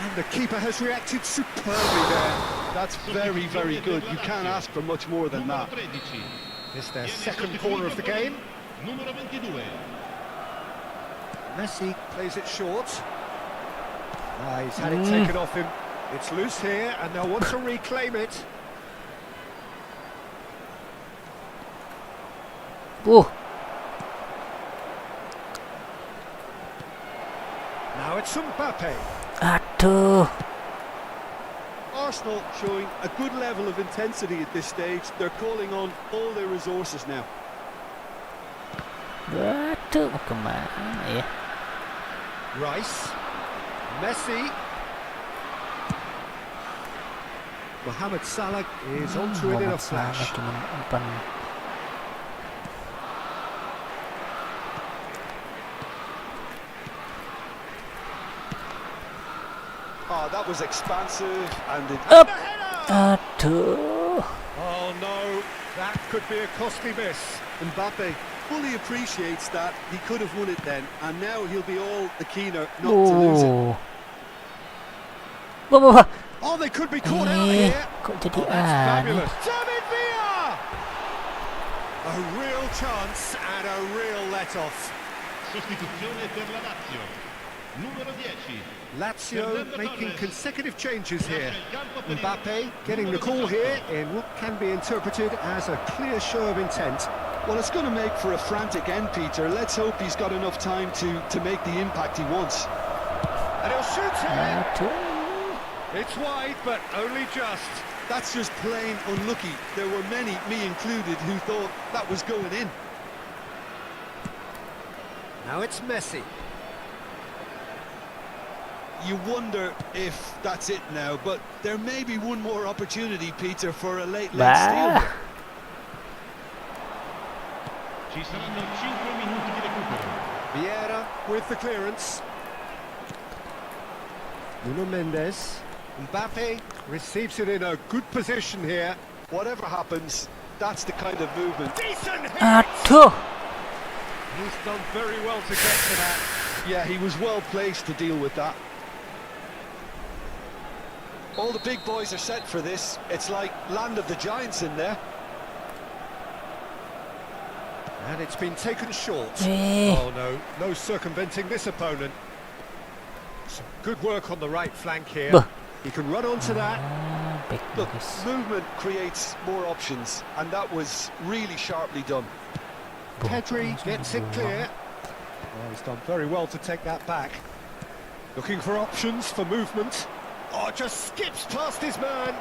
Speaker 2: And the keeper has reacted superbly there.
Speaker 3: That's very, very good. You can't ask for much more than
Speaker 5: Numero
Speaker 3: that.
Speaker 5: 13.
Speaker 2: It's their second corner of the game.
Speaker 5: Numero 22.
Speaker 2: Messi plays it short. He's had it taken off him. It's loose here, and they'll want to reclaim it. Now it's Mbappe.
Speaker 1: Aduh.
Speaker 3: Arsenal showing a good level of intensity at this stage. They're calling on all their resources now.
Speaker 1: Aduh, mau kemana ya?
Speaker 2: Rice. Messi. Mohamed Salah is onto it in a
Speaker 1: Muhammad Salah
Speaker 2: flash.
Speaker 1: cuma umpan.
Speaker 3: Oh, that was expansive and it...
Speaker 1: Up.
Speaker 2: The header!
Speaker 1: Aduh.
Speaker 2: Oh no, that could be a costly miss.
Speaker 3: Mbappe fully appreciates that he could have won it then, and now he'll be all the keener not to lose it.
Speaker 1: Oh. Wah.
Speaker 2: Oh, they could be caught out
Speaker 1: Eh,
Speaker 2: here.
Speaker 1: kok jadi
Speaker 2: Oh, that's
Speaker 1: aneh?
Speaker 2: fabulous. David Villa! A real chance and a real let-off.
Speaker 5: Sostituzione per la Lazio. Numero 10.
Speaker 2: Lazio making consecutive changes here. Mbappe getting the call here in what can be interpreted as a clear show of intent.
Speaker 3: Well, it's going to make for a frantic end, Peter. Let's hope he's got enough time to make the impact he wants.
Speaker 2: And he'll shoot here.
Speaker 1: Aduh.
Speaker 2: It's wide, but only just.
Speaker 3: That's just plain unlucky. There were many, me included, who thought that was going in.
Speaker 2: Now it's Messi.
Speaker 3: You wonder if that's it now, but there may be one more opportunity, Peter, for a late steal
Speaker 1: Bah.
Speaker 3: here.
Speaker 5: Ci saranno 5 minuti di recupero.
Speaker 2: Vieira with the clearance. Nuno Mendes. Mbappe receives it in a good position here.
Speaker 3: Whatever happens, that's the kind of movement.
Speaker 2: Decent hit!
Speaker 1: Aduh.
Speaker 2: He's done very well to get to that.
Speaker 3: Yeah, he was well placed to deal with that. All the big boys are set for this. It's like land of the giants in there.
Speaker 2: And it's been taken short.
Speaker 1: Eh.
Speaker 2: Oh no, no circumventing this opponent. Some good work on the right flank here.
Speaker 1: Bah.
Speaker 2: He can run onto that.
Speaker 1: Back
Speaker 3: Look,
Speaker 1: guys.
Speaker 3: movement creates more options, and that was really sharply done.
Speaker 2: Pedri gets it clear. Oh, he's done very well to take that back. Looking for options for movement. Oh, just skips past his man.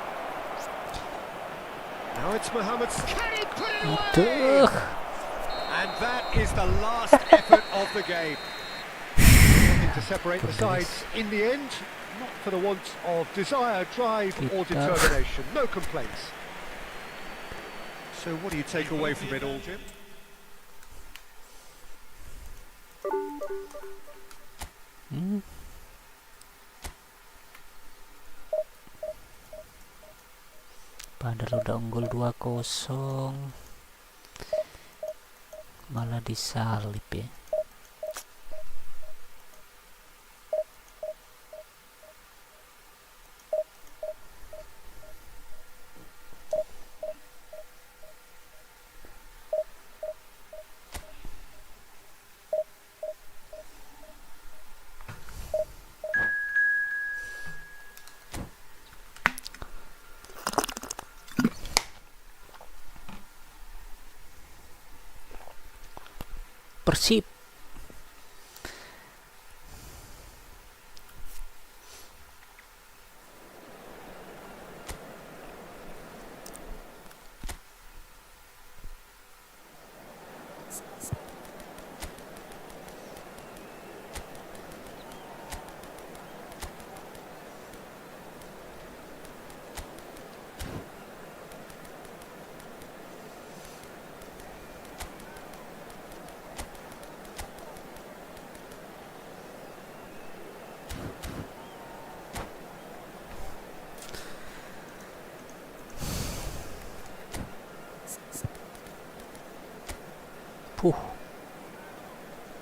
Speaker 2: Now it's Mohamed. Can he put it away?
Speaker 1: Aduh.
Speaker 2: And that is the last effort of the game. Nothing to separate the sides in the end. Not for the want of desire, drive or determination. No complaints. So what do you take away from it all, Jim?
Speaker 1: Padahal udah unggul 2-0 malah disalip ya. Persib.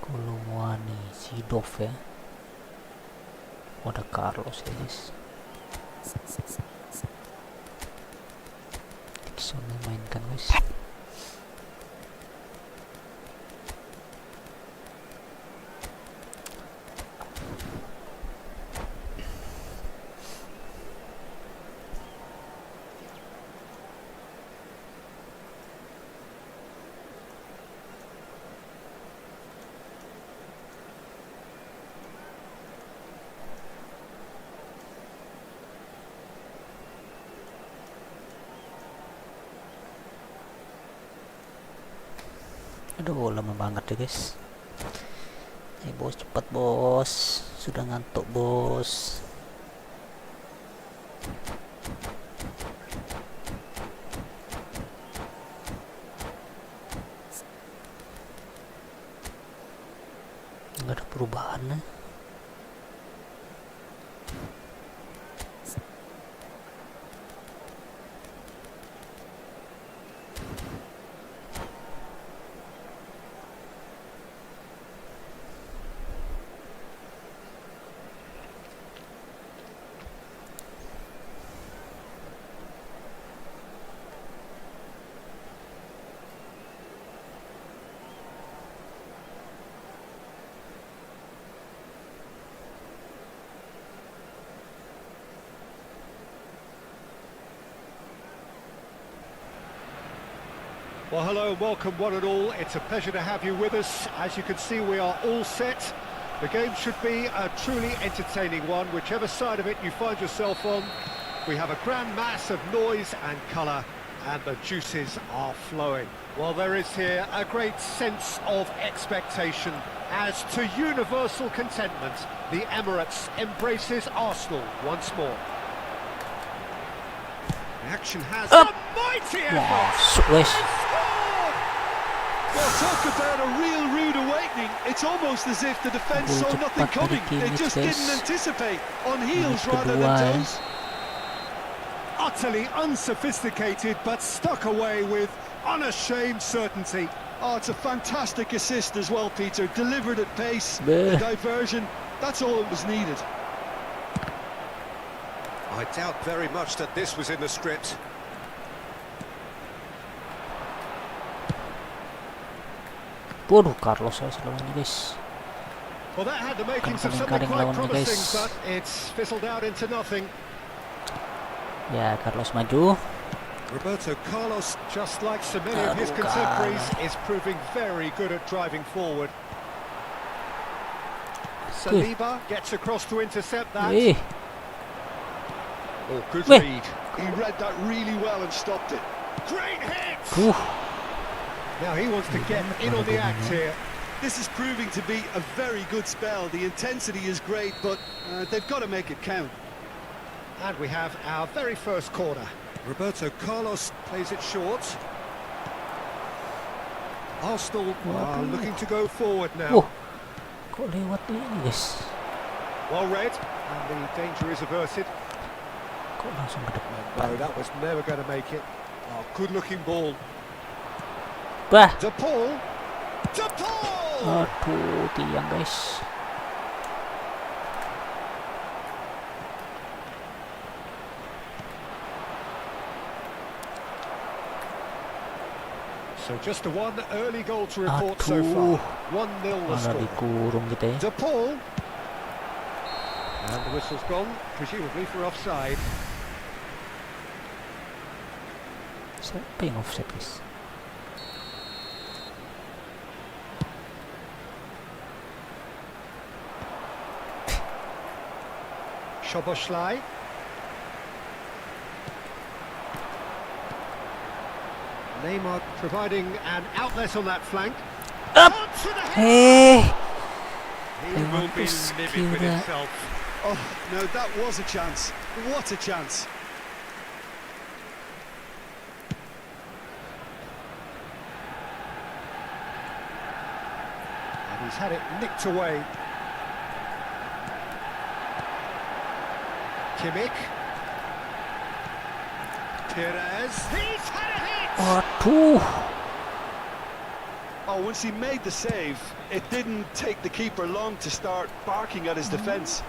Speaker 1: Kolomwani, Sidov ya. Ada Carlos ya guys. Dixon mainkan guys. Aduh, lama banget ya guys. Bos, cepat bos. Sudah ngantuk bos. Nggak ada perubahan ya.
Speaker 2: Well, hello and welcome one and all. It's a pleasure to have you with us. As you can see, we are all set. The game should be a truly entertaining one, whichever side of it you find yourself on. We have a grand mass of noise and colour, and the juices are flowing. Well, there is here a great sense of expectation. As to universal contentment, the Emirates embraces Arsenal once more. The action has a mighty effort!
Speaker 1: Wes.
Speaker 3: Well, talk about a real rude awakening. It's almost as if the defence saw nothing coming. They just didn't anticipate. On heels rather than toes.
Speaker 2: Utterly unsophisticated, but stuck away with unashamed certainty.
Speaker 3: Oh, it's a fantastic assist as well, Peter. Delivered at pace,
Speaker 1: Bleh.
Speaker 3: the diversion, that's all that was needed.
Speaker 2: I doubt very much that this was in the script.
Speaker 1: Waduh, Carlos saya lawannya guys.
Speaker 2: Well, that had the makings of something
Speaker 1: Kadang-kadang
Speaker 2: quite
Speaker 1: lawannya,
Speaker 2: promising,
Speaker 1: guys.
Speaker 2: but it's fizzled out into nothing.
Speaker 1: Ya, Carlos maju.
Speaker 2: Roberto Carlos, just like so many of his contemporaries, is proving very good at driving forward. Saliba gets across to intercept that. Oh, good
Speaker 1: Weh.
Speaker 2: read.
Speaker 3: He read that really well and stopped it.
Speaker 2: Great hit!
Speaker 1: Uh,
Speaker 2: Now he wants to get in on the act here.
Speaker 3: This is proving to be a very good spell. The intensity is great, but they've got to make it count.
Speaker 2: And we have our very first corner. Roberto Carlos plays it short. Arsenal are looking to go forward now.
Speaker 1: kok lewat ini guys?
Speaker 2: Well read, and the danger is averted.
Speaker 1: Kok langsung ke depan?
Speaker 2: No, that was never going to make it. Oh, good-looking ball.
Speaker 1: Bah,
Speaker 2: De Paul. De Paul!
Speaker 1: aduh tiang guys.
Speaker 2: So just a one early goal to report so far. 1-0 the
Speaker 1: Malah
Speaker 2: score.
Speaker 1: dikurung kita ya.
Speaker 2: De Paul. And the whistle's gone, presumably for offside.
Speaker 1: Siapa yang offset guys?
Speaker 2: Szoboszlai. Neymar providing an outlet on that flank.
Speaker 1: Up!
Speaker 2: Onto the head.
Speaker 1: Hey!
Speaker 2: He will be livid with himself.
Speaker 3: Oh, no, that was a chance. What a chance.
Speaker 2: And he's had it nicked away. Kimmich. Perez. He's had a hit!
Speaker 1: Waduh.
Speaker 3: Oh, once he made the save, it didn't take the keeper long to start barking at his defence.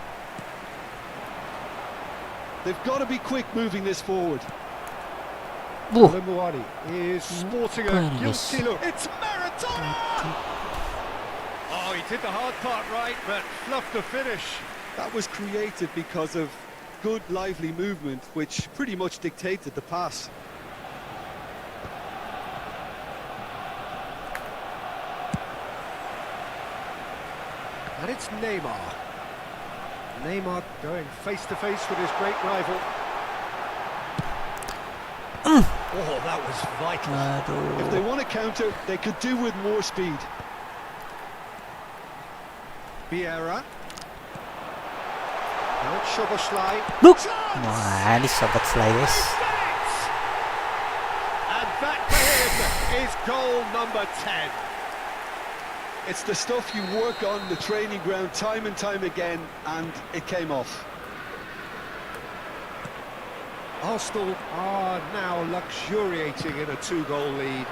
Speaker 3: They've got to be quick moving this forward.
Speaker 2: Lemuani is sporting a
Speaker 1: Yes.
Speaker 2: guilty look. It's Maradona! Oh, he did the hard part right, but fluffed the finish.
Speaker 3: That was created because of good, lively movement, which pretty much dictated the pass.
Speaker 2: And it's Neymar. Neymar going face-to-face with his great rival. Oh, that was vital.
Speaker 3: If they
Speaker 1: Aduh.
Speaker 3: want to counter, they could do with more speed.
Speaker 2: Vieira. Now it's Szoboszlai.
Speaker 1: Look.
Speaker 2: Chance!
Speaker 1: Wah, ini sobat sliders.
Speaker 2: And that for him is goal number 10.
Speaker 3: It's the stuff you work on the training ground time and time again, and it came off.
Speaker 2: Arsenal are now luxuriating in a 2-goal lead.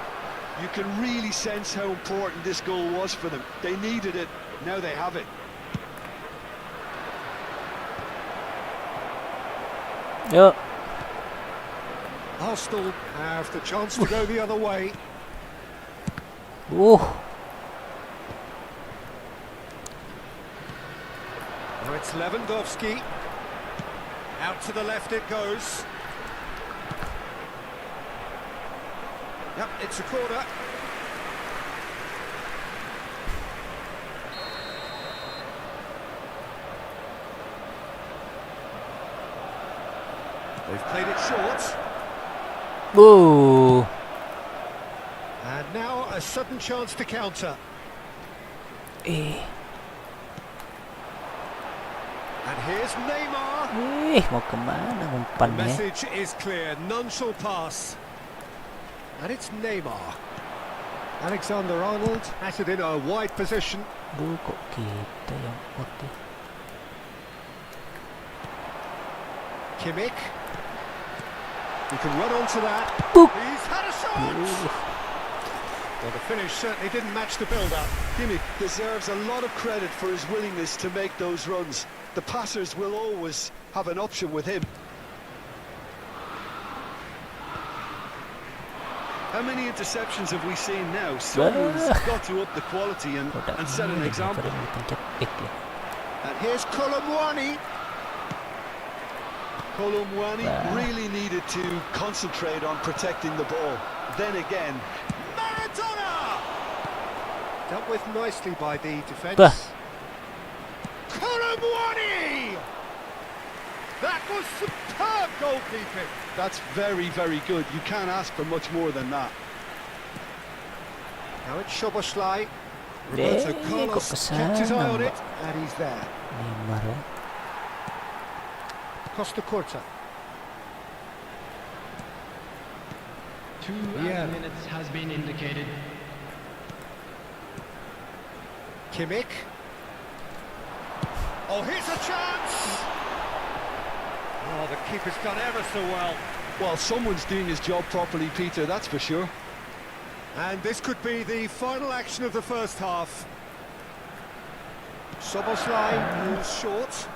Speaker 3: You can really sense how important this goal was for them. They needed it, now they have it.
Speaker 1: Yuk.
Speaker 2: Arsenal have the chance to go the other way. Now it's Lewandowski. Out to the left it goes. Yep, it's a corner. They've played it short.
Speaker 1: Whoa.
Speaker 2: And now a sudden chance to counter. And here's Neymar.
Speaker 1: Mau kemana
Speaker 2: The
Speaker 1: umpannya?
Speaker 2: message is clear, none shall pass. And it's Neymar. Alexander-Arnold has it in a wide position.
Speaker 1: Duh, kok kita yang putih.
Speaker 2: Kimmich. He can run onto that.
Speaker 1: Boop.
Speaker 2: He's had a shot! Well, the finish certainly didn't match the build-up.
Speaker 3: Kimmich deserves a lot of credit for his willingness to make those runs. The passers will always have an option with him. How many interceptions have we seen now? Someone's got to up the quality and set an example.
Speaker 2: And here's Kolomwani.
Speaker 3: Kolomwani really needed to concentrate on protecting the ball. Then again,
Speaker 2: Maradona! Dealt with nicely by the defence. Kolomwani! That was superb goalkeeping.
Speaker 3: that's very, very good. You can't ask for much more than that.
Speaker 2: Now it's Szoboszlai. Roberto Carlos kept his eye on it, and he's there.
Speaker 1: Neymar ya.
Speaker 2: Costa Curta.
Speaker 4: 2 minutes has been indicated.
Speaker 2: Kimmich. Oh, here's a chance! Oh, the keeper's done ever so well.
Speaker 3: Well, someone's doing his job properly, Peter, that's for sure.
Speaker 2: And this could be the final action of the first half. Szoboszlai moves short.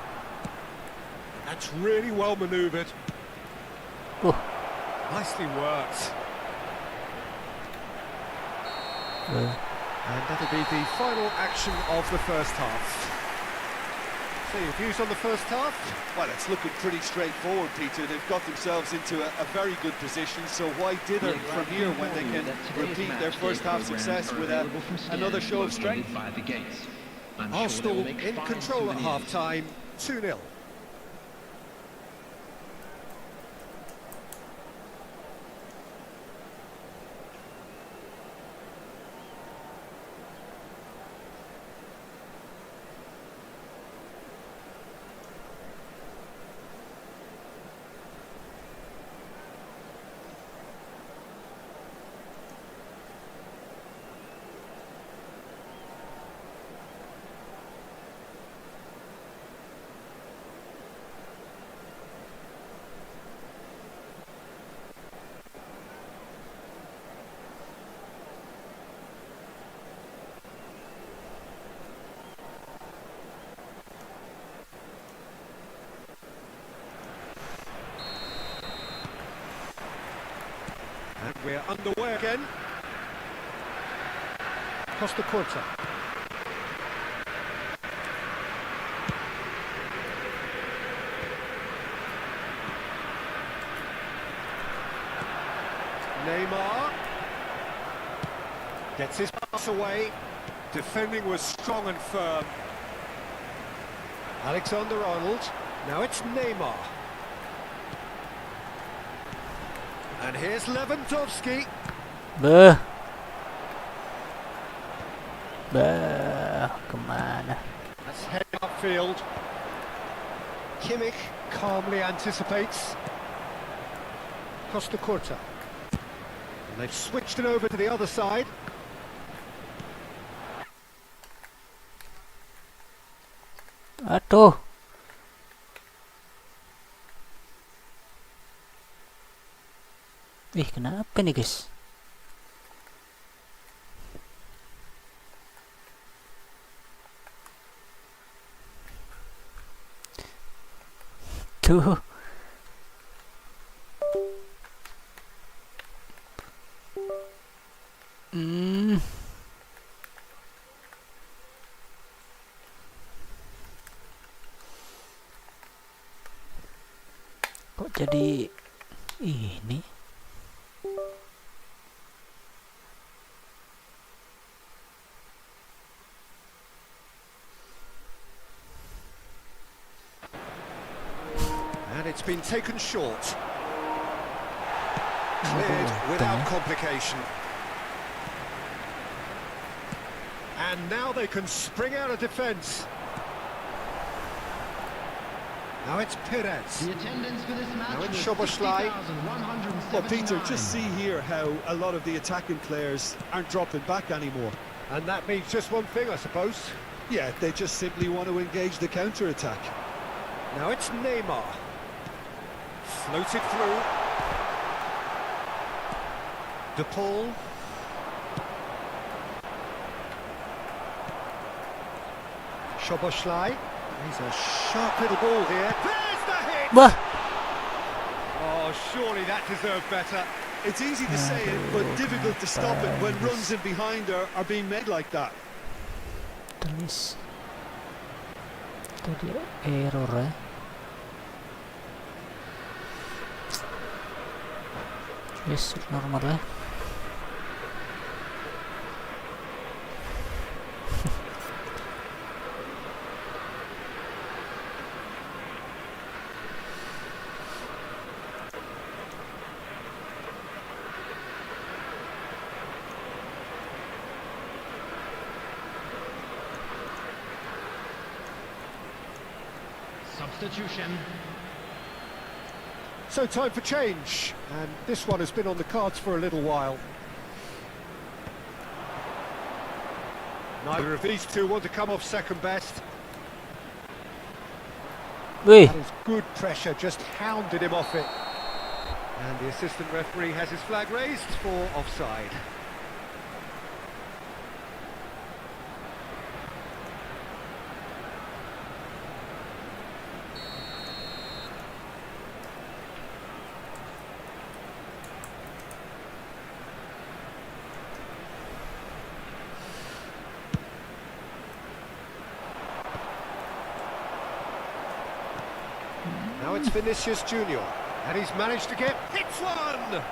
Speaker 2: That's really well manoeuvred.
Speaker 1: Oh.
Speaker 2: Nicely worked. And that'll be the final action of the first half. So your views on the first half?
Speaker 3: Well, it's looking pretty straightforward, Peter. They've got themselves into a very good position, so why dither from here when they can repeat their first half success with another show of strength?
Speaker 2: Arsenal in control at half-time, 2-0. And we're underway again. Costa Curta. Neymar gets his pass away. Defending was strong and firm. Alexander-Arnold. Now it's Neymar. And here's Lewandowski.
Speaker 1: Beuh, kemana?
Speaker 2: That's heading upfield. Kimmich calmly anticipates. Costa Curta. And they've switched it over to the other side.
Speaker 1: Aduh. Kenapa nih guys? Tuh. Kok jadi ini?
Speaker 2: And it's been taken short. Cleared without complication. And now they can spring out of defence. Now it's Perez.
Speaker 4: The attendance for this match
Speaker 2: Now it's
Speaker 4: was
Speaker 2: Szoboszlai.
Speaker 4: 60,106.
Speaker 3: Well, Peter,
Speaker 4: 79.
Speaker 3: just see here how a lot of the attacking players aren't dropping back anymore.
Speaker 2: And that means just one thing, I suppose.
Speaker 3: Yeah, they just simply want to engage the counter-attack.
Speaker 2: Now it's Neymar. Floated through. De Paul. Szoboszlai. He's a sharp little ball here. There's the hit!
Speaker 1: Wah.
Speaker 2: Oh, surely that deserved better.
Speaker 3: It's easy to say it, but difficult to stop it when runs in behind are being made like that.
Speaker 1: Tulis. Tadi error ya. Yes, normal ya.
Speaker 4: Substitution.
Speaker 2: So time for change, and this one has been on the cards for a little while. Neither of these two want to come off second best.
Speaker 1: Wih,
Speaker 2: That is good pressure, just hounded him off it. And the assistant referee has his flag raised for offside. Now it's Vinicius Junior, and he's managed to get hits one!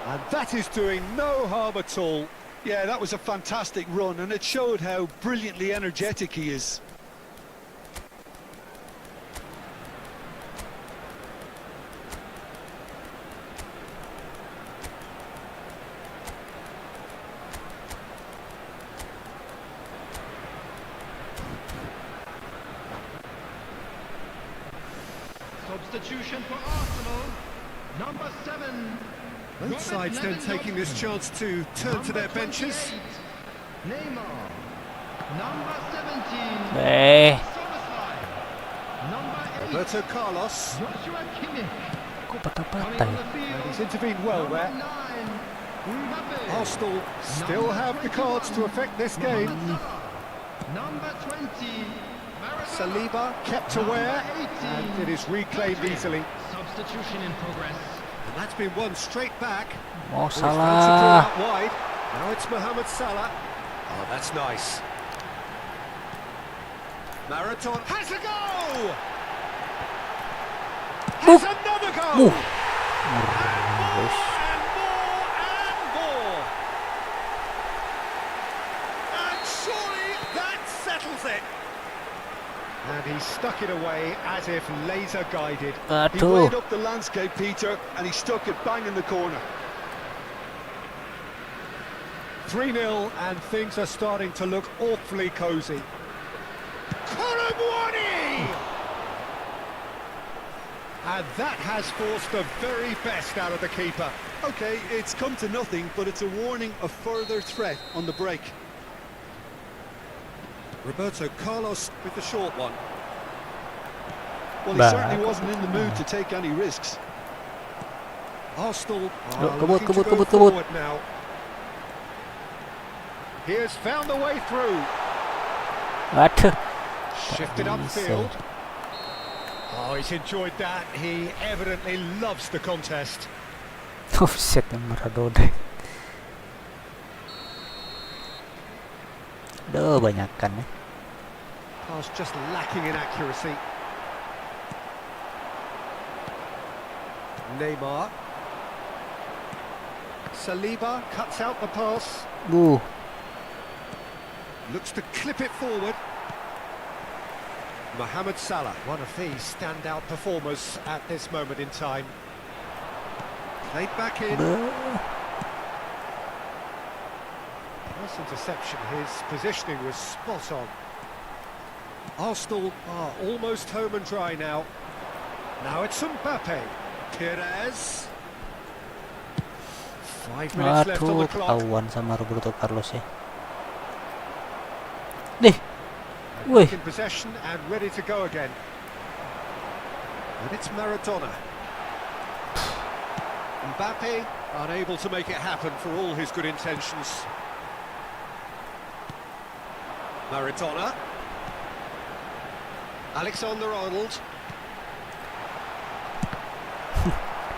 Speaker 2: And that is doing no harm at all.
Speaker 3: Yeah, that was a fantastic run, and it showed how brilliantly energetic he is.
Speaker 4: Substitution for Arsenal. Number 7.
Speaker 2: Both sides then taking this chance to turn to their benches.
Speaker 4: Neymar. Number 17. Soboslai. Number 8.
Speaker 2: Roberto Carlos,
Speaker 4: Joshua Kimmich.
Speaker 1: kok
Speaker 4: Coming
Speaker 1: patah-patah
Speaker 4: on
Speaker 1: ya?
Speaker 4: the field.
Speaker 2: and he's intervened well
Speaker 4: Number
Speaker 2: there.
Speaker 4: 9. Mbappe.
Speaker 2: Arsenal still have the cards to affect this game.
Speaker 4: Number 20. Maradona.
Speaker 2: Saliba kept aware, and it is reclaimed easily.
Speaker 4: Substitution in progress.
Speaker 2: And that's been won straight back.
Speaker 1: Mau
Speaker 2: He's found to pull
Speaker 1: salah.
Speaker 2: out wide. Now it's Mohamed Salah. Oh, that's nice. Marathon has a goal! Has another goal! And more, and more, and more! And surely that settles it! And he stuck it away as if laser guided.
Speaker 3: He
Speaker 1: Aduh.
Speaker 3: weighed up the landscape, Peter, and he stuck it bang in the corner.
Speaker 2: 3-0, and things are starting to look awfully cosy. Colomwani! And that has forced the very best out of the keeper.
Speaker 3: Okay, it's come to nothing, but it's a warning of further threat on the break.
Speaker 2: Roberto Carlos with the short one.
Speaker 3: Well, he
Speaker 1: Back.
Speaker 3: certainly wasn't in the mood to take any risks.
Speaker 2: Arsenal
Speaker 1: Look,
Speaker 2: are
Speaker 1: kebut,
Speaker 2: looking to
Speaker 1: kebut,
Speaker 2: go
Speaker 1: kebut, kebut.
Speaker 2: forward now. He has found the way through.
Speaker 1: Aduh.
Speaker 2: Shifted
Speaker 1: bisa.
Speaker 2: upfield. Oh, he's enjoyed that. He evidently loves the contest.
Speaker 1: Offset yang Maradona. Duh, banyakan ya.
Speaker 2: Pass just lacking in accuracy. Neymar. Saliba cuts out the pass. Looks to clip it forward. Mohamed Salah, one of these standout performers at this moment in time. Played back in. Nice interception. His positioning was spot on. Arsenal are almost home and dry now. Now it's Mbappe. Perez. 5 minutes left on
Speaker 1: Aduh,
Speaker 2: the clock.
Speaker 1: ketahuan sama Roberto Carlos ya. Deh,
Speaker 2: And
Speaker 1: wih.
Speaker 2: back in possession and ready to go again. And it's Maradona. Mbappe unable to make it happen for all his good intentions. Maradona. Alexander-Arnold.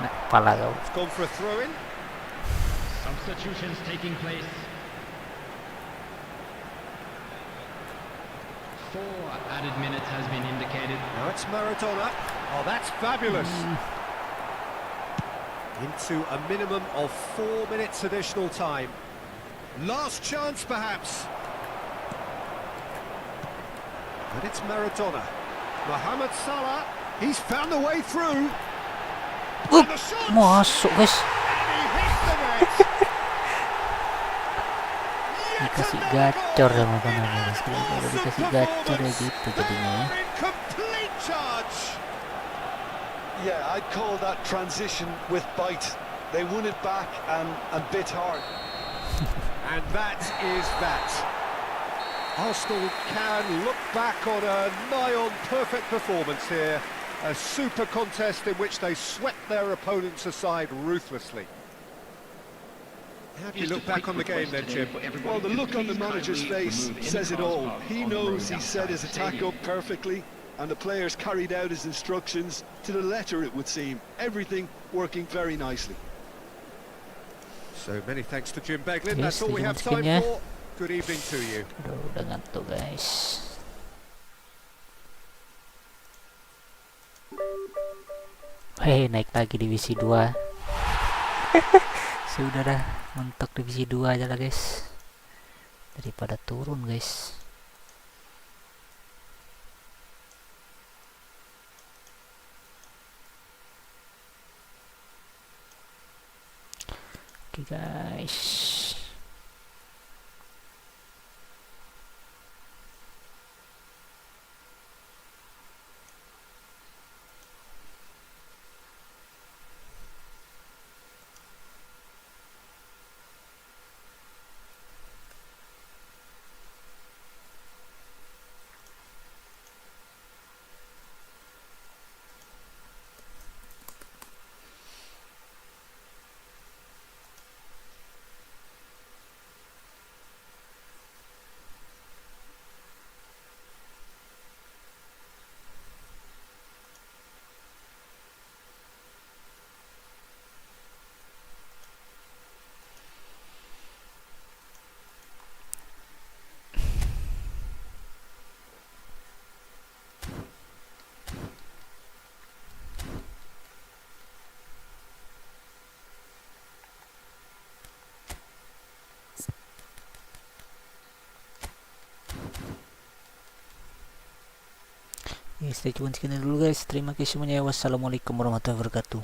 Speaker 1: Nah, pala kau.
Speaker 2: It's gone for a throw-in.
Speaker 4: Substitutions taking place. 4 added minutes has been indicated.
Speaker 2: Now it's Maradona. Oh, that's fabulous. Into a minimum of 4 minutes additional time. Last chance, perhaps. And it's Maradona. Mohamed Salah. He's found the way through. And the shot!
Speaker 1: Masuk guys.
Speaker 2: And he hits the net. Yet
Speaker 1: Dikasih
Speaker 2: another
Speaker 1: gacor
Speaker 2: goal.
Speaker 1: sama penanya guys. Kalau
Speaker 2: Oh,
Speaker 1: dikasih
Speaker 2: super
Speaker 1: gacor ya
Speaker 2: performance.
Speaker 1: gitu jadinya ya.
Speaker 2: They are in complete charge.
Speaker 3: Yeah, I'd call that transition with bite. They won it back and bit hard.
Speaker 2: And that is that. Arsenal can look back on a nigh-on perfect performance here. A super contest in which they swept their opponents aside ruthlessly. How do you look back on the game then, Jim?
Speaker 3: Well, the look on the manager's face says it all. He knows he set his attack up perfectly, and the players carried out his instructions to the letter, it would seem. Everything working very nicely.
Speaker 2: So many thanks to Jim Beglin.
Speaker 1: Yes,
Speaker 2: That's all we have
Speaker 1: dijemput
Speaker 2: time
Speaker 1: skin ya.
Speaker 2: for. Good evening to you.
Speaker 1: Aduh, udah ngantuk guys. Hei, naik lagi divisi 2. Sudah dah, mentok divisi 2 aja lah guys. Daripada turun guys. Oke guys. Ya, stay tune sekian dulu guys. Terima kasih semuanya. Wassalamualaikum warahmatullahi wabarakatuh.